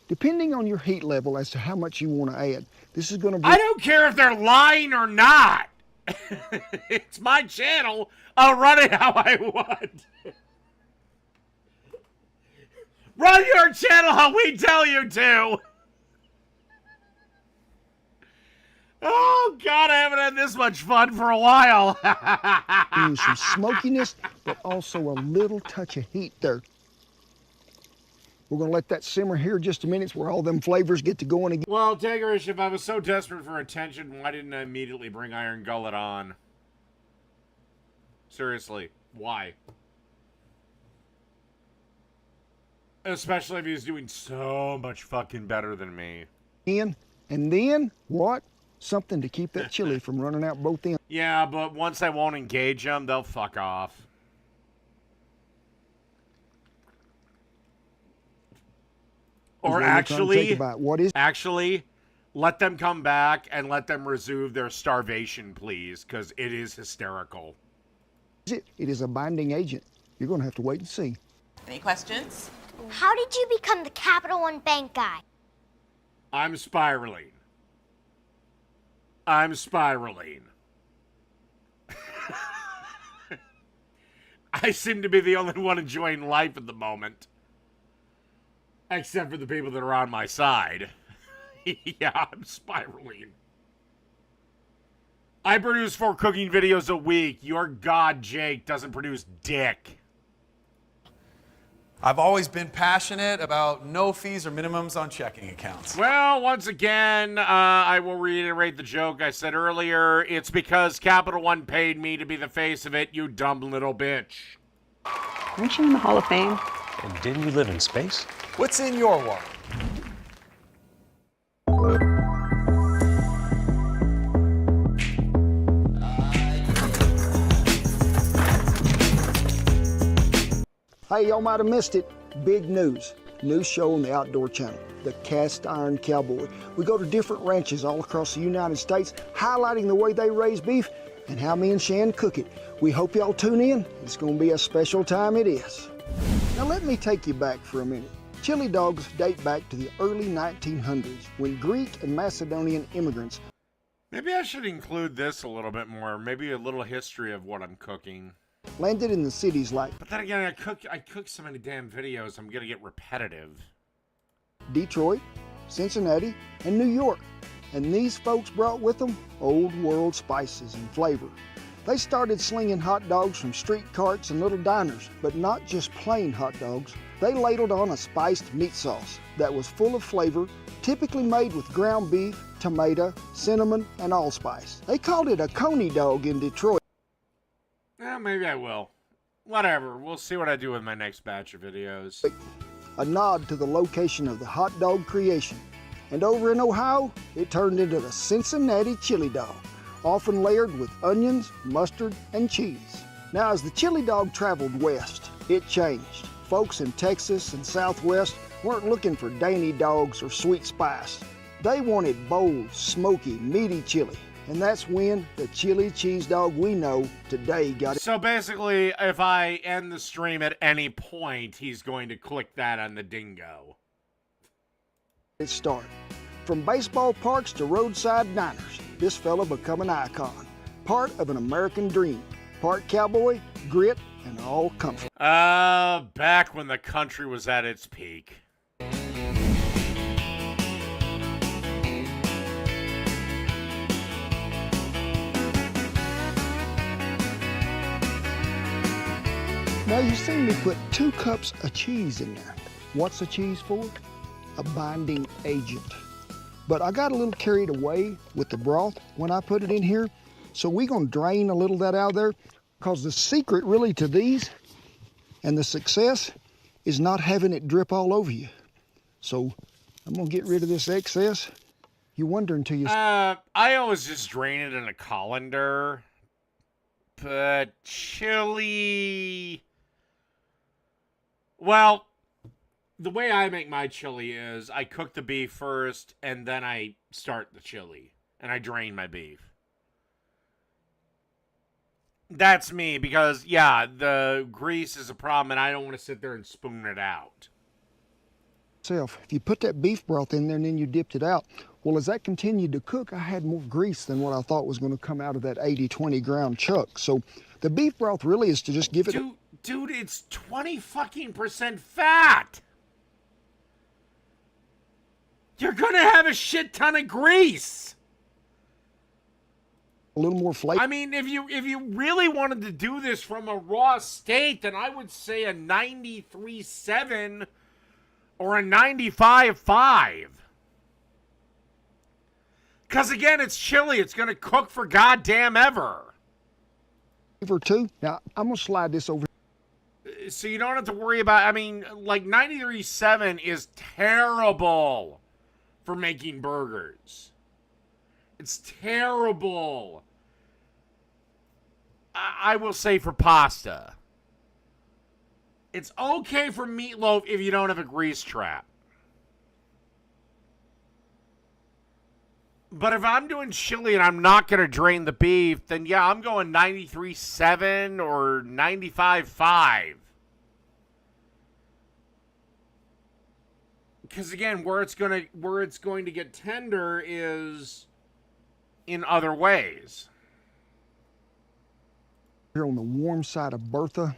Depending on your heat level as to how much you want to add, this is going to be... I don't care if they're lying or not. It's my channel. I'll run it how I want. Run your channel how we tell you to. Oh, God, I haven't had this much fun for a while. Some smokiness, but also a little touch of heat there. We're going to let that simmer here just a minute where all them flavors get to going again. Well, Tigerish, if I was so desperate for attention, why didn't I immediately bring Iron Gullet on? Seriously, why? Especially if he's doing so much fucking better than me. And then, what? Something to keep that chili from running out both ends. Yeah, but once I won't engage them, they'll fuck off. Or actually, let them come back and let them resume their starvation, please, because it is hysterical. It is a binding agent. You're going to have to wait and see. Any questions? How did you become the Capital One Bank guy? I'm spiraling. I'm spiraling. I seem to be the only one enjoying life at the moment. Except for the people that are on my side. Yeah, I'm spiraling. I produce 4 cooking videos a week. Your god, Jake, doesn't produce dick. I've always been passionate about no fees or minimums on checking accounts. Well, once again, I will reiterate the joke I said earlier. It's because Capital One paid me to be the face of it, you dumb little bitch. Aren't you in the Hall of Fame? And didn't you live in space? What's in your wallet? Hey, y'all might have missed it. Big news. New show on the Outdoor Channel, The Cast Iron Cowboy. We go to different ranches all across the United States, highlighting the way they raise beef and how me and Shan cook it. We hope y'all tune in. It's going to be a special time, it is. Now let me take you back for a minute. Chili dogs date back to the early 1900s when Greek and Macedonian immigrants. Maybe I should include this a little bit more. Maybe a little history of what I'm cooking. Landed in the cities like. But then again, I cook so many damn videos, I'm gonna get repetitive. Detroit, Cincinnati, and New York. And these folks brought with them old world spices and flavor. They started slinging hot dogs from street carts and little diners, but not just plain hot dogs. They ladled on a spiced meat sauce that was full of flavor, typically made with ground beef, tomato, cinnamon, and allspice. They called it a coney dog in Detroit. Maybe I will. Whatever, we'll see what I do with my next batch of videos. A nod to the location of the hot dog creation. And over in Ohio, it turned into the Cincinnati chili dog, often layered with onions, mustard, and cheese. Now, as the chili dog traveled west, it changed. Folks in Texas and Southwest weren't looking for dainty dogs or sweet spice. They wanted bold, smoky, meaty chili. And that's when the chili cheese dog we know today got it. So basically, if I end the stream at any point, he's going to click that on the dingo. It started. From baseball parks to roadside diners, this fella become an icon. Part of an American dream. Part cowboy, grit, and all comfort. Back when the country was at its peak. Now you see me put 2 cups of cheese in there. What's the cheese for? A binding agent. But I got a little carried away with the broth when I put it in here. So we're gonna drain a little of that out of there, because the secret really to these and the success is not having it drip all over you. So I'm gonna get rid of this excess. You wonder until you... I always just drain it in a colander. But chili... Well, the way I make my chili is I cook the beef first, and then I start the chili, and I drain my beef. That's me, because, yeah, the grease is a problem, and I don't want to sit there and spoon it out. If you put that beef broth in there and then you dipped it out, well, as that continued to cook, I had more grease than what I thought was going to come out of that 80-20 ground chuck. So the beef broth really is to just give it... Dude, it's 20% fat. You're gonna have a shit ton of grease. A little more flavor. I mean, if you really wanted to do this from a raw state, then I would say a 93.7 or a 95.5. Because again, it's chili. It's gonna cook for goddamn ever. Flavor too. Now I'm gonna slide this over. So you don't have to worry about, I mean, like 93.7 is terrible for making burgers. It's terrible. I will say for pasta. It's okay for meatloaf if you don't have a grease trap. But if I'm doing chili and I'm not going to drain the beef, then yeah, I'm going 93.7 or 95.5. Because again, where it's going to get tender is in other ways. Here on the warm side of Bertha,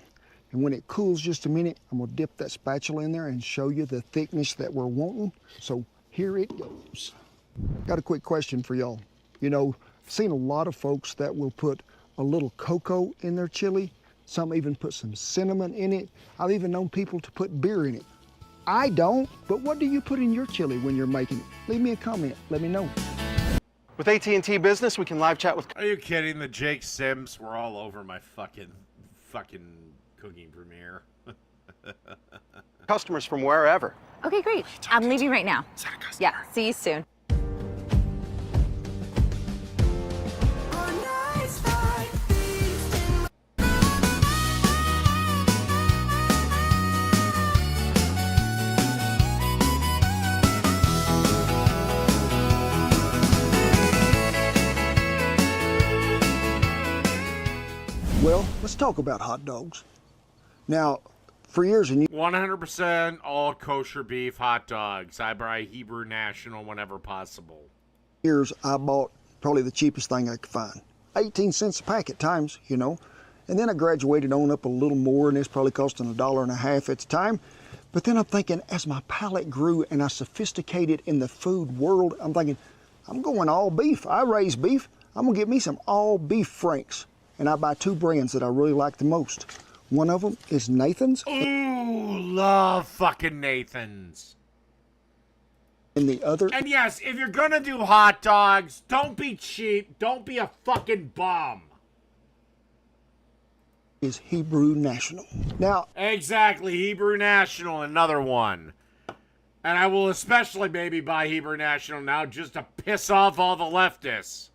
and when it cools just a minute, I'm gonna dip that spatula in there and show you the thickness that we're wanting. So here it goes. Got a quick question for y'all. You know, I've seen a lot of folks that will put a little cocoa in their chili. Some even put some cinnamon in it. I've even known people to put beer in it. I don't, but what do you put in your chili when you're making it? Leave me a comment, let me know. With AT&T Business, we can live chat with... Are you kidding? The Jake Sims were all over my fucking cooking premiere. customers from wherever. Okay, great. I'm leaving right now. Yeah, see you soon. Well, talk about hot dogs. Now, for years and years, 100% all kosher beef hot dogs. I buy Hebrew National whenever possible. I bought probably the cheapest thing I could find. 18 cents a pack at times, you know. And then I graduated on up a little more, and it's probably costing $1.50 at the time. But then I'm thinking, as my palate grew and I sophisticated in the food world, I'm thinking, I'm going all beef. I raise beef. I'm gonna get me some all beef Franks. And I buy two brands that I really like the most. One of them is Nathan's. Ooh, love fucking Nathan's. And the other... And yes, if you're gonna do hot dogs, don't be cheap. Don't be a fucking bum. Is Hebrew National. Now... Exactly, Hebrew National, another one. And I will especially maybe buy Hebrew National now just to piss off all the leftists.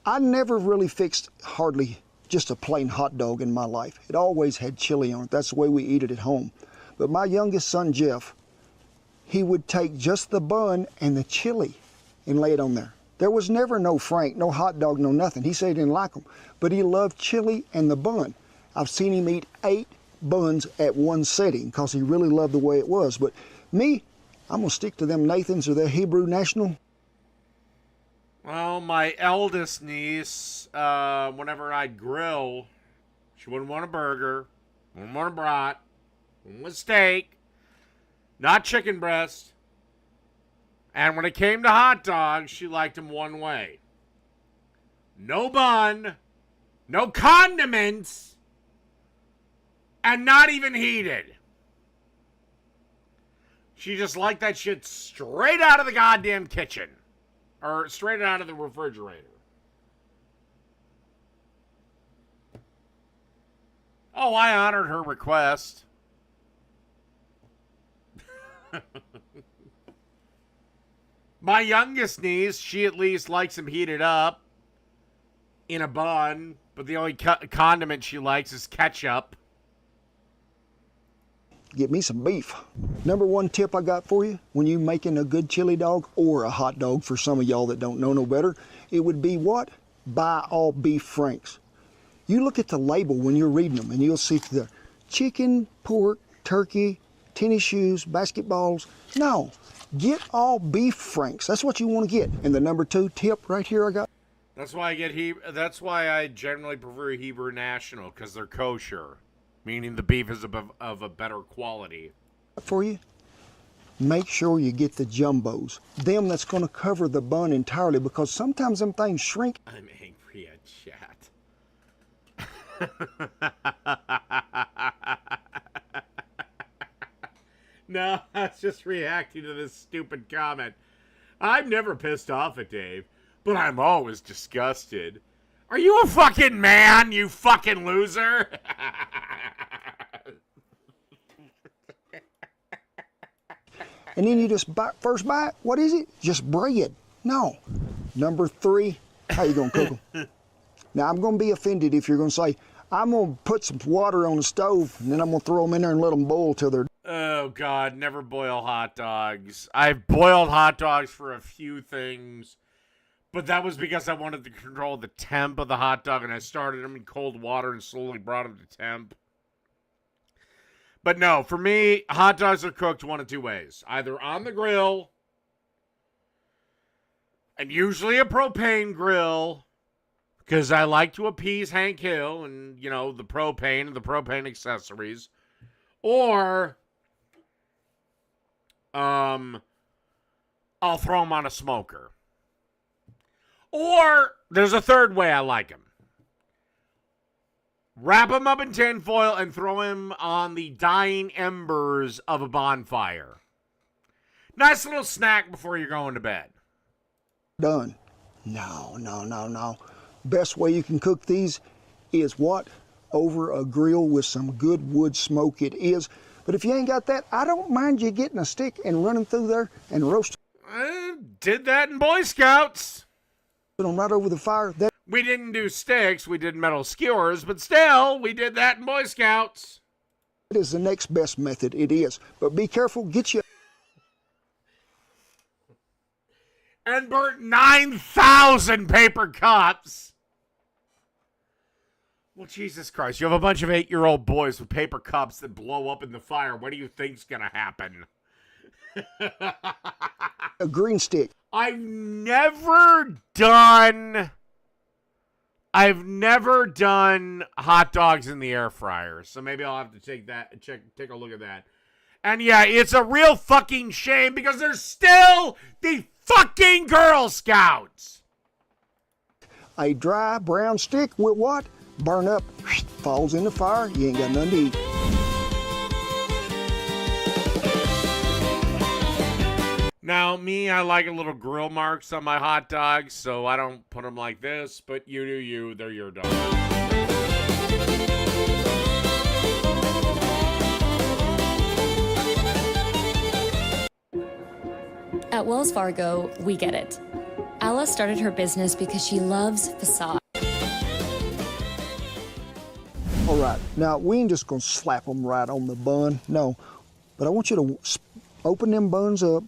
I never really fixed hardly just a plain hot dog in my life. It always had chili on it. That's the way we eat it at home. But my youngest son, Jeff, he would take just the bun and the chili and lay it on there. There was never no Frank, no hot dog, no nothing. He said he didn't like them, but he loved chili and the bun. I've seen him eat 8 buns at one sitting because he really loved the way it was. But me, I'm gonna stick to them Nathans or the Hebrew National. Well, my eldest niece, whenever I'd grill, she wouldn't want a burger, wouldn't want a brat, wouldn't want steak, not chicken breast. And when it came to hot dogs, she liked them one way. No bun, no condiments, and not even heated. She just liked that shit straight out of the goddamn kitchen. Or straight out of the refrigerator. Oh, I honored her request. My youngest niece, she at least likes them heated up in a bun, but the only condiment she likes is ketchup. Get me some beef. Number one tip I got for you when you making a good chili dog or a hot dog for some of y'all that don't know no better, it would be what? Buy all beef Franks. You look at the label when you're reading them and you'll see the chicken, pork, turkey, tennis shoes, basketballs. No, get all beef Franks. That's what you want to get. And the number 2 tip right here I got. That's why that's why I generally prefer Hebrew National, because they're kosher. Meaning the beef is of a better quality. For you, make sure you get the jumbos. Them that's going to cover the bun entirely, because sometimes them things shrink. I'm angry at chat. No, I was just reacting to this stupid comment. I'm never pissed off at Dave, but I'm always disgusted. Are you a fucking man, you fucking loser? And then you just first bite, what is it? Just bread. No. Number 3, how you gonna cook them? Now I'm gonna be offended if you're gonna say, I'm gonna put some water on the stove and then I'm gonna throw them in there and let them boil till they're... Oh God, never boil hot dogs. I've boiled hot dogs for a few things, but that was because I wanted to control the temp of the hot dog, and I started them in cold water and slowly brought them to temp. But no, for me, hot dogs are cooked one of 2 ways. Either on the grill, and usually a propane grill, because I like to appease Hank Hill and, you know, the propane and the propane accessories. Or, I'll throw them on a smoker. Or, there's a third way I like them. Wrap them up in tin foil and throw them on the dying embers of a bonfire. Nice little snack before you're going to bed. Done. No. Best way you can cook these is what? Over a grill with some good wood smoke it is. But if you ain't got that, I don't mind you getting a stick and running through there and roasting. I did that in Boy Scouts. Put them right over the fire. We didn't do sticks, we did metal skewers, but still, we did that in Boy Scouts. It is the next best method, it is. But be careful, get you... And burnt 9,000 paper cups. Well, Jesus Christ. You have a bunch of 8-year-old boys with paper cups that blow up in the fire. What do you think's going to happen? A green stick. I've never done hot dogs in the air fryer. So maybe I'll have to take a look at that. And yeah, it's a real fucking shame because they're still the fucking Girl Scouts. A dry brown stick with what? Burn up, falls in the fire, you ain't got nothing to eat. Now, me, I like a little grill marks on my hot dogs, so I don't put them like this, but you do you, they're your dogs. At Wells Fargo, we get it. Ella started her business because she loves facade. All right, now we ain't just gonna slap them right on the bun, no. But I want you to open them buns up.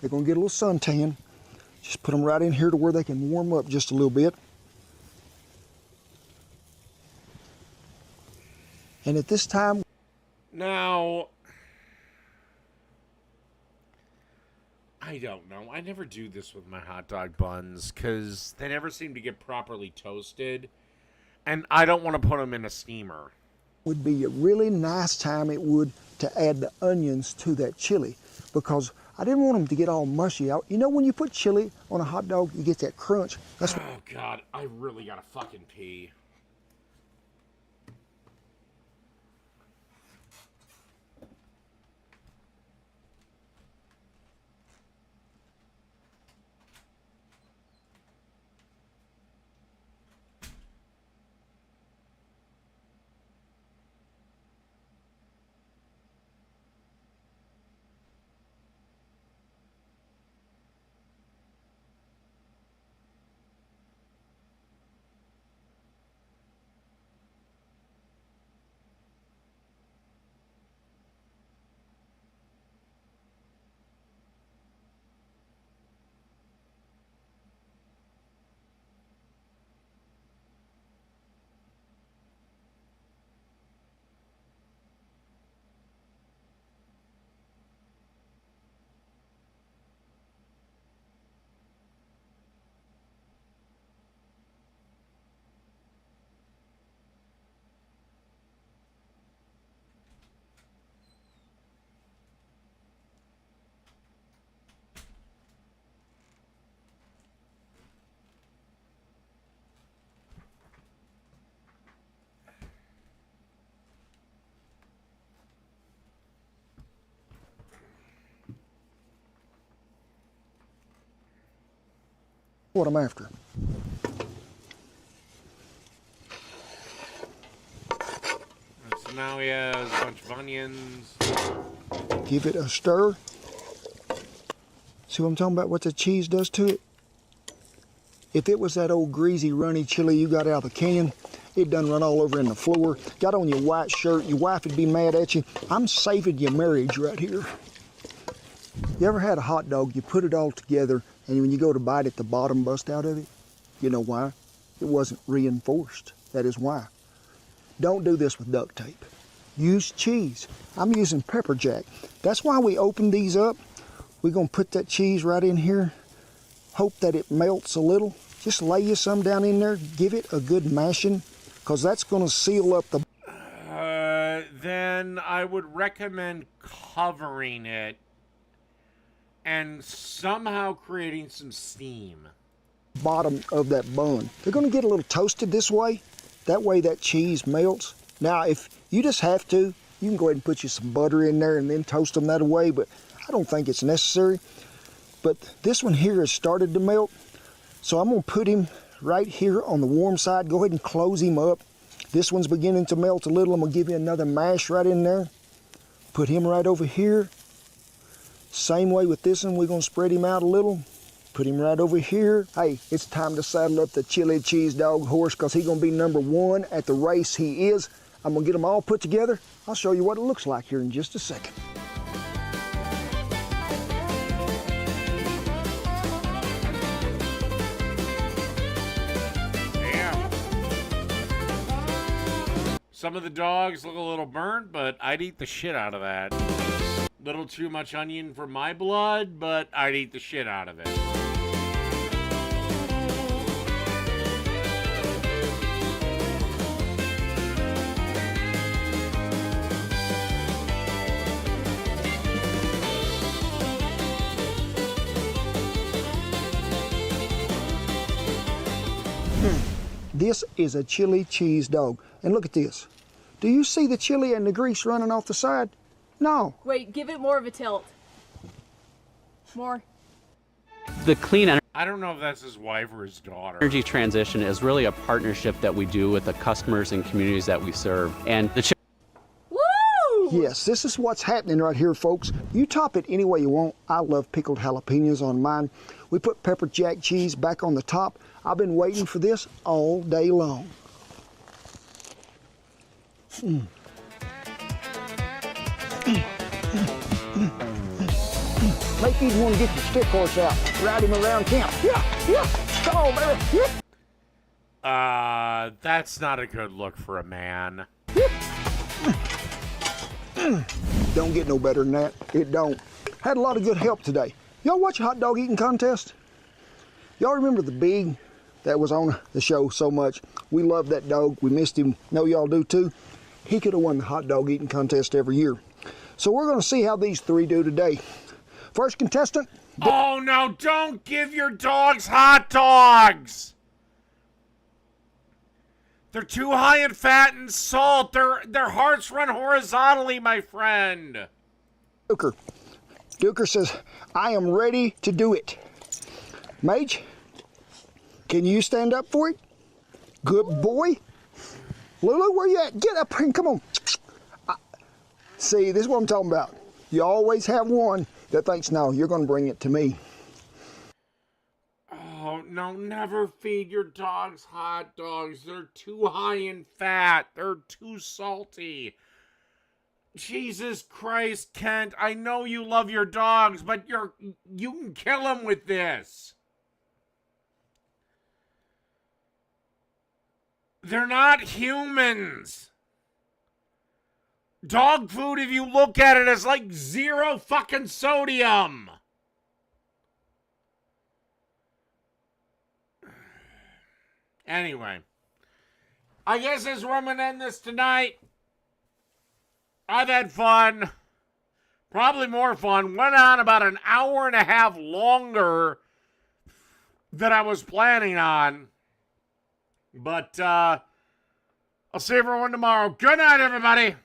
They're gonna get a little suntan. Just put them right in here to where they can warm up just a little bit. And at this time... Now, I don't know. I never do this with my hot dog buns because they never seem to get properly toasted. And I don't want to put them in a steamer. Would be a really nice time it would to add the onions to that chili because I didn't want them to get all mushy out. You know when you put chili on a hot dog, you get that crunch. That's Oh, God. I really gotta fucking pee. what I'm after. So now he has a bunch of onions. Give it a stir. See what I'm talking about, what the cheese does to it? If it was that old greasy, runny chili you got out of the can, it done run all over in the floor. Got on your white shirt, your wife would be mad at you. I'm saving your marriage right here. You ever had a hot dog, you put it all together, and when you go to bite it, the bottom bust out of it? You know why? It wasn't reinforced. That is why. Don't do this with duct tape. Use cheese. I'm using pepper jack. That's why we open these up. We're gonna put that cheese right in here. Hope that it melts a little. Just lay you some down in there. Give it a good mashing, because that's gonna seal up the... Then I would recommend covering it and somehow creating some steam. Bottom of that bun. They're gonna get a little toasted this way. That way that cheese melts. Now, if you just have to, you can go ahead and put you some butter in there and then toast them that way, but I don't think it's necessary. But this one here has started to melt, so I'm gonna put him right here on the warm side. Go ahead and close him up. This one's beginning to melt a little. I'm gonna give you another mash right in there. Put him right over here. Same way with this one, we're gonna spread him out a little. Put him right over here. Hey, it's time to saddle up the chili cheese dog horse, because he's gonna be #1 at the race he is. I'm gonna get them all put together. I'll show you what it looks like here in just a second. Some of the dogs look a little burnt, but I'd eat the shit out of that. Little too much onion for my blood, but I'd eat the shit out of it. This is a chili cheese dog. And look at this. Do you see the chili and the grease running off the side? No. Wait, give it more of a tilt. More. The clean I don't know if that's his wife or his daughter. energy transition is really a partnership that we do with the customers and communities that we serve. And the Yes, this is what's happening right here, folks. You top it any way you want. I love pickled jalapenos on mine. We put pepper jack cheese back on the top. I've been waiting for this all day long. Make you want to get your stick horse out, ride him around camp. Yeah, come on, baby. That's not a good look for a man. Don't get no better than that. It don't. Had a lot of good help today. Y'all watch a hot dog eating contest? Y'all remember the big that was on the show so much? We loved that dog. We missed him. Know y'all do too. He could have won the hot dog eating contest every year. So we're going to see how these three do today. First contestant. Oh no, don't give your dogs hot dogs! They're too high in fat and salt. Their hearts run horizontally, my friend. Duker. Duker says, I am ready to do it. Mage, can you stand up for it? Good boy. Lulu, where you at? Get up here and come on. See, this is what I'm talking about. You always have one that thinks, no, you're going to bring it to me. Oh, no, never feed your dogs hot dogs. They're too high in fat. They're too salty. Jesus Christ, Kent, I know you love your dogs, but you can kill them with this. They're not humans. Dog food, if you look at it, is like 0 fucking sodium. Anyway, I guess that's where I'm going to end this tonight. I've had fun. Probably more fun. Went on about an hour and a half longer than I was planning on. But I'll see everyone tomorrow. Good night, everybody.